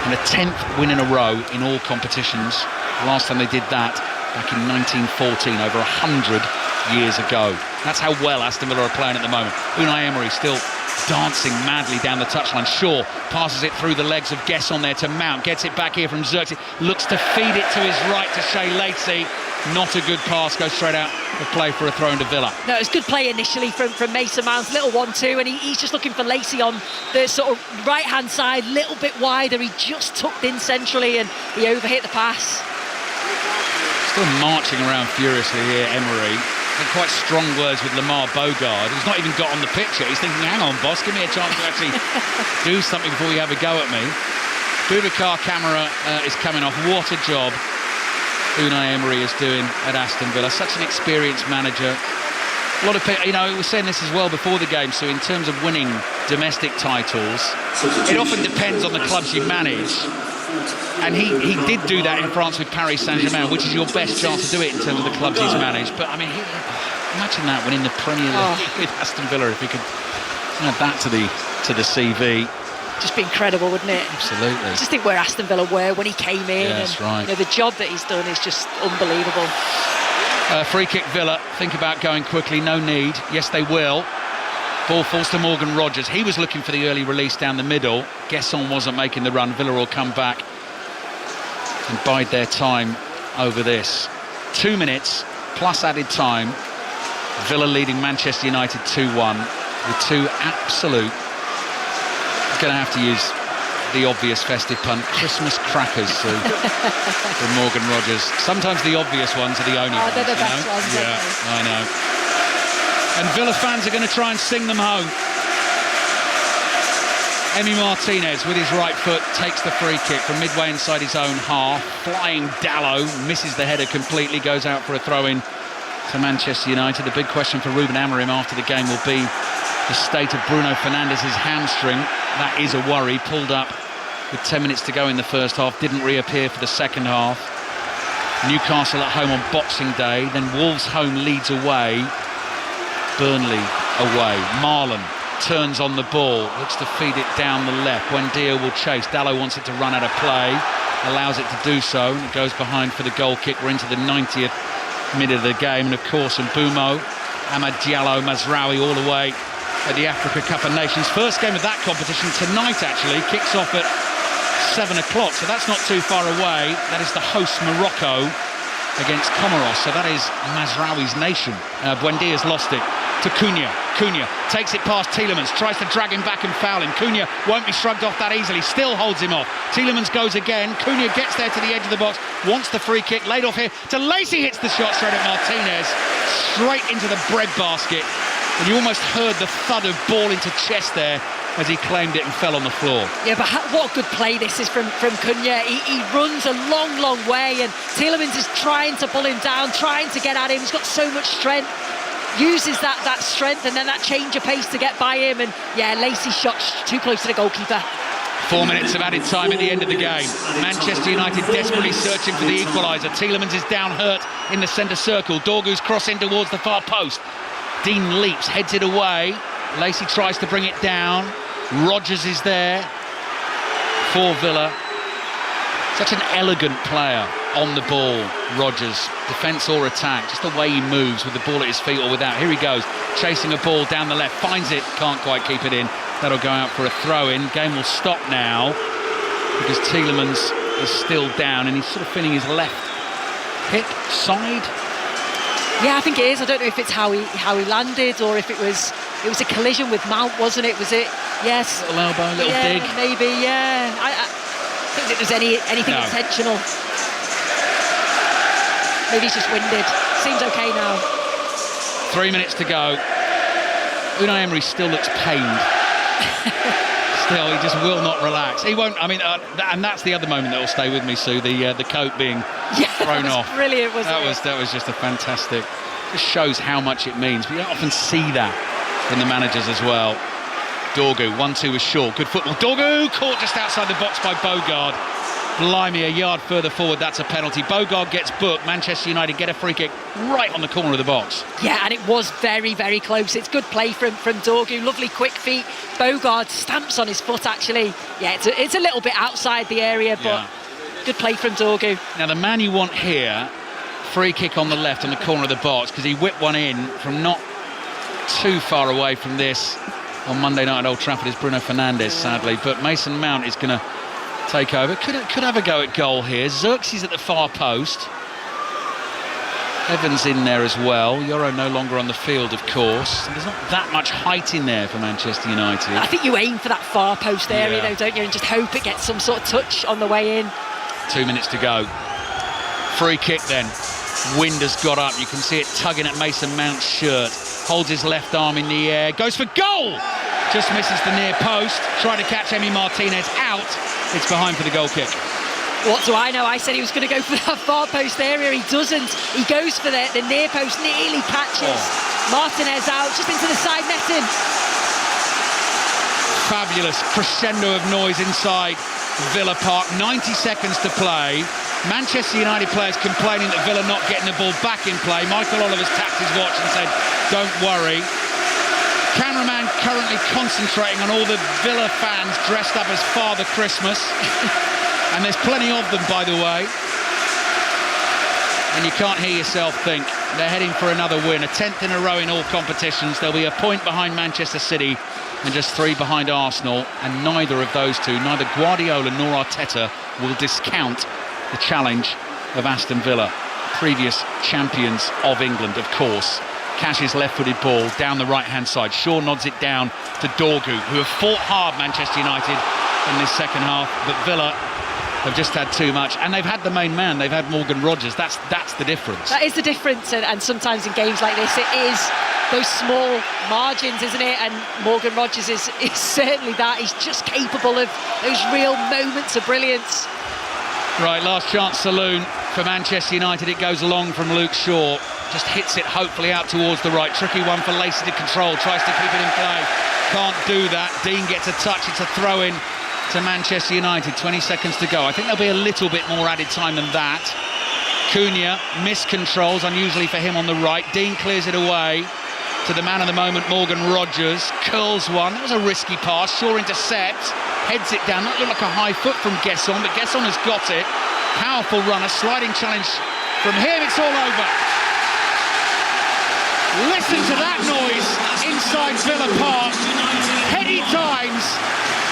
and a 10th win in a row in all competitions. Last time they did that back in 1914, over 100 years ago. That's how well Aston Villa are playing at the moment. Unai Emery still dancing madly down the touchline. Shaw passes it through the legs of Gesson there to Mount, gets it back here from Xerxes, looks to feed it to his right to Shea Lacey. Not a good pass, goes straight out of play for a throw into Villa. No, it was good play initially from Mason Mount, little 1-2, and he's just looking for Lacey on the sort of right-hand side, little bit wider. He just tucked in centrally and he overhit the pass. Still marching around furiously here, Emery. And quite strong words with Lamar Bogard, who's not even got on the pitch yet. He's thinking, hang on, boss, give me a chance to actually do something before you have a go at me. Boubacar Kamara is coming off. What a job Unai Emery is doing at Aston Villa. Such an experienced manager. A lot of people, we were saying this as well before the game, so in terms of winning domestic titles, it often depends on the clubs you manage. And he did do that in France with Paris Saint-Germain, which is your best chance to do it in terms of the clubs he's managed. But I mean, imagine that winning the Premier League with Aston Villa, if he could add that to the CV. Just be incredible, wouldn't it? Absolutely. I just think where Aston Villa were when he came in. Yeah, that's right. The job that he's done is just unbelievable. Free kick Villa. Think about going quickly. No need. Yes, they will. Ball falls to Morgan Rogers. He was looking for the early release down the middle. Gesson wasn't making the run. Villa will come back and bide their time over this. 2 minutes plus added time. Villa leading Manchester United 2-1 with 2 absolute, going to have to use the obvious festive pun, Christmas crackers from Morgan Rogers. Sometimes the obvious ones are the only ones. They're the best ones, yeah, I know. And Villa fans are going to try and sing them home. Emi Martinez with his right foot takes the free kick from midway inside his own half. Flying Dallo misses the header completely, goes out for a throw-in to Manchester United. The big question for Ruben Amorim after the game will be the state of Bruno Fernandes' hamstring. That is a worry. Pulled up with 10 minutes to go in the first half, didn't reappear for the second half. Newcastle at home on Boxing Day, then Wolves home, Leeds away, Burnley away. Marlon turns on the ball, looks to feed it down the left. Buendia will chase. Dallo wants it to run out of play, allows it to do so, and it goes behind for the goal kick. We're into the 90th minute of the game, and of course Mbumo, Amad Diallo, Mazraoui all the way at the Africa Cup of Nations. First game of that competition tonight, actually, kicks off at 7 o'clock, so that's not too far away. That is the host Morocco against Comoros, so that is Mazraoui's nation. Buendia's lost it to Cunha. Cunha takes it past Tielemans, tries to drag him back and foul him. Cunha won't be shrugged off that easily, still holds him off. Tielemans goes again. Cunha gets there to the edge of the box, wants the free kick, laid off here to Lacey, hits the shot straight at Martinez, straight into the bread basket. And you almost heard the thud of ball into chest there as he claimed it and fell on the floor. Yeah, but what a good play this is from Cunha. He runs a long, long way, and Tielemans is trying to pull him down, trying to get at him. He's got so much strength. Uses that strength and then that change of pace to get by him. And yeah, Lacey's shot too close to the goalkeeper. 4 minutes of added time at the end of the game. Manchester United desperately searching for the equaliser. Tielemans is down hurt in the centre circle. Dorgu's crossing towards the far post. Dean leaps, heads it away. Lacey tries to bring it down. Rodgers is there for Villa. Such an elegant player on the ball, Rodgers. Defence or attack, just the way he moves with the ball at his feet or without. Here he goes, chasing a ball down the left, finds it, can't quite keep it in. That'll go out for a throw-in. Game will stop now because Tielemans is still down and he's sort of feeling his left hip side. Yeah, I think it is. I don't know if it's how he landed or if it was a collision with Mount, wasn't it? Was it? Yes. Little elbow, little dig. Maybe. Yeah. I don't think it was anything intentional. Maybe he's just winded. Seems okay now. 3 minutes to go. Unai Emery still looks pained. Still, he just will not relax. He won't. I mean, and that's the other moment that will stay with me, Sue. The coat being thrown off. Brilliant, wasn't it? That was just a fantastic. Just shows how much it means. We don't often see that in the managers as well. Dorgu, 1-2 was short. Good football. Dorgu caught just outside the box by Bogard. Blimey, a yard further forward, that's a penalty. Bogard gets booked. Manchester United get a free kick right on the corner of the box. Yeah, and it was very, very close. It's good play from Dorgu. Lovely quick feet. Bogard stamps on his foot, actually. Yeah, it's a little bit outside the area, but good play from Dorgu. Now, the man you want here, free kick on the left on the corner of the box, because he whipped one in from not too far away from this on Monday night at Old Trafford, is Bruno Fernandes, sadly. But Mason Mount is going to take over. Could have a go at goal here. Xerxes at the far post. Evans in there as well. Yoro no longer on the field, of course. There's not that much height in there for Manchester United. I think you aim for that far post area, though, don't you? And just hope it gets some sort of touch on the way in. 2 minutes to go. Free kick then. Wind has got up. You can see it tugging at Mason Mount's shirt. Holds his left arm in the air. Goes for goal! Just misses the near post. Trying to catch Emi Martinez out. It's behind for the goal kick. What do I know? I said he was going to go for that far post area. He doesn't. He goes for the near post, nearly catches. Martinez out, just into the side netting. Fabulous crescendo of noise inside Villa Park. 90 seconds to play. Manchester United players complaining that Villa not getting the ball back in play. Michael Oliver's tapped his watch and said, don't worry. Cameraman currently concentrating on all the Villa fans dressed up as Father Christmas. And there's plenty of them, by the way. And you can't hear yourself think. They're heading for another win. A 10th in a row in all competitions. There'll be a point behind Manchester City and just 3 behind Arsenal. And neither of those two, neither Guardiola nor Arteta, will discount the challenge of Aston Villa. Previous champions of England, of course. Cash's left-footed ball down the right-hand side. Shaw nods it down to Dorgu, who have fought hard, Manchester United, in this second half. But Villa have just had too much. And they've had the main man. They've had Morgan Rodgers. That's the difference. That is the difference. And sometimes in games like this, it is those small margins, isn't it? And Morgan Rodgers is certainly that. He's just capable of those real moments of brilliance. Right, last chance saloon for Manchester United. It goes long from Luke Shaw. Just hits it hopefully out towards the right. Tricky one for Lacey to control. Tries to keep it in play. Can't do that. Dean gets a touch. It's a throw-in to Manchester United. 20 seconds to go. I think there'll be a little bit more added time than that. Cunha miscontrols, unusually for him on the right. Dean clears it away to the man of the moment, Morgan Rodgers. Curls one. That was a risky pass. Shaw intercepts. Heads it down. That looked like a high foot from Gesson, but Gesson has got it. Powerful runner. Sliding challenge from him. It's all over. Listen to that noise inside Villa Park. Heady times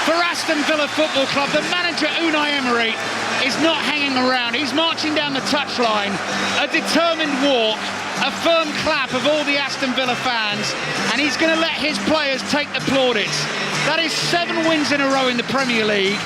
for Aston Villa Football Club. The manager, Unai Emery, is not hanging around. He's marching down the touchline. A determined walk, a firm clap of all the Aston Villa fans, and he's going to let his players take the plaudits. That is 7 wins in a row in the Premier League,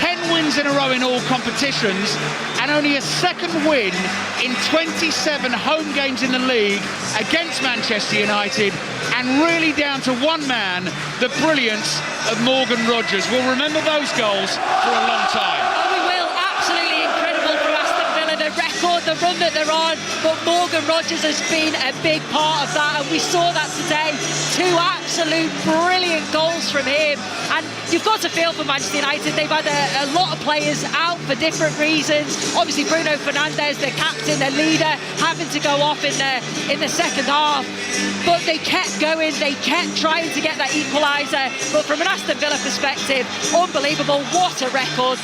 10 wins in a row in all competitions, and only a second win in 27 home games in the league against Manchester United, and really down to one man, the brilliance of Morgan Rodgers. We'll remember those goals for a long time. Oh, we will. Absolutely incredible from Aston Villa. the record, the run that they're on, but Morgan Rogers has been a big part of that, and we saw that today. 2 absolute brilliant goals from him, and you've got to feel for Manchester United. They've had a lot of players out for different reasons. Obviously Bruno Fernandes, their captain, their leader, having to go off in the second half, but they kept going, they kept trying to get that equaliser. But from an Aston Villa perspective, unbelievable. What a record.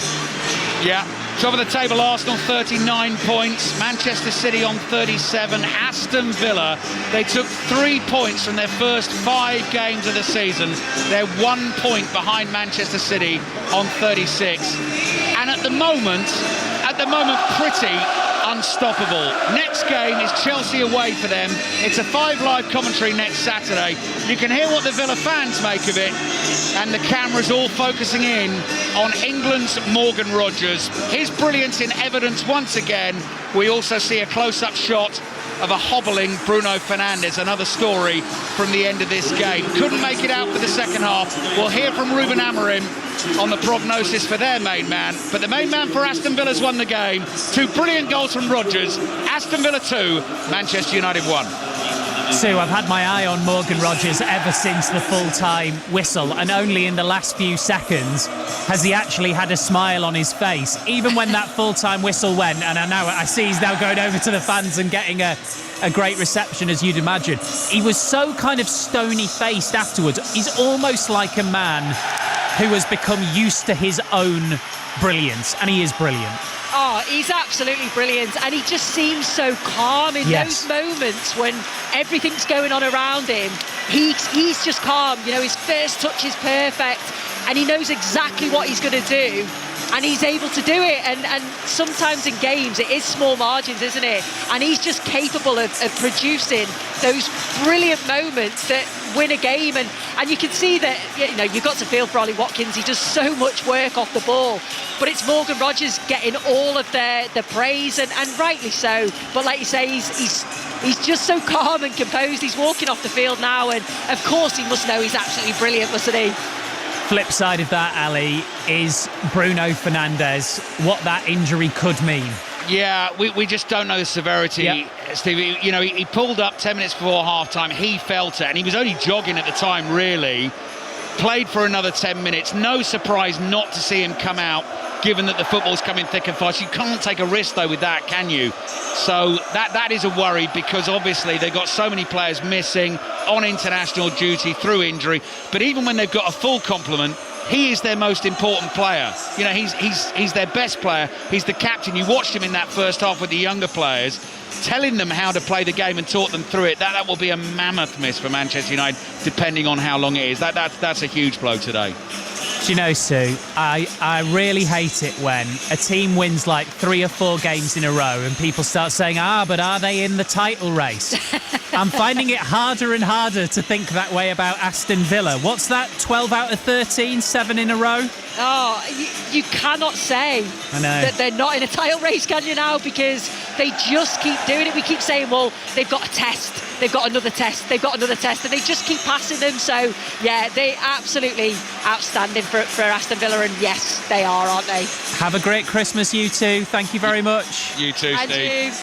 Yeah. Top of the table, Arsenal 39 points, Manchester City on 37, Aston Villa, they took 3 points from their first 5 games of the season. They're 1 point behind Manchester City on 36. And at the moment, pretty unstoppable. Next game is Chelsea away for them. It's a 5 Live commentary next Saturday. You can hear what the Villa fans make of it, and the camera's all focusing in on England's Morgan Rogers. His brilliance in evidence once again. We also see a close-up shot of a hobbling Bruno Fernandes, another story from the end of this game. Couldn't make it out for the second half. We'll hear from Ruben Amorim on the prognosis for their main man, but the main man for Aston Villa's won the game. 2 brilliant goals from Rodgers. Aston Villa 2, Manchester United 1. Sue, I've had my eye on Morgan Rogers ever since the full-time whistle, and only in the last few seconds has he actually had a smile on his face. Even when that full-time whistle went, and I see he's now going over to the fans and getting a great reception, as you'd imagine. He was so kind of stony-faced afterwards. He's almost like a man who has become used to his own brilliance, and he is brilliant. Oh, he's absolutely brilliant, and he just seems so calm in those moments when everything's going on around him. He's just calm. You know, his first touch is perfect, and he knows exactly what he's going to do, and he's able to do it. And sometimes in games it is small margins, isn't it? And he's just capable of producing those brilliant moments that win a game. And you can see that, you know, you've got to feel for Ollie Watkins. He does so much work off the ball, but it's Morgan Rogers getting all of the praise, and rightly so. But like you say, he's just so calm and composed. He's walking off the field now, and of course he must know he's absolutely brilliant, mustn't he? Flip side of that, Ali, is Bruno Fernandes, what that injury could mean. Yeah, we just don't know the severity, Steve. You know, he pulled up 10 minutes before half-time. He felt it, and he was only jogging at the time, really. Played for another 10 minutes. No surprise not to see him come out, given that the football's coming thick and fast. You can't take a risk, though, with that, can you? So that is a worry, because obviously they've got so many players missing on international duty through injury. But even when they've got a full complement, he is their most important player. You know, he's their best player. He's the captain. You watched him in that first half with the younger players, telling them how to play the game and taught them through it. That will be a mammoth miss for Manchester United, depending on how long it is. That's a huge blow today. Do you know, Sue, I really hate it when a team wins like 3 or 4 games in a row and people start saying, but are they in the title race? I'm finding it harder and harder to think that way about Aston Villa. What's that, 12 out of 13, 7 in a row? Oh, you cannot say that they're not in a title race, can you now? Because they just keep doing it. We keep saying, well, they've got a test. They've got another test. They've got another test. And they just keep passing them. So, yeah, they absolutely outstanding for Aston Villa. And yes, they are, aren't they? Have a great Christmas, you two. Thank you very much. You too, Steve.